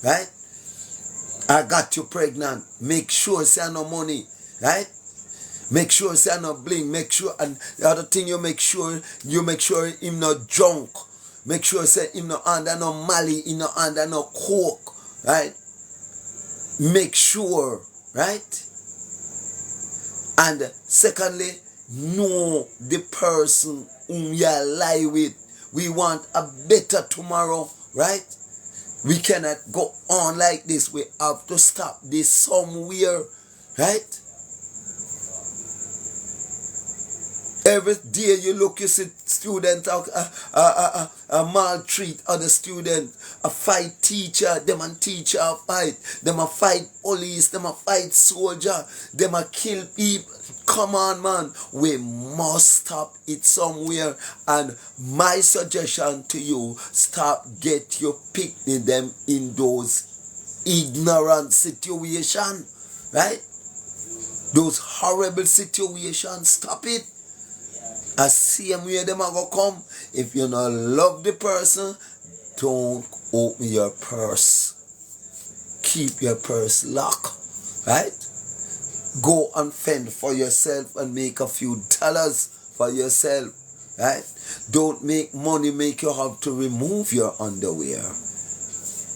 Right? I got you pregnant. Make sure say no money. Right? Make sure say no bling. Make sure, and the other thing you make sure him not drunk. Make sure say him not under no Mali, him not under no coke. Right? Make sure, right? And secondly, know the person whom you lie with. We want a better tomorrow, right? We cannot go on like this. We have to stop this somewhere, right? Every day you look, you see student maltreat other student, a fight teacher, them and teacher a fight, them a fight police, them a fight soldier, them a kill people. Come on, man, we must stop it somewhere. And my suggestion to you, stop get your picnic them in those ignorant situations, right? Those horrible situations, stop it. I see them where them are going to come. If you not love the person, don't open your purse. Keep your purse locked. Right? Go and fend for yourself and make a few dollars for yourself. Right? Don't make money make you have to remove your underwear.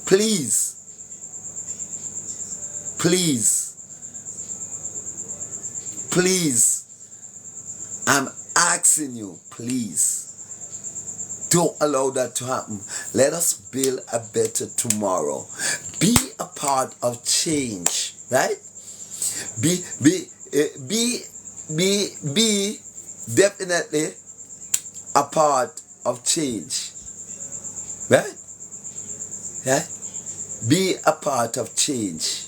Please. Please. Please. I'm asking you, please. Don't allow that to happen. Let us build a better tomorrow. Be a part of change, right? Be definitely a part of change, right? Yeah? Be a part of change.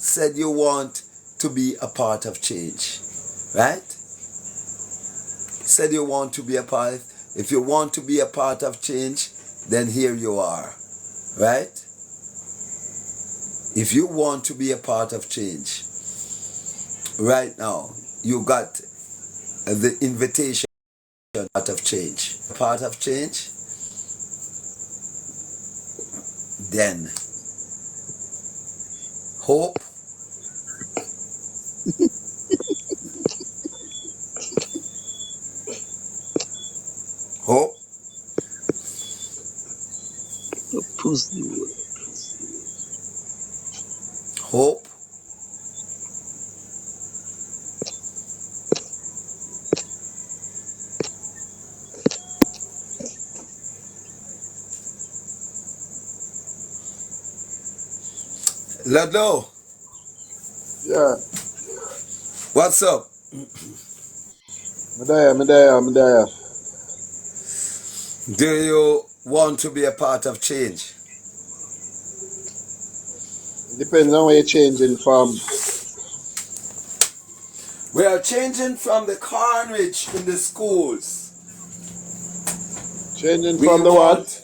Said you want to be a part of change, right? Said you want to be a part. If you want to be a part of change, then here you are, right? If you want to be a part of change, right now, you got the invitation, part of change. Part of change, then hope, hope, hope, Ladlo, Yeah, what's up? I'm there. Do you want to be a part of change? It depends on where you're changing from. We are changing from the carnage in the schools. Changing We from the what? want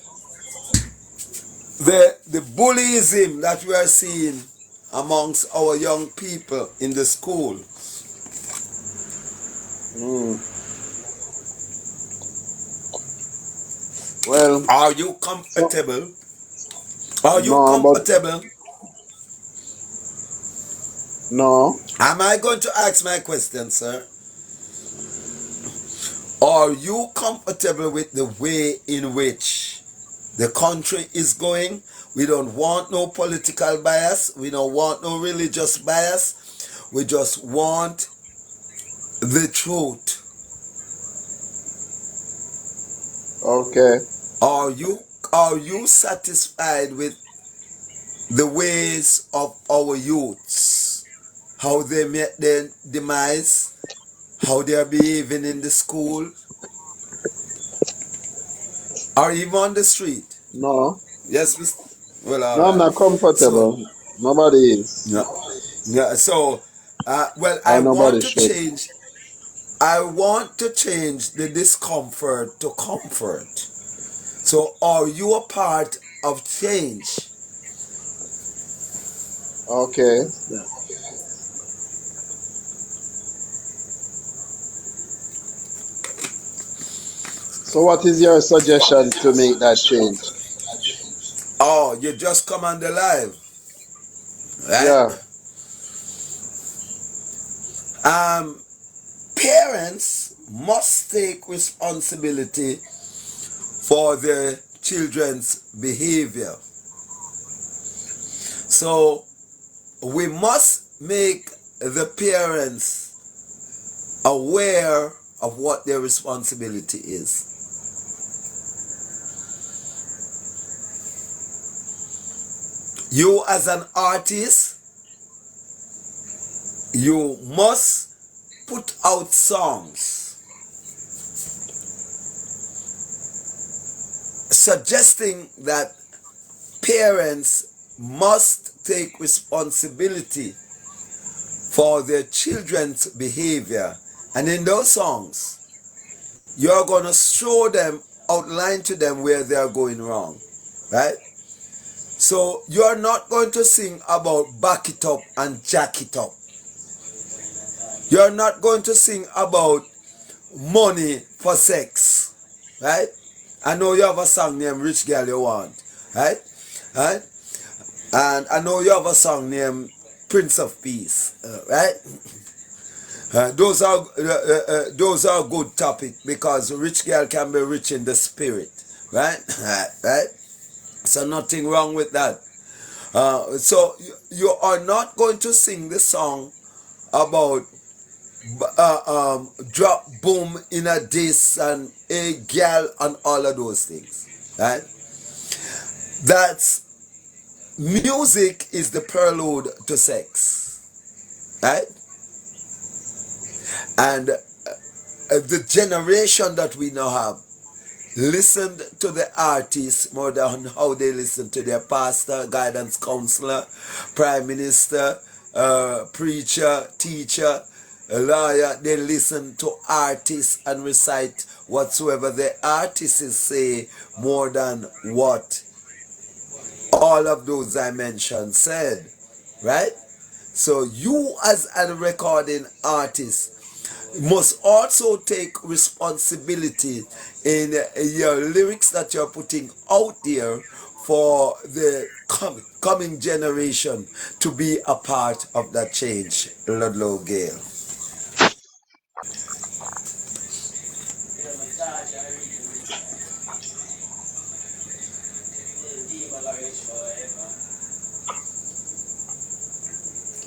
the bullyism that we are seeing amongst our young people in the school. Mm. Well, Are you so, comfortable? Are you no, but comfortable? no. Am I going to ask my question, sir? Are you comfortable with the way in which the country is going? We don't want no political bias. We don't want no religious bias. We just want the truth. Okay. Are you satisfied with the ways of our youths? How they met their demise? How they are behaving in the school? Or even on the street? No. Yes, Mr. Well, all No, I'm right. not So, comfortable. Nobody is. yeah, yeah. So, well, I Or want nobody to should. change. I want to change the discomfort to comfort. So, are you a part of change? Okay. So what is your suggestion to make that change? Oh, you just come on the live, right? Yeah. Um, Parents must take responsibility for their children's behavior. So we must make the parents aware of what their responsibility is. You as an artist, you must put out songs suggesting that parents must take responsibility for their children's behavior. And in those songs, you're going to show them, outline to them where they are going wrong, right? So you're not going to sing about back it up and jack it up. You're not going to sing about money for sex, right? I know you have a song named Rich Girl You Want, right? Right? And I know you have a song named Prince of Peace, right? Those are good topic because rich girl can be rich in the spirit, right? Right? So nothing wrong with that. So you are not going to sing the song about drop boom in a diss and a girl and all of those things, right? That's music is the prelude to sex, right? And the generation that we now have listened to the artists more than how they listen to their pastor, guidance counselor, prime minister, preacher, teacher, lawyer. They listen to artists and recite whatsoever the artists say more than what all of those I mentioned said, right? So you as a recording artist must also take responsibility in your lyrics that you're putting out there for the coming generation to be a part of that change. Ludlow Gale.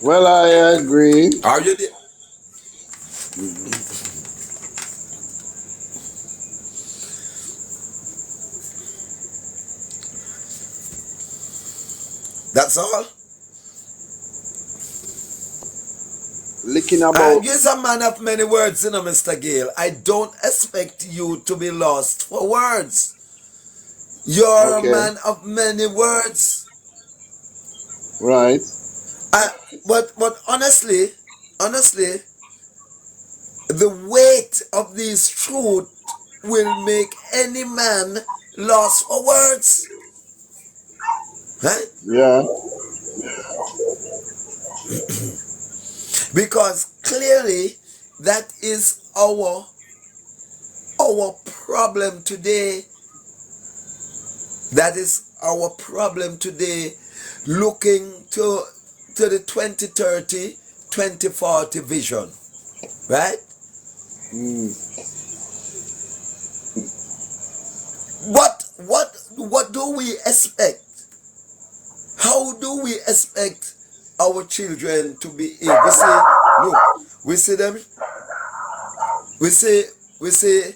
Well, I agree. Are you there? That's all. Licking about. You're a man of many words, Mr. Gale. I don't expect you to be lost for words. You're a Okay. man of many words. Right. But honestly, the weight of these truth will make any man lost for words. Right? Yeah. Because clearly that is our problem today. That is our problem today, looking to the 2030, 2040 vision. Right? What do we expect? How do we expect our children to be able? We say, look, we see them. We say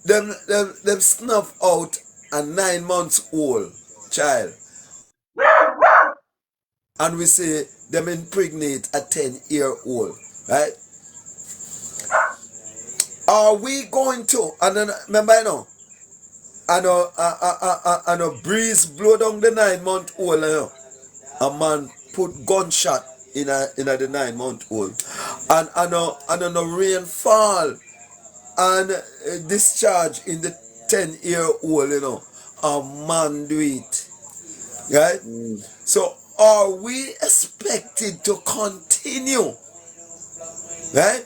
them snuff out a 9 months old child, and we say them impregnate a 10-year-old, right? Are we going to? And then remember, you know, and a breeze blow down the 9-month-old, you know, a man put gunshot in a the 9-month-old, and a rain fall and discharge in the 10-year-old, you know, a man do it, right? So are we expected to continue, right?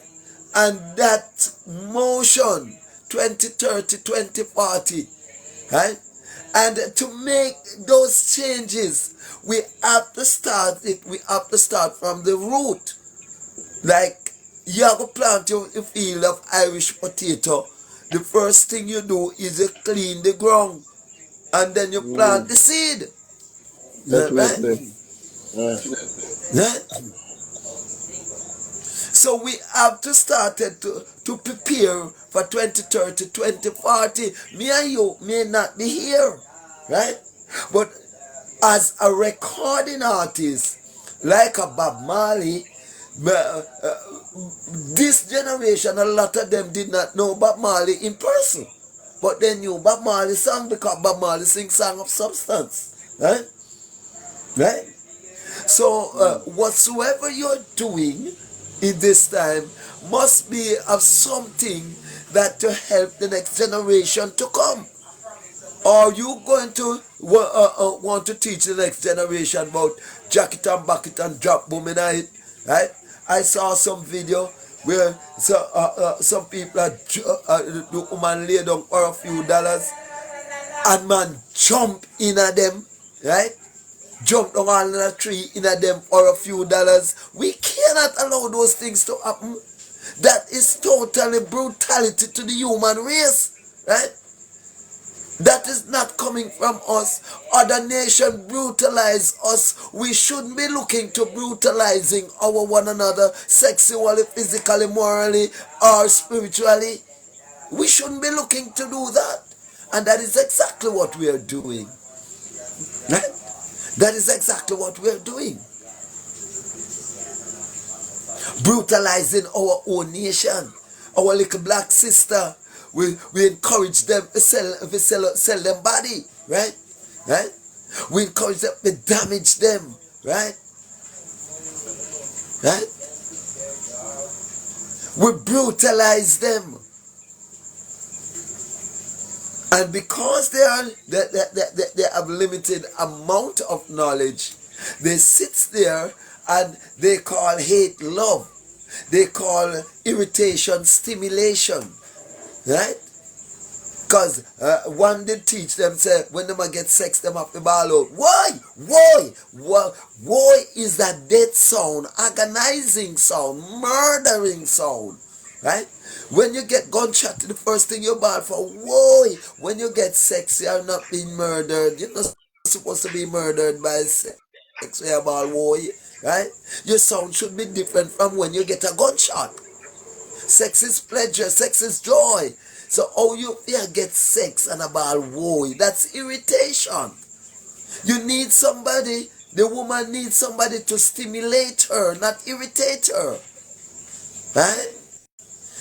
And that motion 2030, 2040, right? And to make those changes, we have to start it. We have to start from the root. Like you have to plant your field of Irish potato. The first thing you do is you clean the ground, and then you plant the seed. Definitely. Right? Yeah. So we have to start to prepare for 2030, 2040. Me and you may not be here, right? But as a recording artist, like a Bob Marley, this generation, a lot of them did not know Bob Marley in person. But they knew Bob Marley song because Bob Marley sings Song of Substance, right? Right? So whatsoever you're doing in this time must be of something that to help the next generation to come. Are you going to want to teach the next generation about jack it and back it and drop boom in it, right? I saw some video where some people the woman lay down for a few dollars and man jump in at them, right? jump down on a tree in a them for a few dollars. We cannot allow those things to happen. That is totally brutality to the human race, right? That is not coming from us. Other nations brutalize us. We shouldn't be looking to brutalizing our one another sexually, physically, morally, or spiritually. We shouldn't be looking to do that. And that is exactly what we are doing. Right? That is exactly what we are doing. Brutalizing our own nation. Our little black sister. We encourage them to sell them body. Right? Right? We encourage them to damage them. Right? Right? We brutalize them. And because they have limited amount of knowledge, they sit there and they call hate love. They call irritation stimulation. Right? Because one did teach them, say, when they get sex, them have to ball out. Why? Why is that death sound, agonizing sound, murdering sound? Right? When you get gunshot, the first thing you bawl for, why? When you get sex, you are not being murdered. You're not supposed to be murdered by sex. You bawl, why? Right? Your sound should be different from when you get a gunshot. Sex is pleasure, sex is joy. So how you get sex and a ball woe, that's irritation. You need somebody, the woman needs somebody to stimulate her, not irritate her. Right?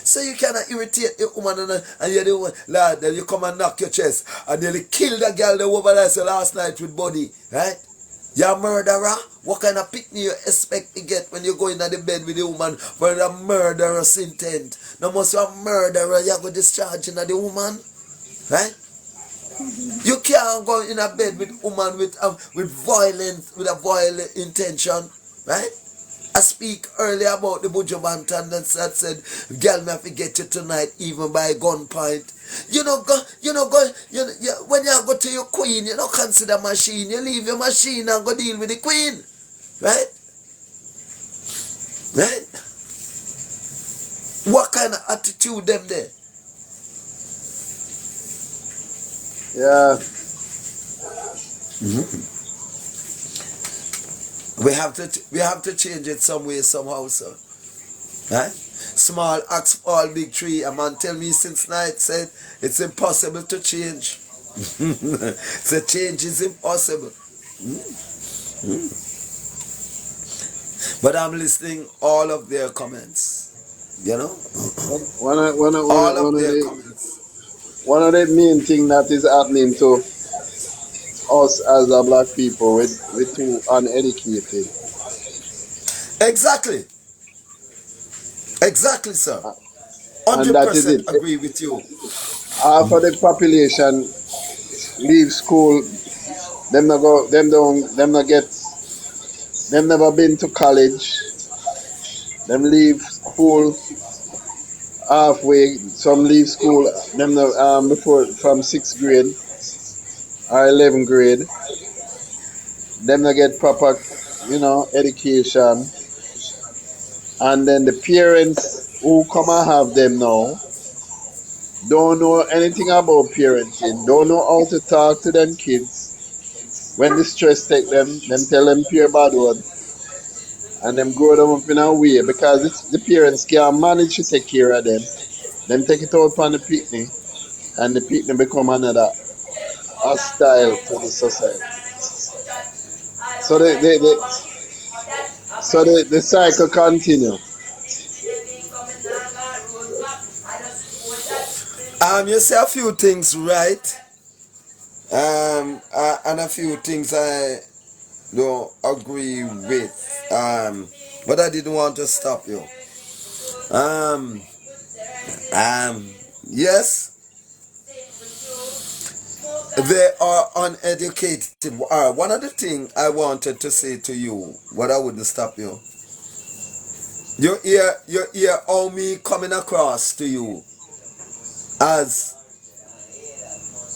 So you cannot irritate the woman and you're the one, lad, then you come and knock your chest and nearly kill the girl that over there last night with body. Right? You're a murderer. What kind of picnic you expect to get when you go into the bed with the woman for a murderous intent? No must be a murderer you go discharging the woman. Right? You can't go in a bed with a woman with a violent intention. Right? I speak earlier about the Buju Banton that said, girl, me have to get you tonight even by gunpoint. When you go to your queen, you don't consider machine. You leave your machine and go deal with the queen. Right? Right? What kind of attitude them there? Yeah. Mm-hmm. We have to change it some way, somehow, sir. Right? Small axe fall big tree. A man tell me since night said it's impossible to change. The change is impossible. But I'm listening all of their comments. You know? All of their comments. One of the main thing that is happening to us as a black people, we're too uneducated. Exactly. Exactly, sir. And that is it. 100% agree with you. Half of the population leave school, them never been to college, them leave school halfway, some leave school, before from 6th grade or 11th grade, them not get proper, education. And then the parents who come and have them now don't know anything about parenting, don't know how to talk to them kids. When the stress take them tell them pure bad word. And them grow them up in a way because the parents can't manage to take care of them. Them take it out on the picnic and the picnic become another hostile to the society. So the cycle continue. You say a few things right, and a few things I don't agree with, but I didn't want to stop you. Yes, they are uneducated. One of the things I wanted to say to you, but I wouldn't stop you. You hear how me coming across to you as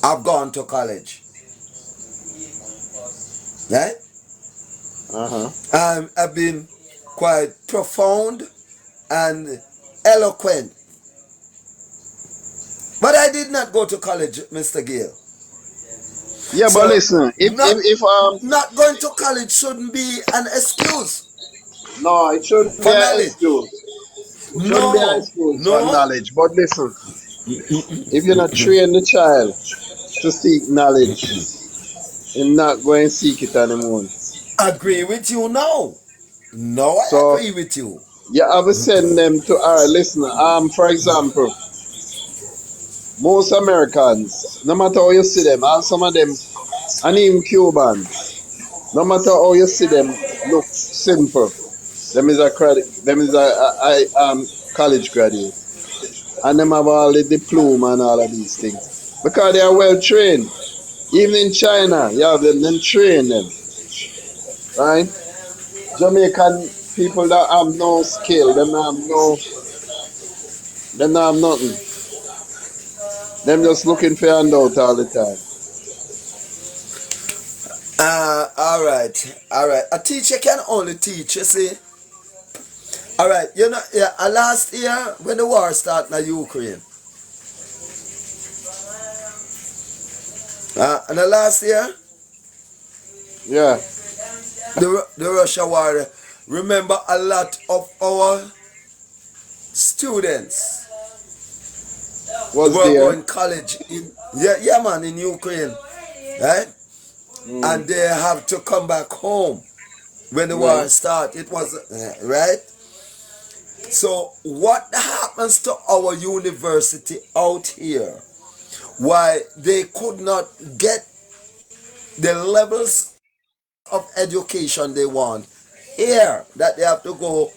I've gone to college. Right? Uh-huh. I've been quite profound and eloquent. But I did not go to college, Mr. Gale. Yeah, but So listen, not if not going to college shouldn't be an excuse no, it shouldn't be for an knowledge. excuse. Shouldn't be an No, excuse for no. knowledge. But listen, if you're not train the child to seek knowledge, him not going to seek it anymore. Agree with you now. No, I So agree with you. you have to send them to listen, for example, most Americans, no matter how you see them, and some of them, and even Cubans, no matter how you see them look simple. Them is a college graduate. And them have all the diploma and all of these things. Because they are well trained. Even in China, you have them train them. Right? Jamaican people that have no skill, them not have nothing. Them just looking for handout all the time. All right, all right. A teacher can only teach, you see. All right, you know, yeah. Last year when the war started in Ukraine, and the last year Yeah. the Russia war. Remember, a lot of our students Was were there. going college in yeah man in Ukraine, right? Mm, And they have to come back home when the yeah. war started. It was right. So what happens to our university out here? Why they could not get the levels of education they want here, that they have to go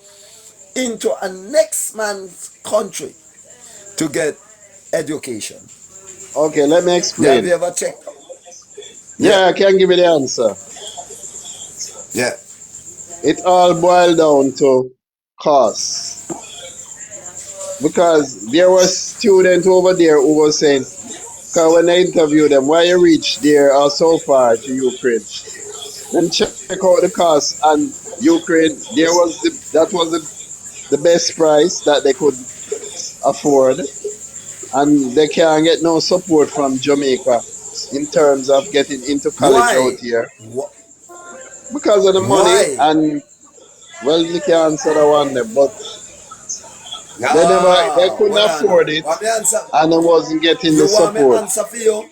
into a next man's country to get education. Okay, let me Yeah, have explain. you ever checked? Yeah, Yeah, I can give you the answer. yeah. It all boiled down to cost. Because there was student over there who was saying, because when I interviewed them, why you reach there or so far to Ukraine? Then check out the cost and Ukraine, that was the best price that they could afford, and they can't get no support from Jamaica in terms of getting into college out Why? here Wh- because of the money. Why? And well, you can't answer that one there, but they couldn't Hold on. afford it, Want me answer? and they wasn't getting the You want me support. answer for you?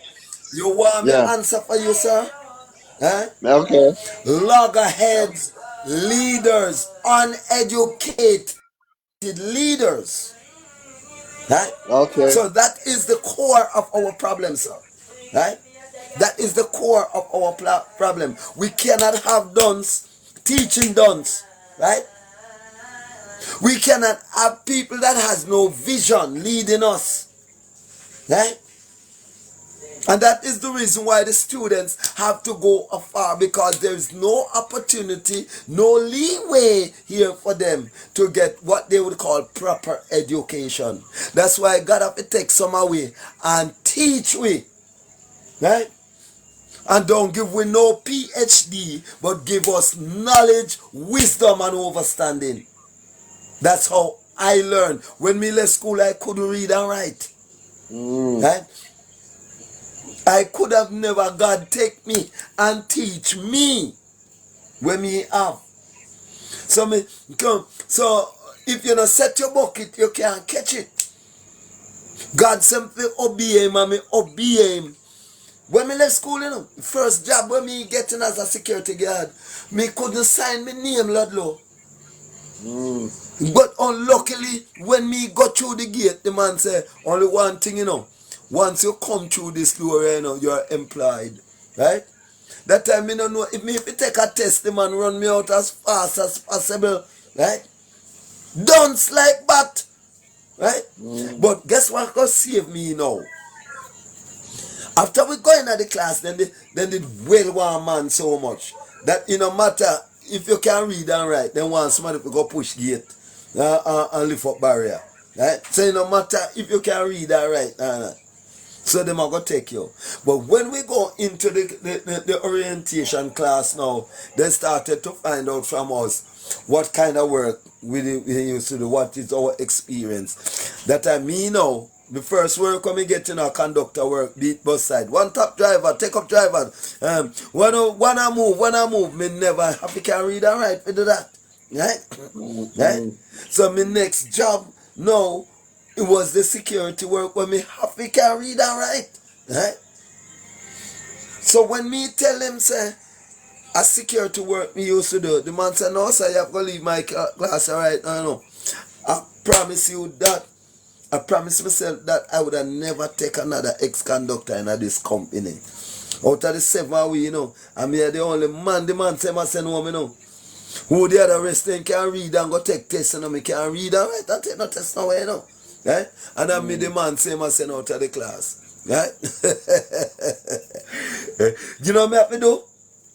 You want me Yeah. answer for you, sir? Huh? Okay. Loggerheads, leaders, uneducated leaders. Right? Okay. So that is the core of our problem, sir. Right? That is the core of our problem. We cannot have duns teaching duns. Right? We cannot have people that has no vision leading us. Right? And that is the reason why the students have to go afar, because there is no opportunity, no leeway here for them to get what they would call proper education. That's why God have to take some away and teach we, right? And don't give we no PhD, but give us knowledge, wisdom, and understanding. That's how I learned. When me left school, I couldn't read and write, Mm. right? I could have never God take me and teach me when me have. So me come. So if you don't set your bucket, you can't catch it. God simply obey him and me obey him. When me left school, first job when me getting as a security guard, me couldn't sign my name, Ludlow. Mm. But unluckily, when me got through the gate, the man said, only one thing, once you come through this door, you're employed. Right? That time, me don't know, if you take a test, the man run me out as fast as possible. Right? Dunce like that. Right? Mm. But guess what God save me now? After we go in at the class, then they well one man so much that it no matter if you can read and write, then want somebody to go push gate and lift up barrier. Right? So it no matter if you can read and write. So them are going to take you. But when we go into the orientation class now, they started to find out from us what kind of work we used to do, what is our experience. That I mean now, the first work when we get in our conductor work, beat bus side. One top driver, take up driver. When I move, me never have to can read and write to do that. Right? Right? So my next job now, it was the security work when me have to can read and write. Right? So when me tell them say a security work me used to do, the man say no sir, you have to leave my class right now. No. I promise you that. I promise myself that I would have never take another ex-conductor in this company. Out of the 7 we, I'm here the only man, the man say I send home, Who the other rest then can read and go take tests, me can read and write and take no test now, Right? And I'm me the man say I send out of the class. Right? You know what I have to do?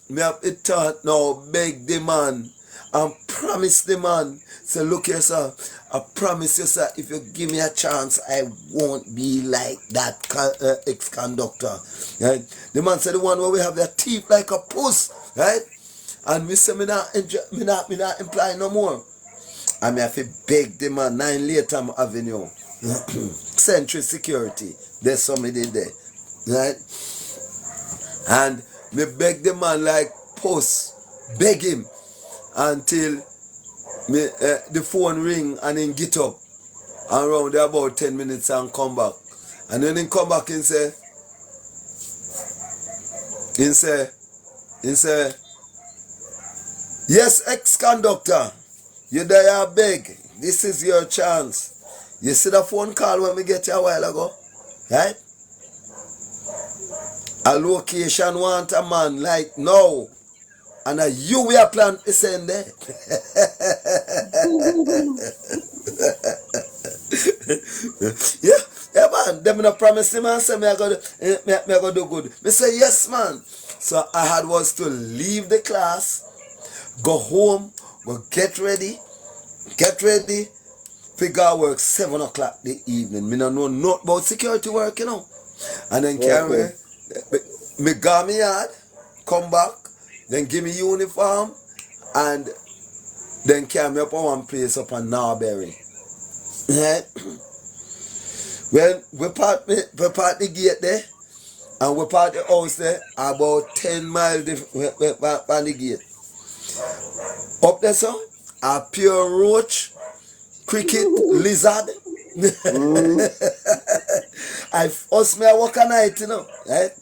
Me have to talk now, beg the man and promise the man. Say, look here, sir. I promise you, sir, if you give me a chance, I won't be like that ex-conductor. Right? The man said, the one where we have their teeth like a puss. Right? And me say, me not imply no more. And me have to beg the man, 9 Latham Avenue. Century Security. There's somebody there. Right? And me beg the man like puss. Beg him until me, the phone ring and then get up and around there about 10 minutes and come back. And then he come back and say, yes, ex-conductor, you there beg. This is your chance. You see the phone call when we get you a while ago? Right? A location want a man like now. And you we are plan to send there. yeah, man. Them not promise me and say me I go do good. Me say yes, man. So I had was to leave the class, go home, go get ready, figure work 7 o'clock the evening. Me don't know not about security work, And then carry me go me yard, come back. Then give me uniform and then carry me up on one place up on Narberry. Right? Well, we part the gate there and we part the house there about 10 miles from the gate. Up there, so, a pure roach, cricket, lizard. I force me I walk a night, right?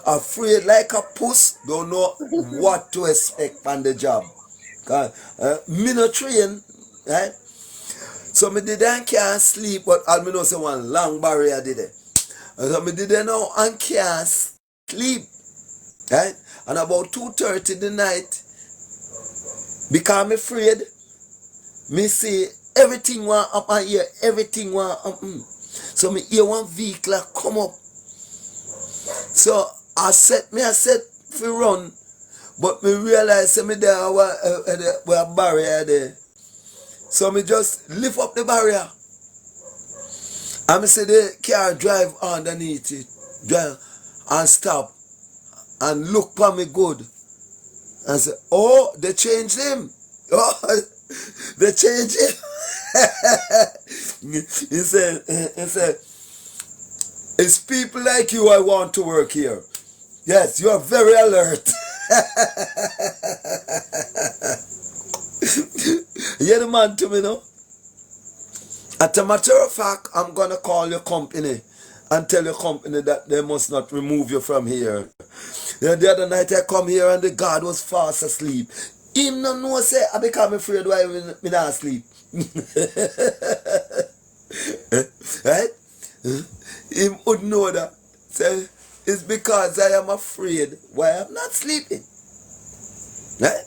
Afraid like a puss, don't know what to expect from the job. Me no train, right? So me didn't can't sleep, but I know say one long barrier did it. So me didn't know and can't sleep, right? And about 2:30 the night, because I'm afraid, me see everything want up my ear, everything want up. So me hear one vehicle come up. So I said for run, but me realize me there were a barrier there. So me just lift up the barrier. And me say the car drive underneath it, drive and stop and look for me good. And say, oh, they changed him. Oh, they changed him. He said, it's people like you I want to work here. Yes, you are very alert. You're the man to me, no? As a matter of fact, I'm going to call your company and tell your company that they must not remove you from here. The other night I come here and the guard was fast asleep. Him no know say I become afraid why me not sleep. Right? Him would know that. Say, it's because I am afraid why I'm not sleeping. Right?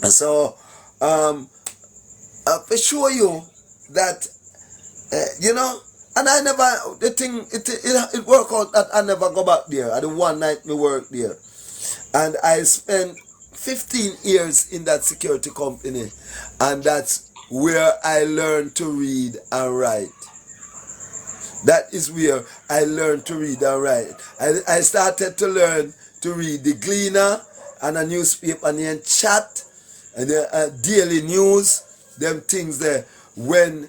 And so, I show you that, and I never, the thing, it worked out that I never go back there. I the one night me work there. And I spent 15 years in that security company. And that's where I learned to read and write. That is where I learned to read and write. I started to learn to read the Gleaner and a newspaper named Chat and the Daily News, them things there. When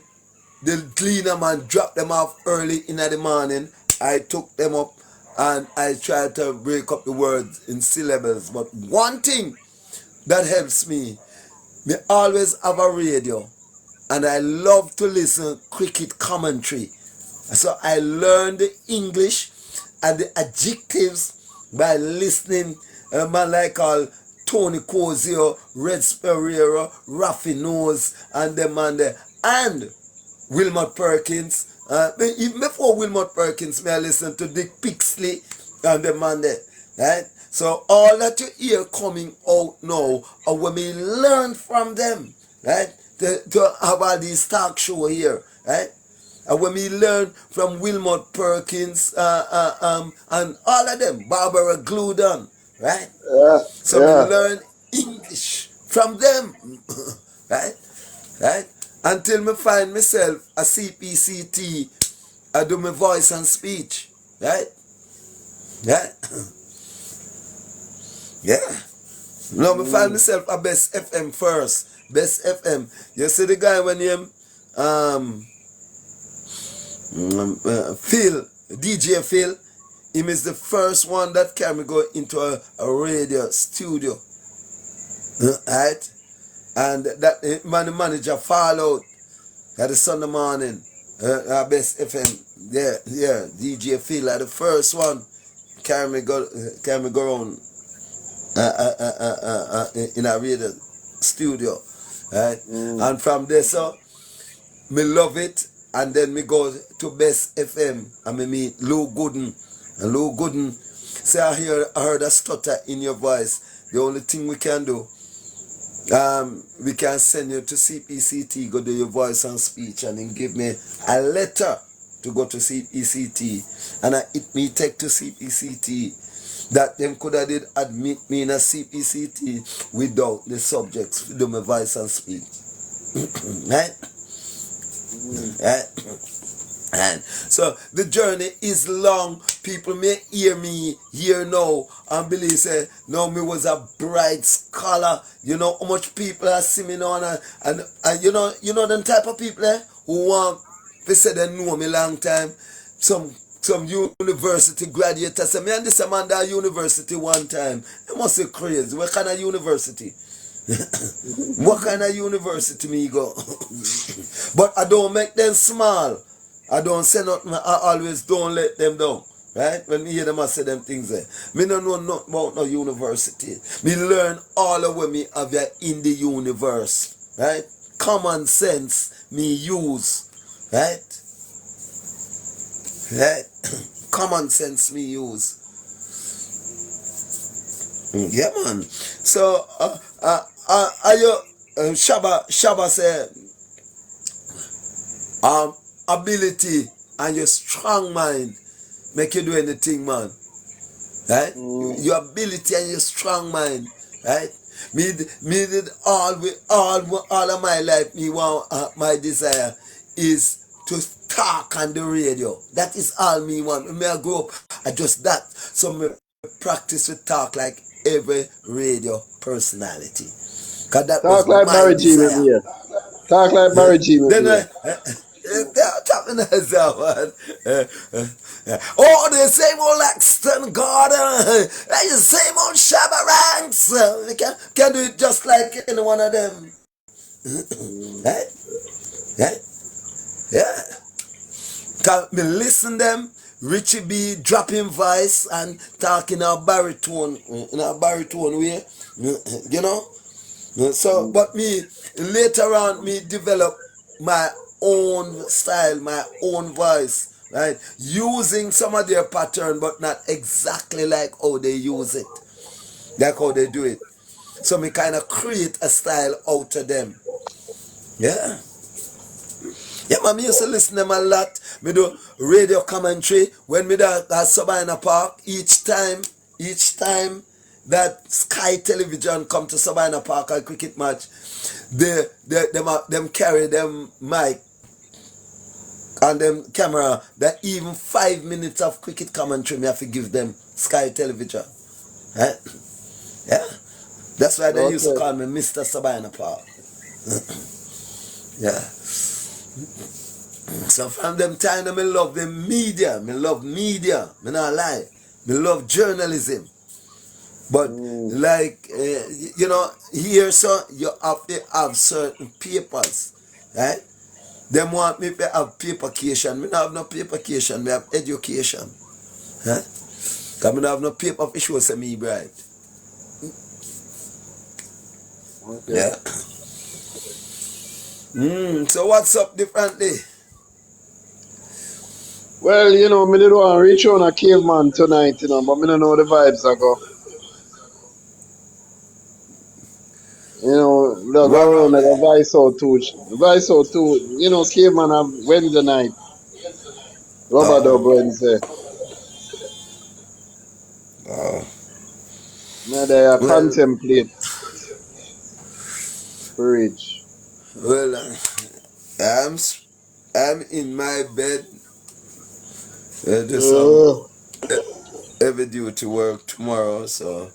the Gleaner man dropped them off early in the morning, I took them up and I tried to break up the words in syllables. But one thing that helps me always have a radio, and I love to listen cricket commentary. So I learned the English and the adjectives by listening a man like Tony Cozio, Red Pereira, Rafi Nose, and them man there. And Wilmot Perkins. Even before Wilmot Perkins, I listen to Dick Pixley and them man there. Right? So all that you hear coming out now are when we learn from them. Right? To have all these talk show here. Right? And when we learn from Wilmot Perkins and all of them, Barbara Gludon, right? So we learn English from them, right? Right? Until me find myself a CPCT, I do my voice and speech, right? Yeah. Yeah. Now me find myself a Best FM first. Best FM. You see the guy when him Phil, DJ Phil, him is the first one that can me go into a radio studio. Right? And that man, the manager fall out at the Sunday morning. Best FM. Yeah, DJ Phil are the first one can me go around in a radio studio. Right? And from there, so me love it. And then me go to Best FM and me meet Lou Gooden. And Lou Gooden say, I heard a stutter in your voice. The only thing we can do, we can send you to CPCT, go do your voice and speech, and then give me a letter to go to CPCT. And me take to CPCT. That them could have did admit me in a CPCT without the subjects to do my voice and speech. Right? And so the journey is long. People may hear me here now and believe say no, me was a bright scholar. You know how much people are see me now and you know them type of people who want they say they know me long time. Some university graduate say me and this man that university one time. It must be crazy. What kind of university? What kind of university me go? But I don't make them small. I don't say nothing. I always don't let them down. Right? When me hear them, I say them things there. Me don't know nothing about no university. Me learn all the way me have in the universe. Right? Common sense me use. Right? Right? Common sense me use. Yeah, man. So, Shaba said, ability and your strong mind make you do anything, man. Right? Your ability and your strong mind, right? Me did all of my life. Me want my desire is to talk on the radio. That is all me want. Me I grow up, I just that. So me practice to talk like every radio personality. Cause that Talk was like my Barry G with desire. me. Talk like Barry G with Then me. they're talking as that one. Oh, the same old Laxton Gordon, the same old Shabba Ranks. We can do it just like any one of them. Right? Right? Yeah. Can me listen them, Richie B dropping voice and talking in a baritone way, you know. So, but me later on, me develop my own style, my own voice, right? Using some of their pattern, but not exactly like how they use it, like how they do it. So me kind of create a style out of them. Yeah. Yeah, man, me used to listen to them a lot. Me do radio commentary when me at Sabina Park. Each time that Sky Television come to Sabina Park a cricket match, them carry them mic And them camera that even 5 minutes of cricket commentary me have to give them Sky Television. Right? Yeah. That's why they used to Okay. call me Mr. Sabina Park. Yeah. So from them time I love the media. Me love media. Me not lie. Me love journalism. But like here so you have to have certain papers. Right? Them want me to have papercation. Me not have no papercation, me have education. Huh? Cause me not have no paper for show say me bright. Okay. Yeah. So what's up differently? Well, me did want to reach on a caveman tonight, but me don't know the vibes I go. Look What around wrong like a there? vice out too. Vice out too. Caveman have Wednesday night. Rubber dub Oh. Wednesday. Oh. Me there Well, contemplate for reach. well, I'm I'm in my bed. Do some Uh, heavy duty work tomorrow, so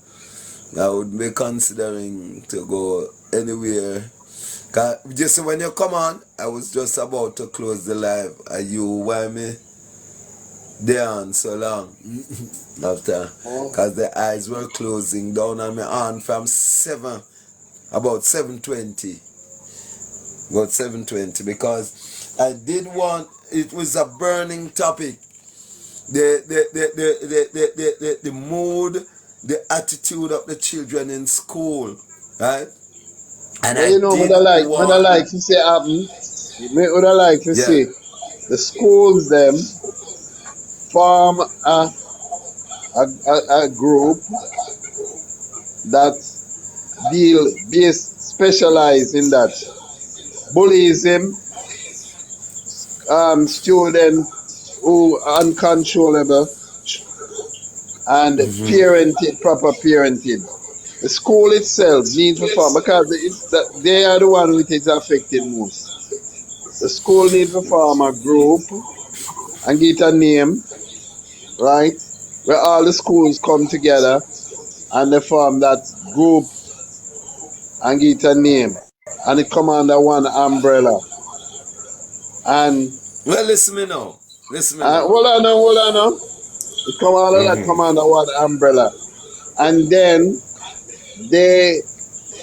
I would be considering to go anywhere. Cause just when you come on, I was just about to close the live. And you why me there on so long after? oh, Cause the eyes were closing down on me on from about 7:20, because I did want. It was a burning topic. The mood, the attitude of the children in school, right? And but I me did da want, like to say happen. Me would like to yeah. see the schools them form a group that specialize in that bullyism, student who uncontrollable, and parented, proper parenting. The school itself needs to form because they are the one which is affected most. The school needs to form a group and get a name, right? Where all the schools come together and they form that group and get a name. And it come under one umbrella. And Well, listen me now. Listen me now. hold on now. It come under that come under one umbrella. And then they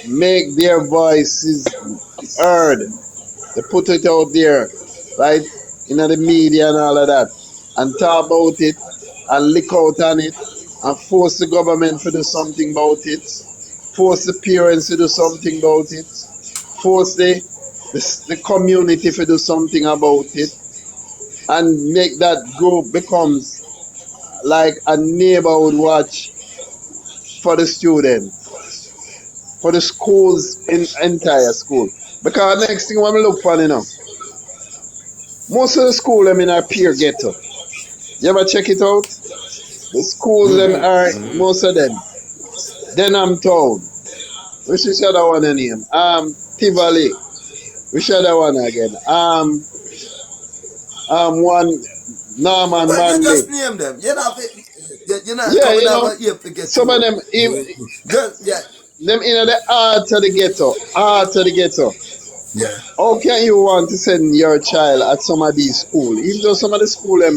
make their voices heard. They put it out there, right? The media and all of that. And talk about it and lick out on it and force the government to do something about it. Force the parents to do something about it. Force the community to do something about it. And make that group becomes like a neighborhood watch for the students, for the schools in entire school. Because next thing when we look for, most of the school them in a peer ghetto. You ever check it out? The schools them are most of them. Denham Town. Which is the other one name? Tivoli. Which other one again? One Norman Well, you Manley. just name them. You're not Yeah, coming over here to get some of to. them Just, yeah. them in the heart of the ghetto. Heart of the ghetto. Yeah. How can you want to send your child at some of these schools? Even though some of the school them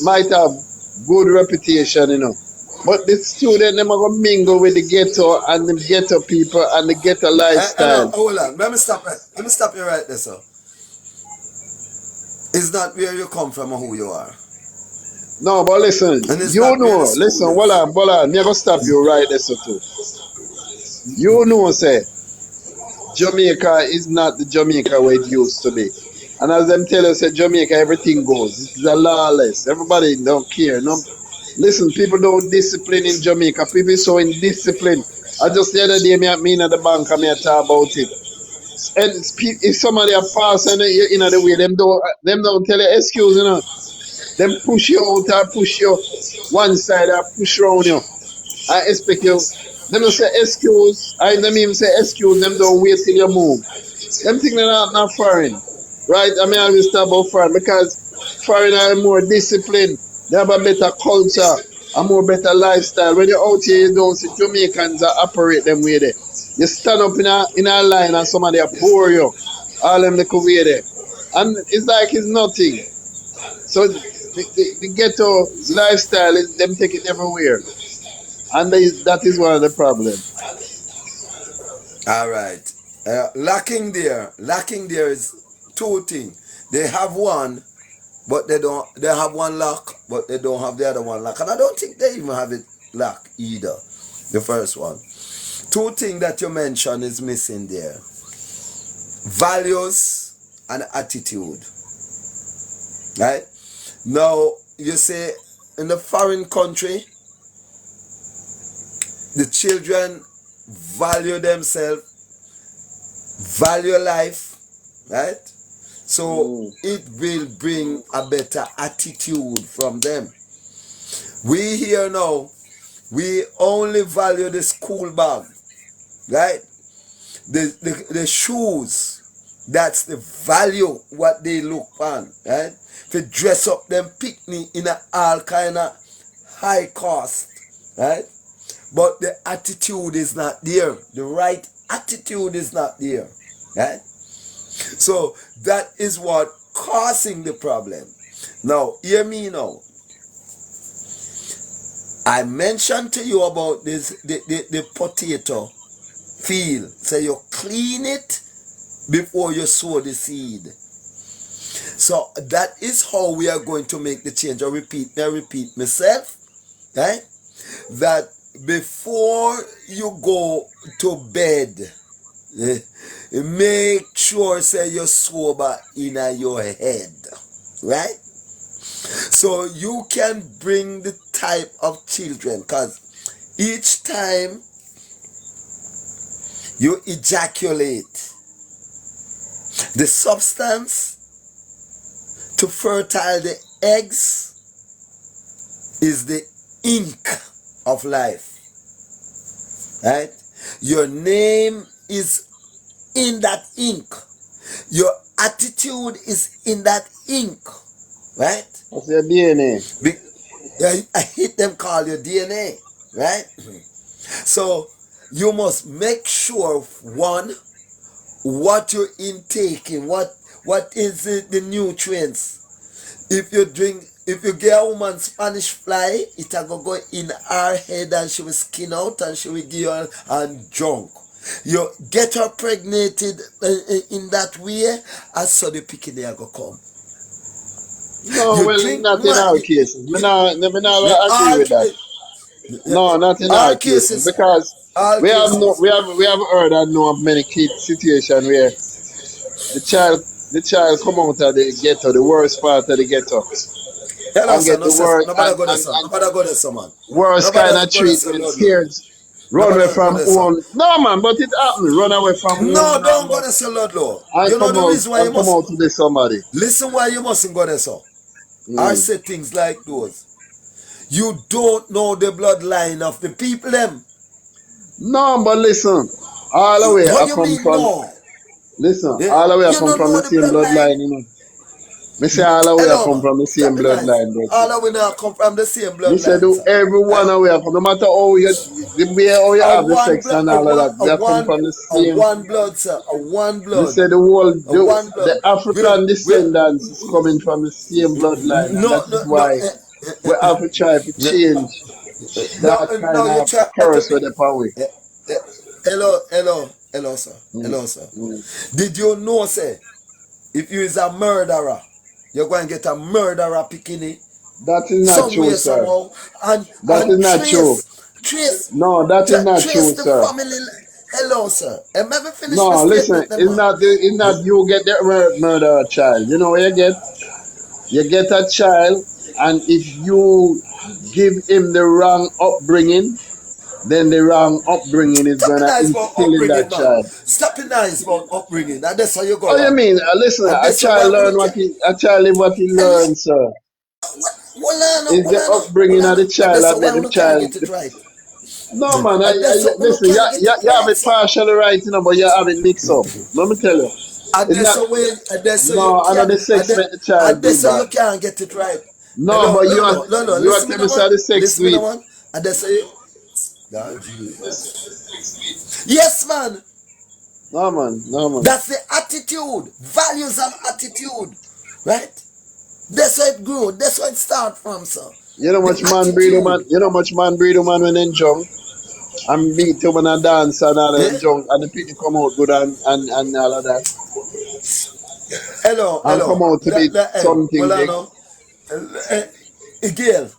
might have good reputation. But the student them are gonna mingle with the ghetto and the ghetto people and the ghetto I know. lifestyle. Hold on. Let me stop right. Let me stop you right there, sir. It's not where you come from or who you are. No, but listen, And it's not where the school listen, is. hold on, me gonna stop you right there, so too. Say Jamaica is not the Jamaica where it used to be. And as them tell us, say Jamaica, everything goes. It's a lawless. Everybody don't care. No, listen, people don't discipline in Jamaica. People so indisciplined. I just the other day, me at the bank, and me talk about it. And if somebody a pass and the way, them don't tell you excuse. Them push you out or push you one side or push around you. I expect you. Them don't say excuse. I them even say excuse. Them don't wait till you move. Them think they're not foreign. right? I mean, I always talk about foreign because foreign are more disciplined. They have a better culture, a more better lifestyle. When you're out here, you don't see Jamaicans that operate them way there. You stand up in a line and somebody will bore you. All them little way there. And it's like it's nothing. So the ghetto lifestyle is them take it everywhere. And that is one of the problems. All right. Lacking there is two things. They have one, but they don't. They have one lock, but they don't have the other one lock. And I don't think they even have it lock either. The first one. Two things that you mentioned is missing there: values and attitude. Right now, you say in the foreign country, the children value themselves, value life, right? So Mm. it will bring a better attitude from them. We here now, we only value the school bag, right? The shoes, that's the value what they look on, right? To dress up them picnic in a all kind of high cost, right? But the attitude is not there. The right attitude is not there, right? So that is what causing the problem. Now, hear me now. I mentioned to you about this the potato field. So you clean it before you sow the seed. So that is how we are going to make the change. I repeat myself, right? That before you go to bed, eh, make sure say you're sober in your head, right? So you can bring the type of children, because each time you ejaculate, the substance to fertile the eggs is the ink of life, right? Your name is in that ink. Your attitude is in that ink, right? That's your DNA. I hate them call your DNA, right? So you must make sure, one, what you're intaking, what is the nutrients. If you get a woman Spanish fly, it will go in her head and she will skin out and she will give you and drunk. You get her pregnated in that way, and so the picking there go come. No, You well, drink not in man, all cases. Me you not agree all with that. No, not in all all cases cases, because all we have no, cases. we have heard and know of many kids situation where the child come out of the ghetto, the worst part of the ghetto, Hello, and sir. get No, the sir. worst Nobody and go there, and, sir. and Nobody go there, sir, man. worst Nobody kind of go there, sir. treatment, Lord, Lord. tears, run Nobody away go from there, sir. home. No man, but it happened. Run away from No, home don't go number there, sir, Lord, Lord. and You know come the out reason why you to must be somebody. listen. Why you mustn't go there, sir? I Mm. say things like those. You don't know the bloodline of the people, them. No, but listen, all the way What I you come mean, from. no? Listen, Yeah, all the way I you come don't from know the the same bloodline. bloodline, Me say all the way I Hello, come man. from the same Stop it, nice. bloodline, bro. All of we now come from the same Me say bloodline, do sir. everyone Right? away from no matter how you the way how you A have the one sex blood, and all of that. We are come from the a same. one blood, sir. A one Me blood. say the whole A one the blood. African We descendants is coming from the same bloodline, and no that no is no why we have to try to no change no that no. kind You of try to curse be. with the power. eh, eh, hello, sir. Mm, Hello, sir. mm. Did you know, say, if you is a murderer, you're going to get a murderer picking That is not true, somewhere sir. somehow, That is and not true. No, that is not trace true, the sir. family. Hello, sir. And let me finish my No, listen, statement, then, man. it's not you get the murder child. You know what you get? You get a child, and if you give him the wrong upbringing, then the wrong upbringing is Stop gonna it nice about instill in that upbringing, man. child. Stop it nice about upbringing. And that's how you go Oh, you wrong. mean? Listen, And a that's how child why we learn look what at. a child live what he Hello, learns, sir. It's hold the on, upbringing hold of on. the And child that's that how why make we the can't child. get it right. No, man. And that's how we Listen. can't get it You have right, it sir. partially right, but you have it mixed up. Let me tell you. And It's that's not. the way, and that's so you No, can, another sex make the child and do that's so bad. you can't get it right. No, Hello, but no, no, no, no. you are Listen me tell now, me one. say the sex Listen me now, sweet. one. And that's say, God Jesus. Yes, man. No man, no man. That's the attitude, values and attitude, right? That's where it grew. That's where it start from, sir. You know The much man breed woman. attitude. You know much man breed woman when they drunk and beat woman and dance and all Yeah. that drunk and the people come out good and all of that Hello, and come hello. out to be something Well, I big. know. Again,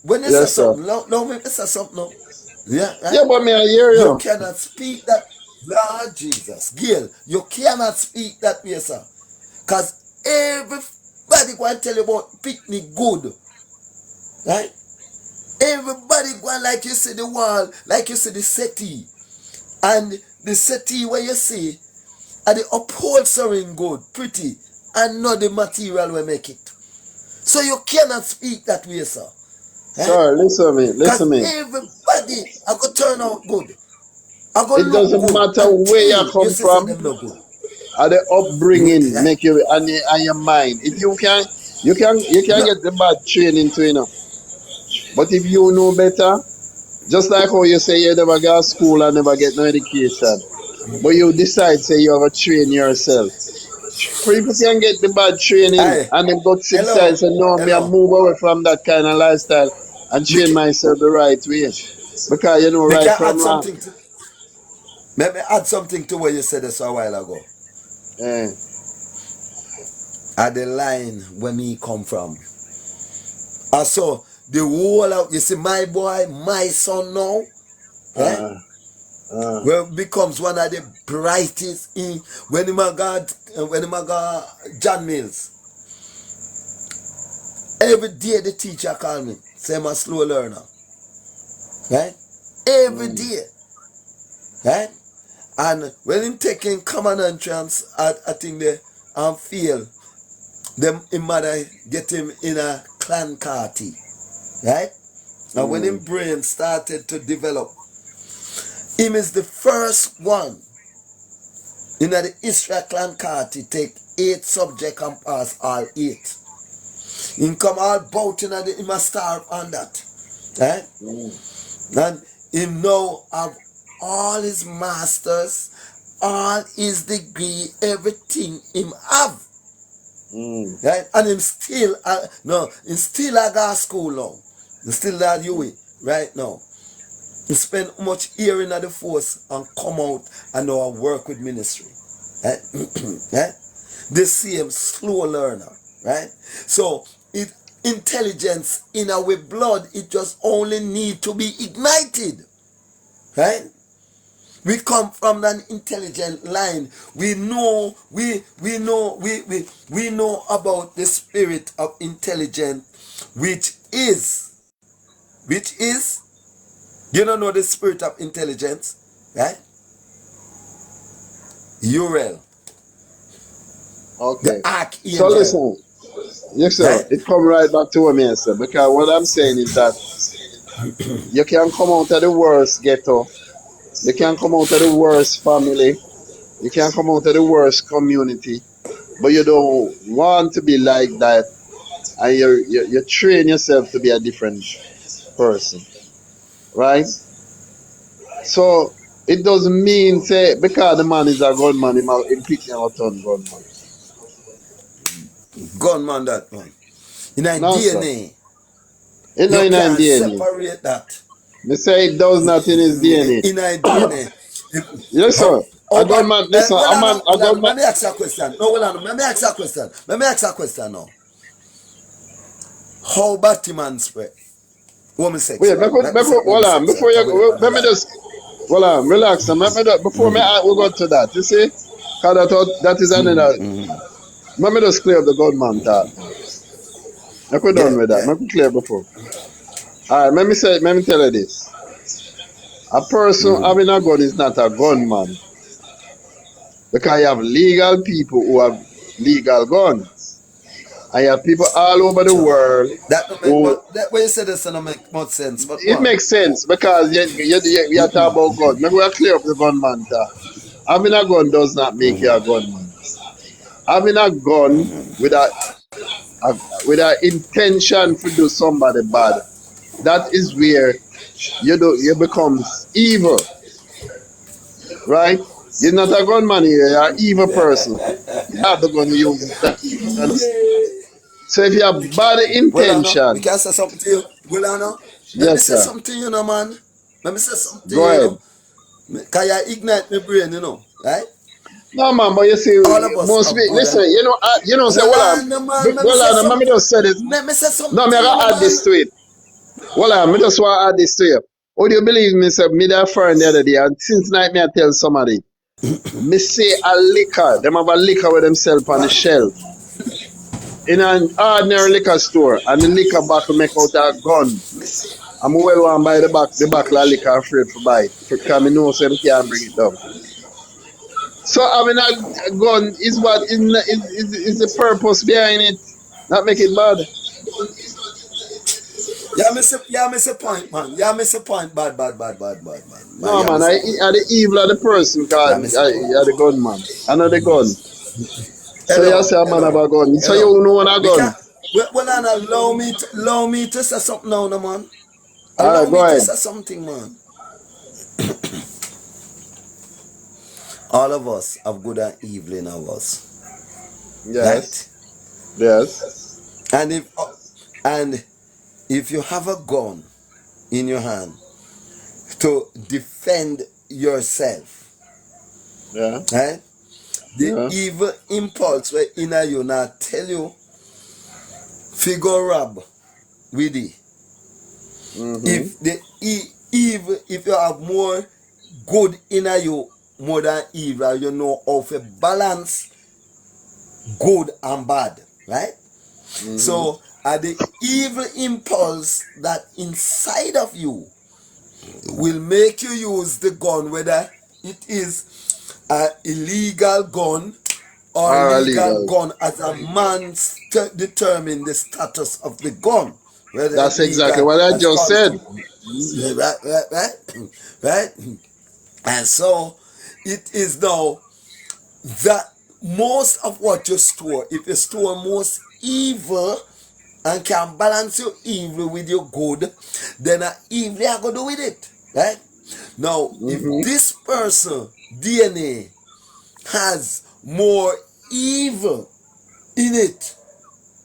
when you say Yes sir. something, no, me say something, no. Yeah, right? Yeah, but me I hear You you. cannot speak that. Lord Jesus. Gail, you cannot speak that way, sir. Because everybody going to tell you about picnic good. Right? Everybody going like you see the wall, like you see the settee. And the settee where you see, and the upholstery good, pretty, and not the material we make it. So you cannot speak that way, sir. Right? Sir, listen me, listen Because me. everybody are going to turn out good. Are going It to look doesn't good matter where you until you come see say from them no good. or the upbringing Right? make you and your mind. If you can No. get the bad training to But if you know better, just like how you say you never go to school and never get no education, but you decide say you have to train yourself. People can get the bad training Hey, and then go to decide hello, say no, me I hello. move away from that kind of lifestyle and Me train can, myself the right way. Because you know me right can from add wrong. something to. Let me add something to what you said this a while ago. Eh, At the line where me come from. And so the whole of you see my boy, my son now, eh? uh, uh, Well becomes one of the brightest in when him a got John Mills. Every day the teacher call me, say I'm a slow learner. Right? Every mm, day. Right? And when him taking common entrance I think they fail, them him mother get him in a clan party. Right? And when him mm, brain started to develop, him is the first one in the history of clan party take 8 subject and pass all 8. Him come all bout in the him a star on that. Right? mm, And him now have all his masters, all his degree, everything him have. mm, Right? And him still, no, him still a go school now. He still at UE right now. He spend much year in the force and come out and now work with ministry. Right? Right? The same slow learner. Right? So it intelligence in our blood, it just only need to be ignited. Right? We come from an intelligent line. We know about the spirit of intelligence, which is you don't know the spirit of intelligence, right? Uriel, the okay. So archangel, listen, yes sir, right? it come right back to what me sir. Because what I'm saying is that you can come out of the worst ghetto, you can come out of the worst family, you can come out of the worst community, but you don't want to be like that, and you train yourself to be a different person, right? So it doesn't mean say because the man is a gunman, him pick him out on gunman. Gunman, that one. In a No sir, DNA, it you not in his can't DNA. separate that. Me say it does not in his DNA. In a DNA. Yes Oh, sir, a oh, but gunman. Listen, well, I know, a well, I know. gunman. Let me ask you a question. No, well, I know. Let me ask you a question. Let me ask you a question now. How Batman spread? Wait, Homosexual. Let me say hold on. homosexual. Before Cause we you, on the let me line. just hold on. Relax. Before we go to that. You see, cause that is another. Let me just clear up the gunman talk. Make we done Yeah, with that. yeah. Make we clear before. All right. Let me tell you this. A person having a gun is not a gunman because you have legal people who have legal guns, and you have people all over the Sure. world That don't make who. much. That way you say this don't make much sense. But It one. makes sense because we are talking about gun. Maybe we clear up the gunman talk. Having a gun does not make you a gunman. having a gun with a with an intention to do somebody bad, that is where you becomes evil, right? You're not a gunman here, you're an evil person. You have the gun you use that. Yeah. So if you have bad Well, I know. We intention, can say something to you. Well, I know. Let me yes say sir. something to you, know, man. Let me say something to Go you, ahead. Because you ignite my brain, right? No man, but you see, All of us most have people, good listen, and... say, Well, well, I know, man. Let me say let me something. just say this. Let me say No, something me to I you, gotta add man. this to it. Well, I just want to add this to you. Would you believe me, sir? Me that friend the other day, and since night me I tell somebody, me say a liquor, them have a liquor with themselves on the shelf in an ordinary liquor store, and the liquor bottle make out a gun. I'm well one buy the bottle of liquor afraid for buy it, because me know so them can't bring it down. So having a gun is what is the purpose behind it, not make it bad. Yeah, miss a point, man. Yeah, miss a point. Bad. Man, No yeah, man, miss a I point. the evil of the person, cause Yeah, miss a point. I the gun man. I know the gun. So you Hello, say a man have hello, a gun. So hello. you know a We gun. can't... Well, Anna, allow me to say something now, no, man. Allow Alright, me go to ahead. say something, man. All of us have good and evil in us, right? Yes. Yes. And if you have a gun in your hand to defend yourself, Yeah. right? The Yeah. evil impulse where inner you now tell you figure rob with it. Mm-hmm. If the evil, if you have more good inner you more than evil, you know how to balance good and bad, right? Mm-hmm. So the evil impulse that inside of you will make you use the gun, whether it is an illegal gun or Or legal illegal. gun, as a man determine the status of the gun, whether That's it's exactly legal what I as just called said. right. And so it is now that most of what you store, if you store most evil and can balance your evil with your good, then evil you are going to do with it, right? Now, if Mm-hmm. this person DNA has more evil in it,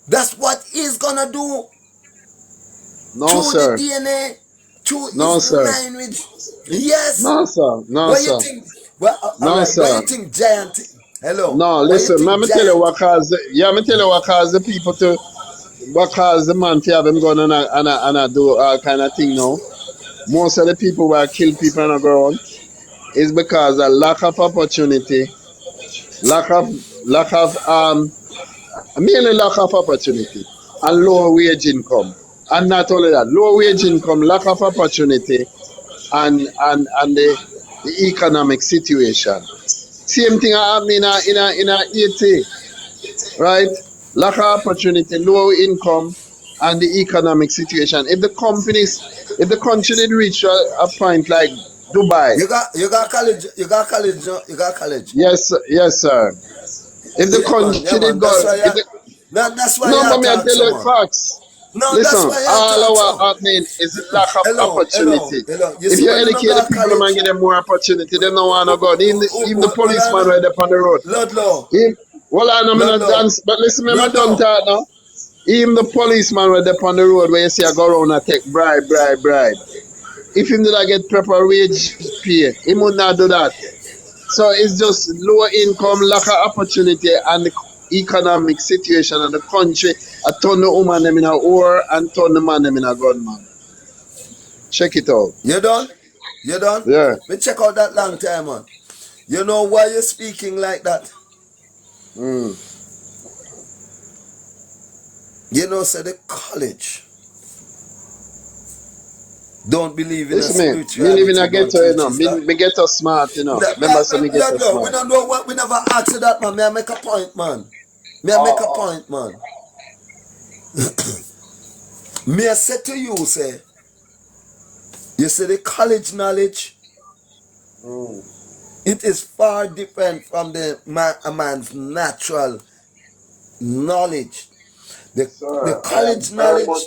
that's what he's gonna do No through the sir. DNA, through No his sir. lineage. Yes. No sir. No What you sir. think? Well, all No right. What you sir. think, Giant? Hello. No, What you listen, think, let me tell you Giant? what cause me tell you what cause the people to what cause the man to have him gun and I do all kind of thing now. Most of the people who kill people on the ground is because of lack of opportunity, lack of lack of mainly lack of opportunity and low wage income. And not only that, low wage income, lack of opportunity and the economic situation. Same thing happening in a 80, right? Lack of opportunity, low income, and the economic situation. If the country did reach a point like Dubai, You got college. You got college. yes, sir. If the Yeah, country did man. go, That's why if you. the, That's why no, you but me I talk tell so, you man. facts. No, that's Listen, why you talk all our so. happening is the lack of Hello. opportunity. You If see you when you not educate the got people and college. give them more opportunity, they don't want to go. Even the policeman right up on the road. Ludlow. If, well, I know me not Ludlow. dance, but listen, me, I don't Ludlow. talk now. Even the policeman right up on the road where you see I go around and take bribe. If him did not get proper wage pay, he would not do that. So it's just lower income, lack of opportunity, and the economic situation of the country. I turn the woman them in a war and turn the man them in a gunman. Check it out. You done? You done? Yeah. Me check out that long time, man. You know why you're speaking like that? Mm. You know, say the college don't believe in a Listen me live in spirituality, a don't ghetto, you teach know. is that. Me ghetto smart, you know. Remember, so me ghetto Ludlow, we smart. don't know what, we never ask you that, man. May I make a point, man? May I make a point, man? May I say to you, say, you say the college knowledge, Mm. it is far different from a man's natural. knowledge. The Sir, I am college very much knowledge,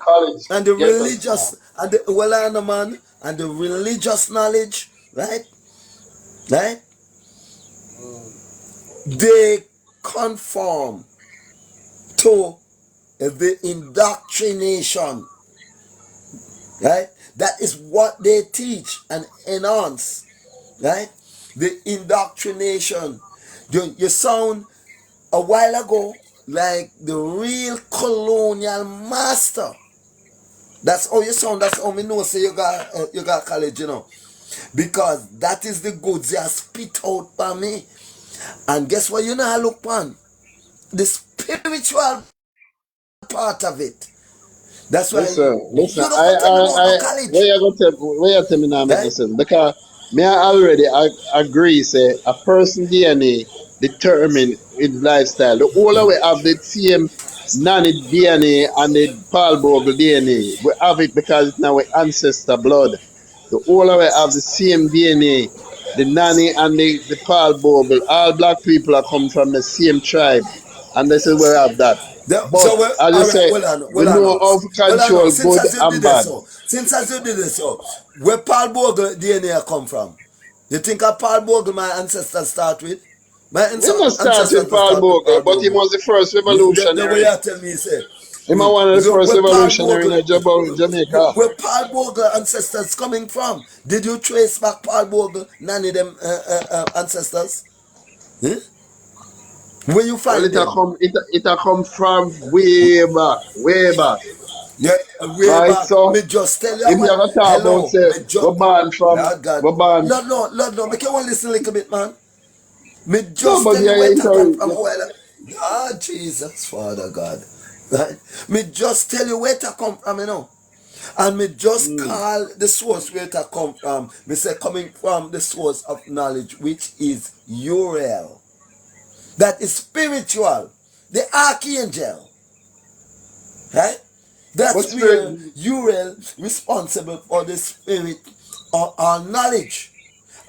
college and the get us now. religious, and the well, I know, man, and the religious knowledge, right? Right? Mm. They conform to the indoctrination, right? That is what they teach and enhance, right? The indoctrination. You sound a while ago like the real colonial master. That's how you sound. That's how me know. Say you got college, because that is the goods they are spit out by me. And guess what? You know I look on the spiritual part of it. That's why Listen. you don't go tell me about no Where college, you go where you tell me now make no right? sense because me I already agree say a person DNA determine his lifestyle. The older we have the same nanny DNA and the Paul Bogle DNA, we have it because it's now our ancestor blood. The older we have the same DNA, the nanny and the Paul Bogle, all black people are come from the same tribe, and this is where we have that. But So well, as you all right, say, we well, I know know. how to Well, I know. control Since good as you and did this, bad. so where Paul Bogle DNA come from? You think a Paul Bogle my ancestors start with? My We must start ancestors with to Paul start with Bogle, Paul but he Bogle. was the first The way revolutionary. you tell me, say, He was one of the first where Paul revolutionary Bogle, in Jamaica. where Paul Bogle ancestors coming from? Did you trace back Paul Bogle, none of them ancestors? Huh? Where you Well, find them? it a come from way back, way back. Yeah, way Right? back. So Me just tell you if you what. ever talk about Hello, say me just. we're born from Lord God, we're born. Lord, no. Make you want to listen a little bit, man. Me No, just but tell you where yeah, it come from. yeah. Well, ah, Jesus, Father God. Right? Me just tell you where it come from, And me just Mm. call the source where it come from. Me say coming from the source of knowledge, which is Uriel. That is spiritual. The archangel. Right? What That's spirit? where Uriel responsible for the spirit or knowledge.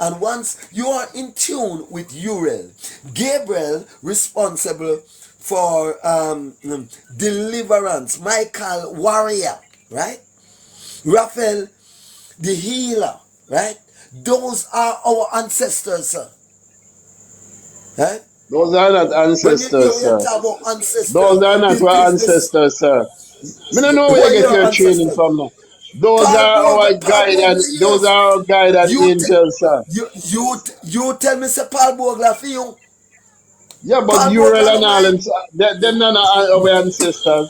And once you are in tune with Uriel, Gabriel responsible for deliverance, Michael warrior, right? Raphael the healer, right? Those are our ancestors, sir. Right? Those are not When ancestors, you sir. talk about Those ancestor, are not it our is this. ancestors, sir. Me don't know where you Where get your your training ancestors? from now. Those Paul are Bogle, our Paul Bogle, those yes. are our guidance You t- angels, sir. you tell me say Paul Bogle for you. Yeah, but Paul Ural Bogle and no all mine. them, them not our ancestors.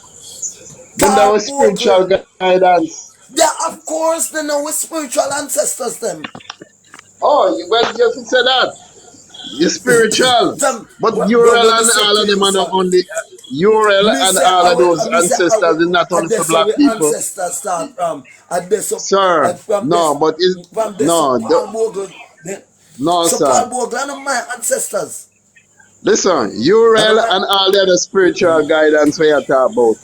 Them that Paul was spiritual Bogle. guidance. Yeah, of course they know we spiritual ancestors them. Oh, well, you can say that. You're spiritual. Them But but Ural when me and say all to of them you, are not sir. only Ural Me and say all of those me say ancestors is not and only for that's where black we people. ancestors start from. And this Sir, no, but it's from this no, Paul Bogle. no, So sir. Paul Bogle are my ancestors. Listen, And Ural my and all the other spiritual guidance we are talking about,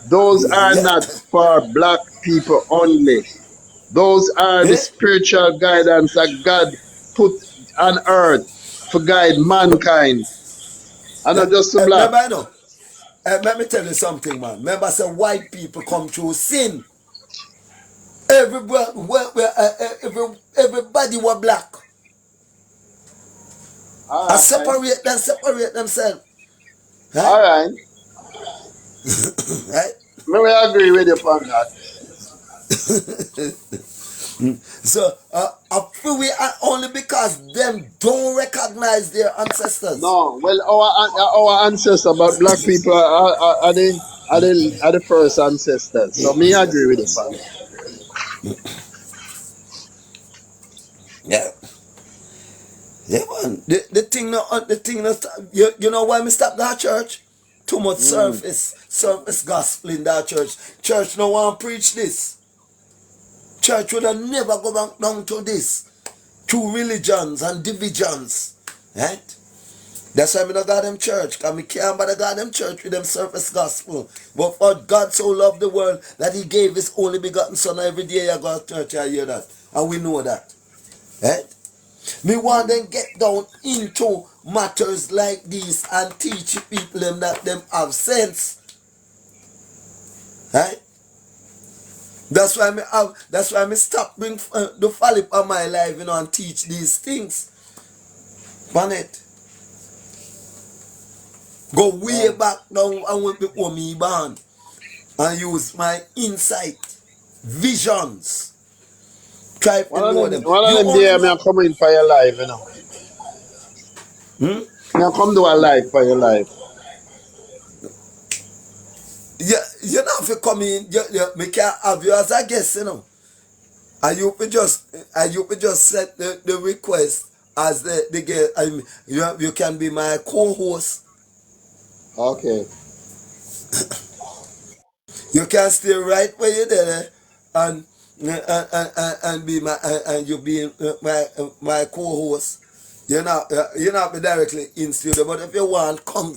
those are yeah. not for black people only. Those are the Yeah? spiritual guidance that God put on earth for guide mankind, and not just the black. Remember I know. Let me tell you something, man. Remember, I said white people come through sin. Everybody were black. I All right, separate themselves. Right? all right. Right? May we agree with you upon that. So, we are only because them don't recognize their ancestors. No, well, our ancestors, but black people are the first ancestors. So me agree with you upon that. Yeah. Yeah, man. The thing, you know why me stop that church? Too much Mm. surface gospel in that church. Church no want preach this. Church would have never go back down to this. Two religions and divisions. Right? That's why I don't got them church. Because I can't bother God them church with them surface gospel. But for God so loved the world that he gave his only begotten son. Every day I go to church, I hear that. And we know that. Right? Me want them get down into matters like this and teach people them that them have sense. Right? That's why me stop bring the folly on my life, and teach these things. On it. Go way back down and when before me born and use my insight, visions. Try to know them. One of You them only day, me know. a come in for your life, you know. Hmm? Me a come do a life for your life. Yeah, you know if you come in, me can have you as a guest. And you could just set the request as the guest. You can be my co-host. Okay. You can stay right where you're there and and be my and you be my co-host. You're not be directly in studio, but if you want, come.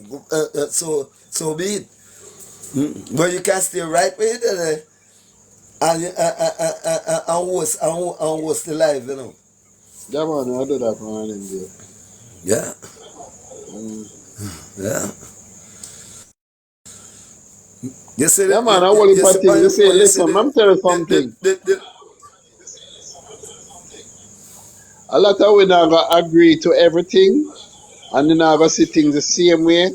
So be it. But you can stay right where you're there and host the live. Yeah, man, I do that for one of them day. Yeah, Mm. yeah. You see Yeah, man, I you, hold him you for see things. on You your say, phone. You see listen, I'm tell you something. A lot of we not gonna agree to everything, and then not gonna see things the same way.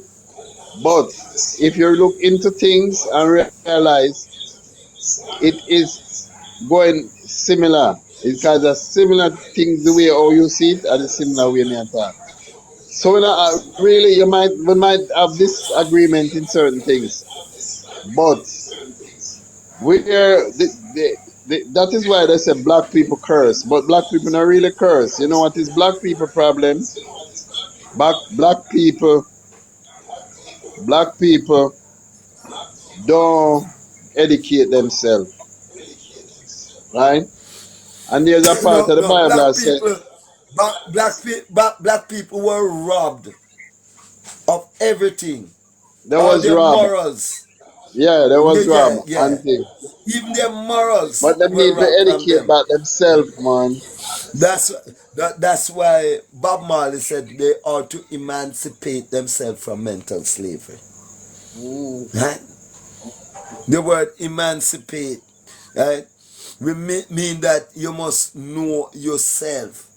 But if you look into things and realize it is going similar, because a similar thing the way how you see it and the similar way me attack. So really we might have disagreement in certain things, but where that is why they say black people curse, but black people not really curse. You know what is black people problem? Black people don't educate themselves, right? And there's a part No, of the no, Bible that said black people were robbed of everything, there all was their rob. morals. Yeah, there Yeah, was rob yeah, yeah. and thing. Even their morals But them were need to robbed from educate them. about themselves, man. That's that's why Bob Marley said they ought to emancipate themselves from mental slavery. Mm. Right? The word emancipate, right? We mean that you must know yourself.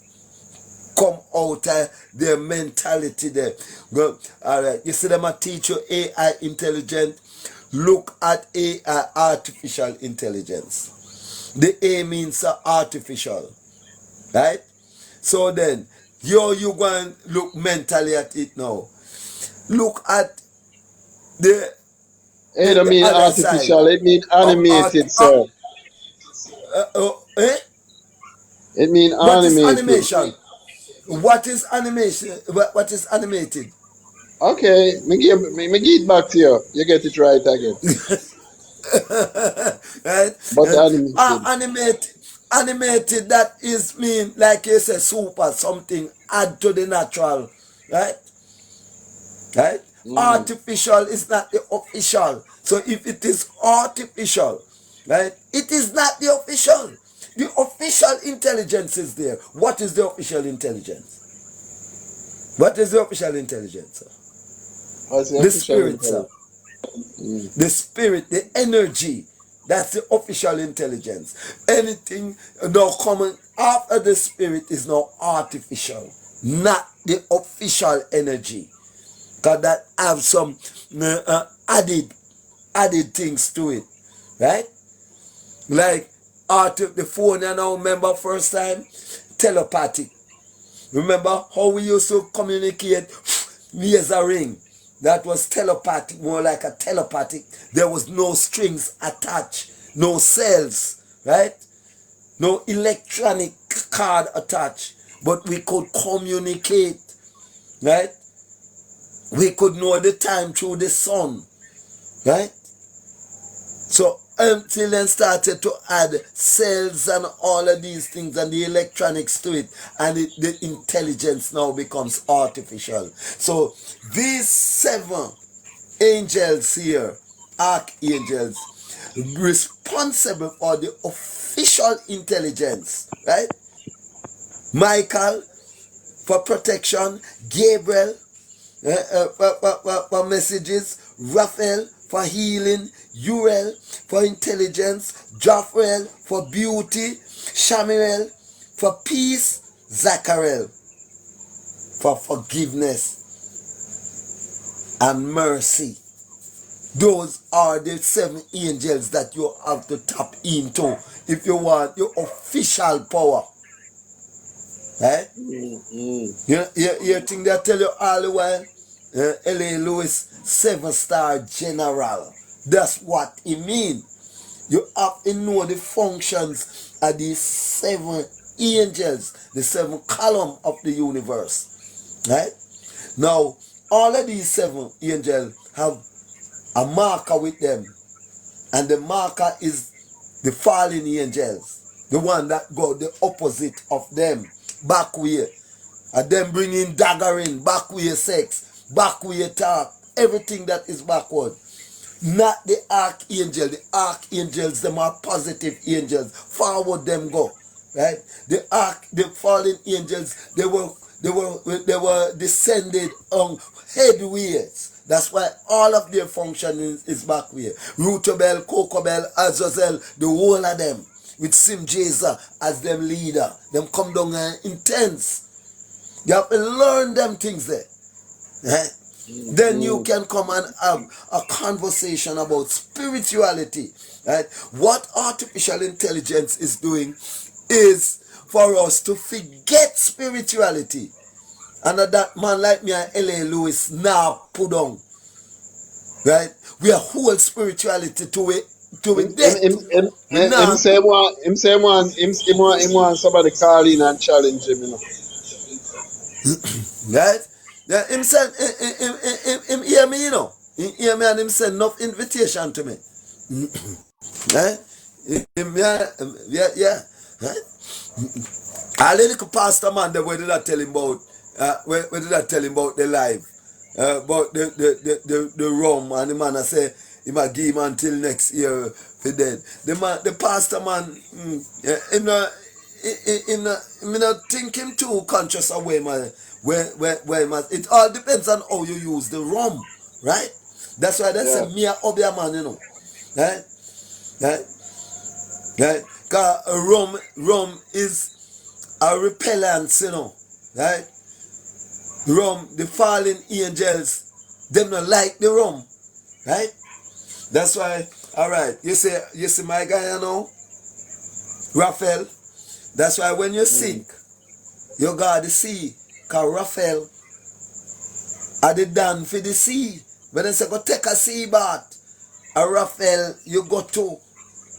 Come out of their mentality there. Go, all right. You see them a teach you AI intelligent. Look at AI, artificial intelligence. The A means artificial, right? So then, you go and look mentally at it now. Look at the It don't the mean other side artificial, it mean of art. animated, sir. Eh? It mean What is animated. animation? What is animation? What is animated? Okay, me give it back to you. You get it right again. Right? But animated. Animated, that is mean like you say super something add to the natural, right? Right? Mm. Artificial is not the official. So if it is artificial, right, it is not the official. The official intelligence is there. What is the official intelligence? What is the official intelligence, sir? What's the The official spirit, sir. intelligence? Mm. The spirit, the energy. That's the official intelligence. Anything now coming after the spirit is now artificial, not the official energy. Because that have some added things to it, right? Like the phone, you now remember first time telepathic. Remember how we used to communicate? Here's a ring. That was telepathic, more like a telepathic. There was no strings attached, no cells, right? No electronic card attached, but we could communicate, right? We could know the time through the sun, right? So until then started to add cells and all of these things and the electronics to it, and the intelligence now becomes artificial. So these seven angels here, archangels, responsible for the official intelligence, right? Michael, for protection, Gabriel for messages, Raphael for healing, Uriel for intelligence, Jophrel for beauty, Shamiel for peace, Zachariel for forgiveness and mercy. Those are the 7 angels that you have to tap into if you want your official power. Right? You think they tell you all the while? L.A. Lewis, 7-star general. That's what it means. You have to know the functions of these 7 angels, the 7 columns of the universe. Right? Now, all of these 7 angels have a marker with them. And the marker is the fallen angels. The one that go the opposite of them. Back way. And them bringing daggering, back way sex, back way talk, everything that is backward. Not the archangel. The archangels, them are positive angels. Forward them go. Right? The fallen angels, they were descended on headways. That's why all of their function is back way. Rutobel, Kokobel, Azazel, the whole of them, with Simjeza as them leader. Them come down and intense. You have to learn them things there. Right? Then you can come and have a conversation about spirituality. Right? What artificial intelligence is doing is for us to forget spirituality. And that man like me and L.A. Lewis now put on. Right? We are whole spirituality to it. Him say want somebody call in and challenge him, you know. Right? Yeah, him send him hear me, you know. He hear me and him send enough invitation to me. Right? Yeah. Right? I little pastor man there, where did I tell him about where did I tell him about the life? About the rum, and the man I say he might give him until next year for dead. The pastor man him not think him too conscious of where it all depends on how you use the rum, right? That's why they say me a obia man, you know. Right? Cause rum is a repellent, you know. Right? Rum, the fallen angels, them not like the rum. Right? That's why, alright, you see my guy, you know, Raphael. That's why when you're sick, you got the sea. Cause Raphael are the done for the sea. When they say go take a sea bath, a Raphael you go to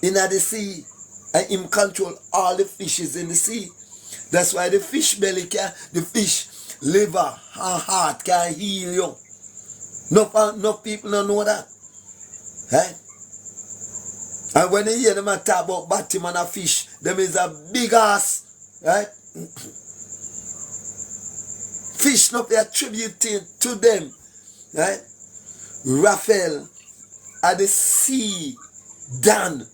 in the sea, and him control all the fishes in the sea. That's why the fish belly the fish liver and heart can heal you. No people don't know that. Right? And when you hear them talk about Batman and a fish, them is a big ass. Right? Fish not be attributed to them. Right? Raphael at the sea done.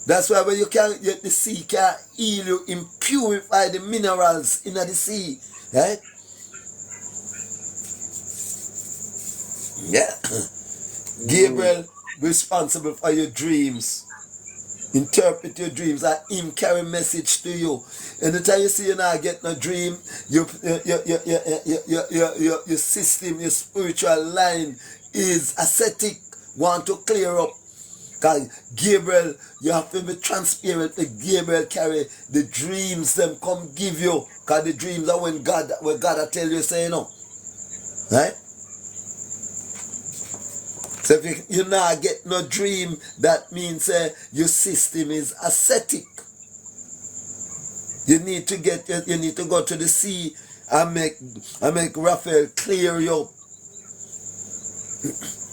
That's why when you can get the sea can heal you and purify the minerals in the sea. Right? Yeah. Gabriel responsible for your dreams. Interpret your dreams and him carry message to you. Anytime you see you not get no dream, your system, your spiritual line is ascetic, want to clear up. Because Gabriel, you have to be transparent. The Gabriel carry the dreams them come give you. Because the dreams are when God tell you say, you know. Right? So if you not get no dream, that means your system is ascetic. You need to go to the sea and make Raphael clear you up.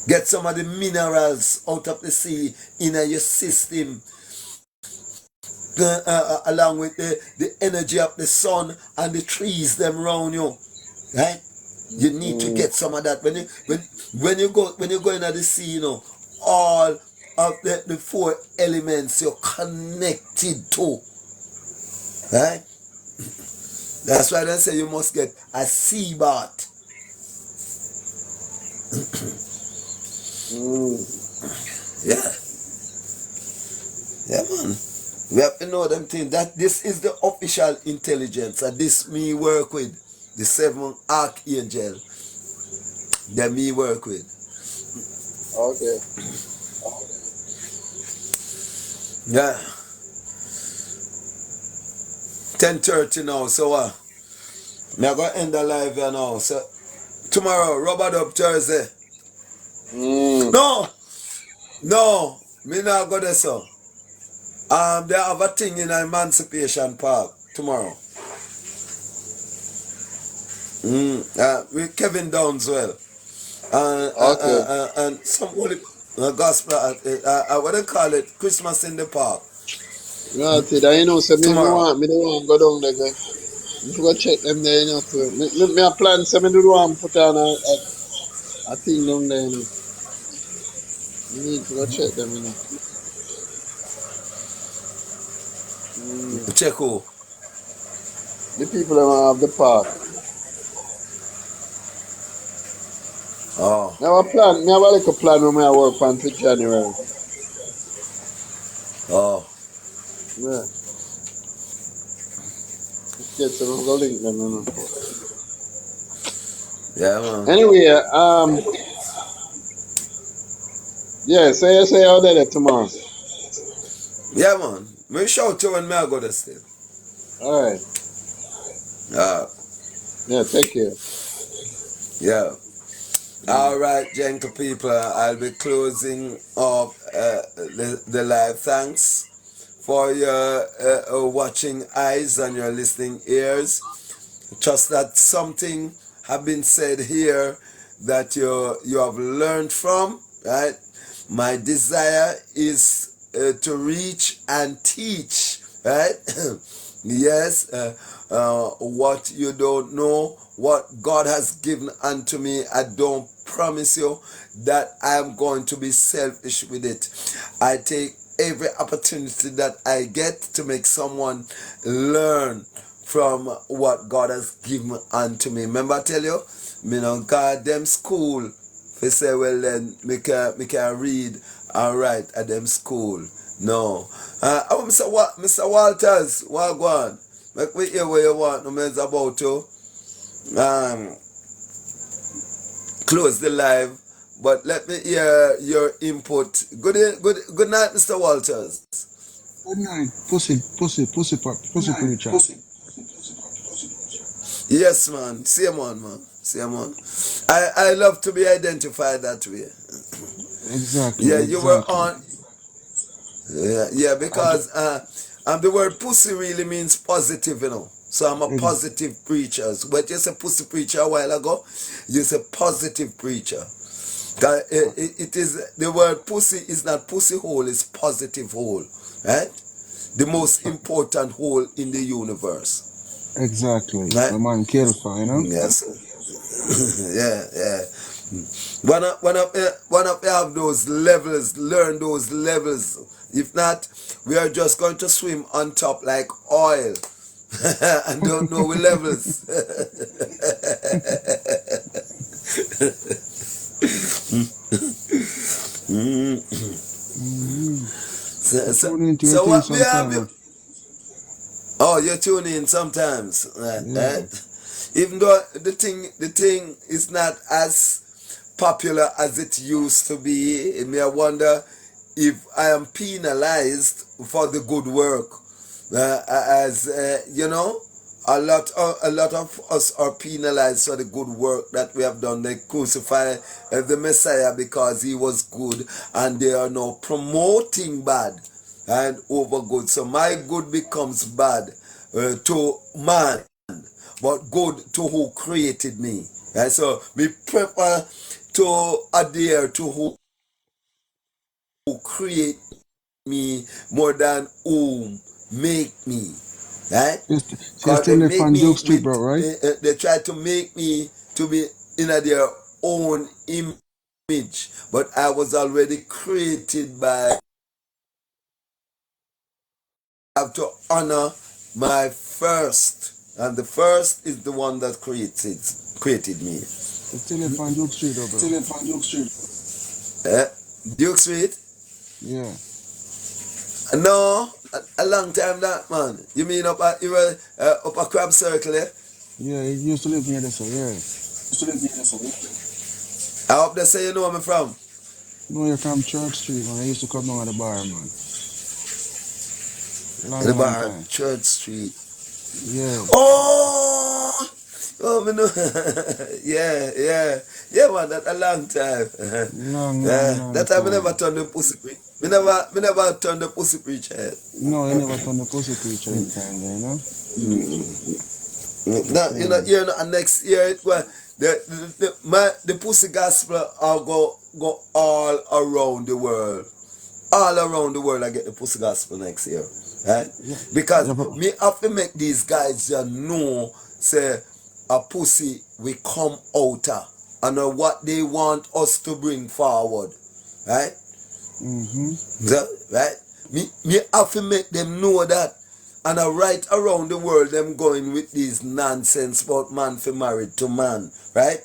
Get some of the minerals out of the sea in your system. Along with the energy of the sun and the trees them around you. Right? You need to get some of that. When you go into the sea, you know, all of the 4 elements you're connected to. Right? That's why they say you must get a sea bath. Yeah. Yeah, man. We have to know them things. That this is the official intelligence. And this me work with. The 7 archangel. That me work with. Okay. Yeah. 10:30 now. So me I gonna end the live here now. So tomorrow, Robert up Thursday. No, me not go there, so. They have a thing in Emancipation Park tomorrow. With Kevin Downswell. And some holy gospel, what they call it, Christmas in the Park. Yeah, I know, so me Tomorrow. don't want go down there, guy. You go check them there, you know, too. Me a plan, so me do want put on a thing down there, you know. You need to go check them, you know. Check who? The people that have the park. Oh. Me have a plan, me have a little plan when I work on for January. Oh. Yeah. Let's get some go link them, you know. Yeah, man. Anyway, yeah, so you say out there tomorrow. Yeah, man. Me shout you when me I go there still. Alright. Yeah, take care. Yeah. All right, gentle people. I'll be closing up the live. Thanks for your watching eyes and your listening ears. Trust that something have been said here that you have learned from, right? My desire is to reach and teach, right? Yes, what you don't know, what God has given unto me, I don't promise you that I am going to be selfish with it. I take every opportunity that I get to make someone learn from what God has given unto me. Remember I tell you, me no God them school. They say, well then, me can read and write at them school. No. Mr. Walters, what go on? Make me hear what you want. No man's about to close the live. But let me hear your input. Good night, Mr. Walters. Good night. Pussy preacher. Yes, man. Same one, man. Same one. I love to be identified that way. Exactly. Yeah, you were on. Yeah, because the word pussy really means positive, you know. So I'm a positive preacher. But you said pussy preacher a while ago, you said positive preacher. It is the word pussy is not pussy hole, it's positive hole, right? The most important hole in the universe. Exactly. Right? The man kill for, you know? Yes. Yeah. One of you have those levels, learn those levels. If not, we are just going to swim on top like oil and don't know the levels. So what we have? Oh, you tune in sometimes, right? Even though the thing is not as popular as it used to be, it may wonder if I am penalized for the good work, you know, a lot of us are penalized for the good work that we have done. They crucify the Messiah because he was good, and they are now promoting bad and over good. So my good becomes bad to man, but good to who created me. And so we prefer to adhere to who create me more than who make me. Right? Because they make on me Duke Street, bro, right? They try to make me to be in their own image, but I was already created by. I have to honor my first And the first is the one that created me. It's still in on Duke Street, though, bro. Duke Street? Yeah. No, a long time that, man. You mean up at up a crab circle, eh? Yeah, he used to live near this, yeah. I hope they say you know where I'm from. No, you're from Church Street, man. I used to come down at the bar, man. The Long bar, time. Church Street. Yeah. Oh, me know. Yeah, man, that a long time. Long That time I time. never turned the pussy preach. Me never turned the pussy preacher. No, you never done the pussy preacher in time, you know? Now, you know, and next year it was the pussy gospel will go all around the world. All around the world I get the pussy gospel next year. Right? Yeah. Because Yeah, but- me have to make these guys know say a pussy we come out of and what they want us to bring forward. Right? Mm-hmm. Right? Me have to make them know that. And right around the world, them going with these nonsense about man for married to man, right?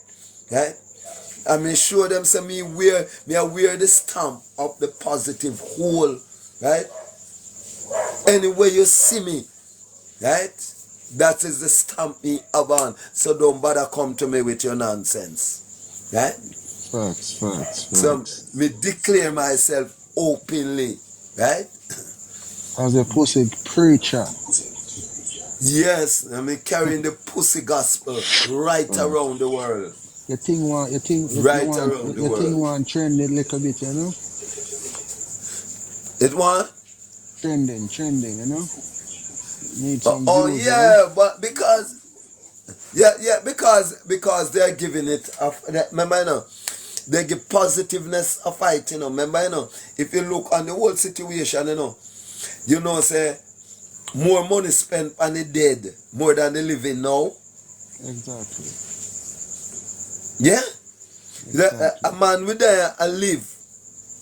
Right? And me show them say me wear the stamp of the positive whole, right? Anyway you see me, right? That is the stamp me have on. So don't bother come to me with your nonsense, right? Facts. So me declare myself openly, right? As a pussy preacher. Yes, I mean carrying the pussy gospel right around the world. Your thing want trend a little bit, you know? It want? Trending, you know? Need some views, Yeah, but because they're giving it remember, you know, they give positiveness a fight, you know. Remember, you know, if you look on the whole situation, you know, say more money spent on the dead more than the living now. Exactly. Yeah? A man with there and live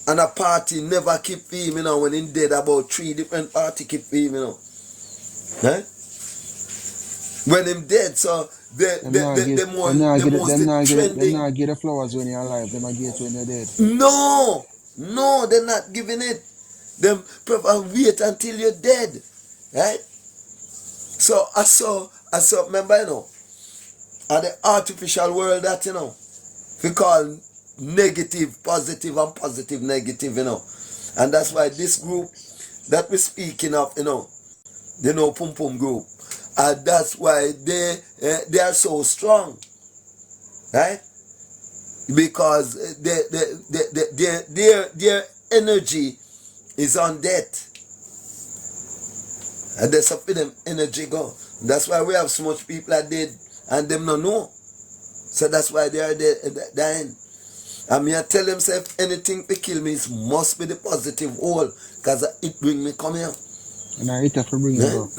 and a party never keep for him, you know, when he dead about 3 different party keep for him, you know. Right? When him dead, so they most trending. They not get the flowers when you're alive, they might get it when you're dead. No, they're not giving it. Them prefer wait until you're dead. Right? So I saw remember, you know, at the artificial world that, you know, we call negative, positive, and positive, negative, you know. And that's why this group that we're speaking of, you know, the No Pum Pum group, and that's why they are so strong, right? Because their energy is on death. And that's up with them energy go. That's why we have so much people that dead and them not know. So that's why they are dying. And me I tell them, say, if anything to kill me, it must be the positive whole. Because it bring me come here. And I have to bring it back.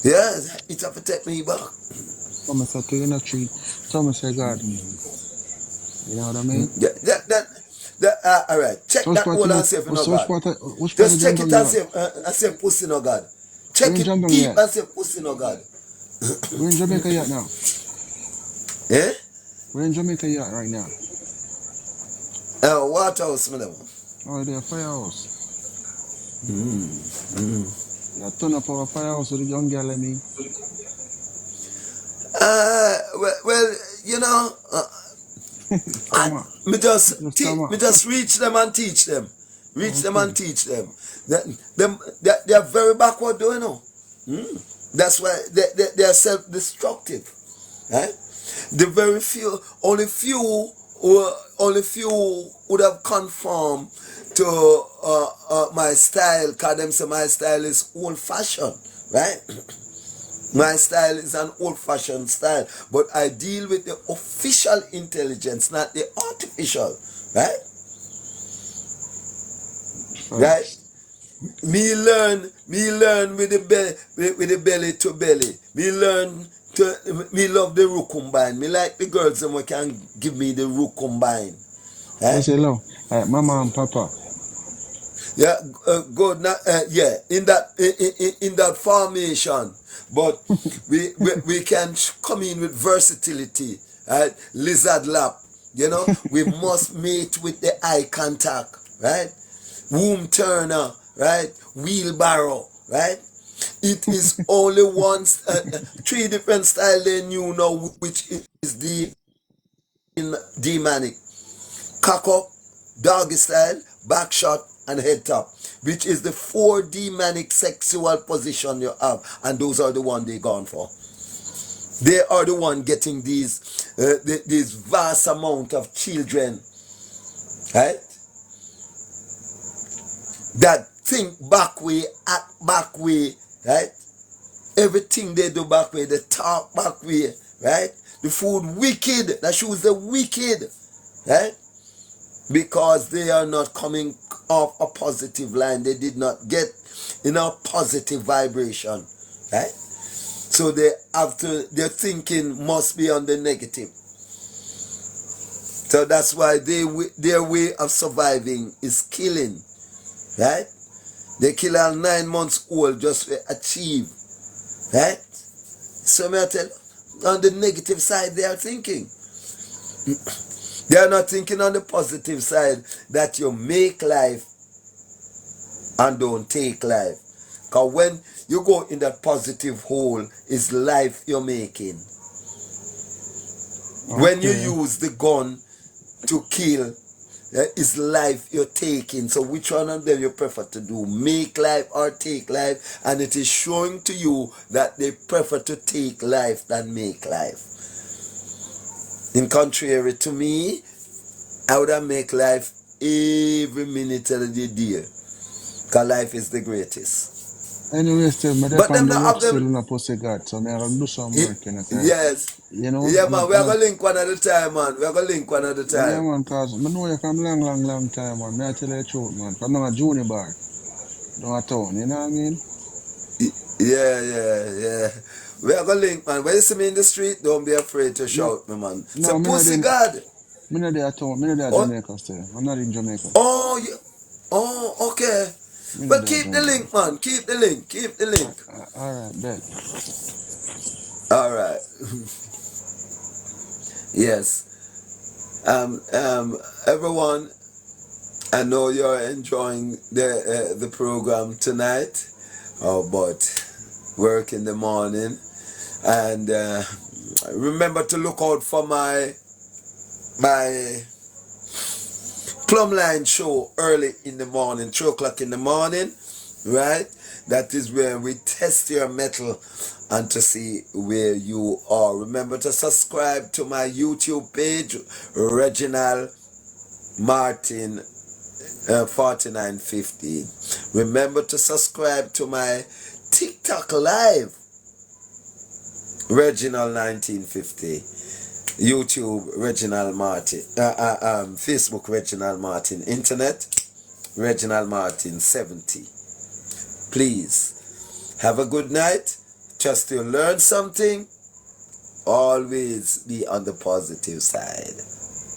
Yeah, it have to take me back. Some say to you in a tree, some say God. You know what I mean? All right, check that whole and say if you know God. Just check it and say pussy no God. Check it deep and say pussy no God. We're in Jamaica yet now. Eh? We're in Jamaica yet right now. Waterhouse, madam. Oh, they're firehouse. You turn up our firehouse with the young girl, I mean. Well, you know, me just reach them and teach them. Them and teach them. They are very backward, though, you know. That's why they are self-destructive. Right? The very few, only few would have conformed to my style, because them say my style is old-fashioned, right? My style is an old-fashioned style, but I deal with the official intelligence, not the artificial, right? Right? Me learn with the belly to belly. Me love the rook combine. Me like the girls that can give me the rook combine. I say, hello, like Mama and Papa. Yeah, good. Yeah, in that formation, but we can come in with versatility. Right, lizard lap. You know, we must mate with the eye contact. Right, womb turner. Right, wheelbarrow. Right. It is only three different style they knew now, which is the demonic. Cock up, doggy style, back shot, and head top, which is the four demonic sexual position you have, and those are the one they gone for. They are the one getting these vast amount of children, right? That think back way, act back way, right? Everything they do back way, they talk back way, right? The food wicked, that shows the wicked, right? Because they are not coming off a positive line. They did not get positive vibration, right? So their thinking must be on the negative. So that's why their way of surviving is killing, right? They kill a 9 months old just to achieve, right? So may I tell you, on the negative side they are thinking. They are not thinking on the positive side that you make life and don't take life. Because when you go in that positive hole, is life you're making. Okay. When you use the gun to kill, is life you're taking. So which one of them you prefer to do? Make life or take life? And it is showing to you that they prefer to take life than make life. In contrary to me, I would have make life every minute of the day. Because life is the greatest. Anyway, still, but them not have them. Still pussy God, so I gotta do some work, Yes. You know? Yeah, man, we are going to link one at a time, man. We are going to link one at a time. Yeah, man, because I know you from long time, man. I tell you the truth, man. I'm not a junior bar. Don't a town, you know what I mean? Yeah. We are going to link, man. When you see me in the street, don't be afraid to shout, me, man. It's a pussy God. I'm not there at town. I'm not there at Jamaica still. I'm not in Jamaica. Oh, yeah. Oh, okay. But keep the link, man. Keep the link. Alright, bet. Alright. Yes. Everyone, I know you're enjoying the program tonight. But work in the morning. And remember to look out for my Plumline show early in the morning, 2 o'clock in the morning, right? That is where we test your metal and to see where you are. Remember to subscribe to my YouTube page, Reginald Martin 4950. Remember to subscribe to my TikTok live, Reginald 1950. YouTube Reginald Martin, Facebook Reginald Martin, Internet Reginald Martin 70. Please have a good night. Trust you learn something. Always be on the positive side.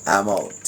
I'm out.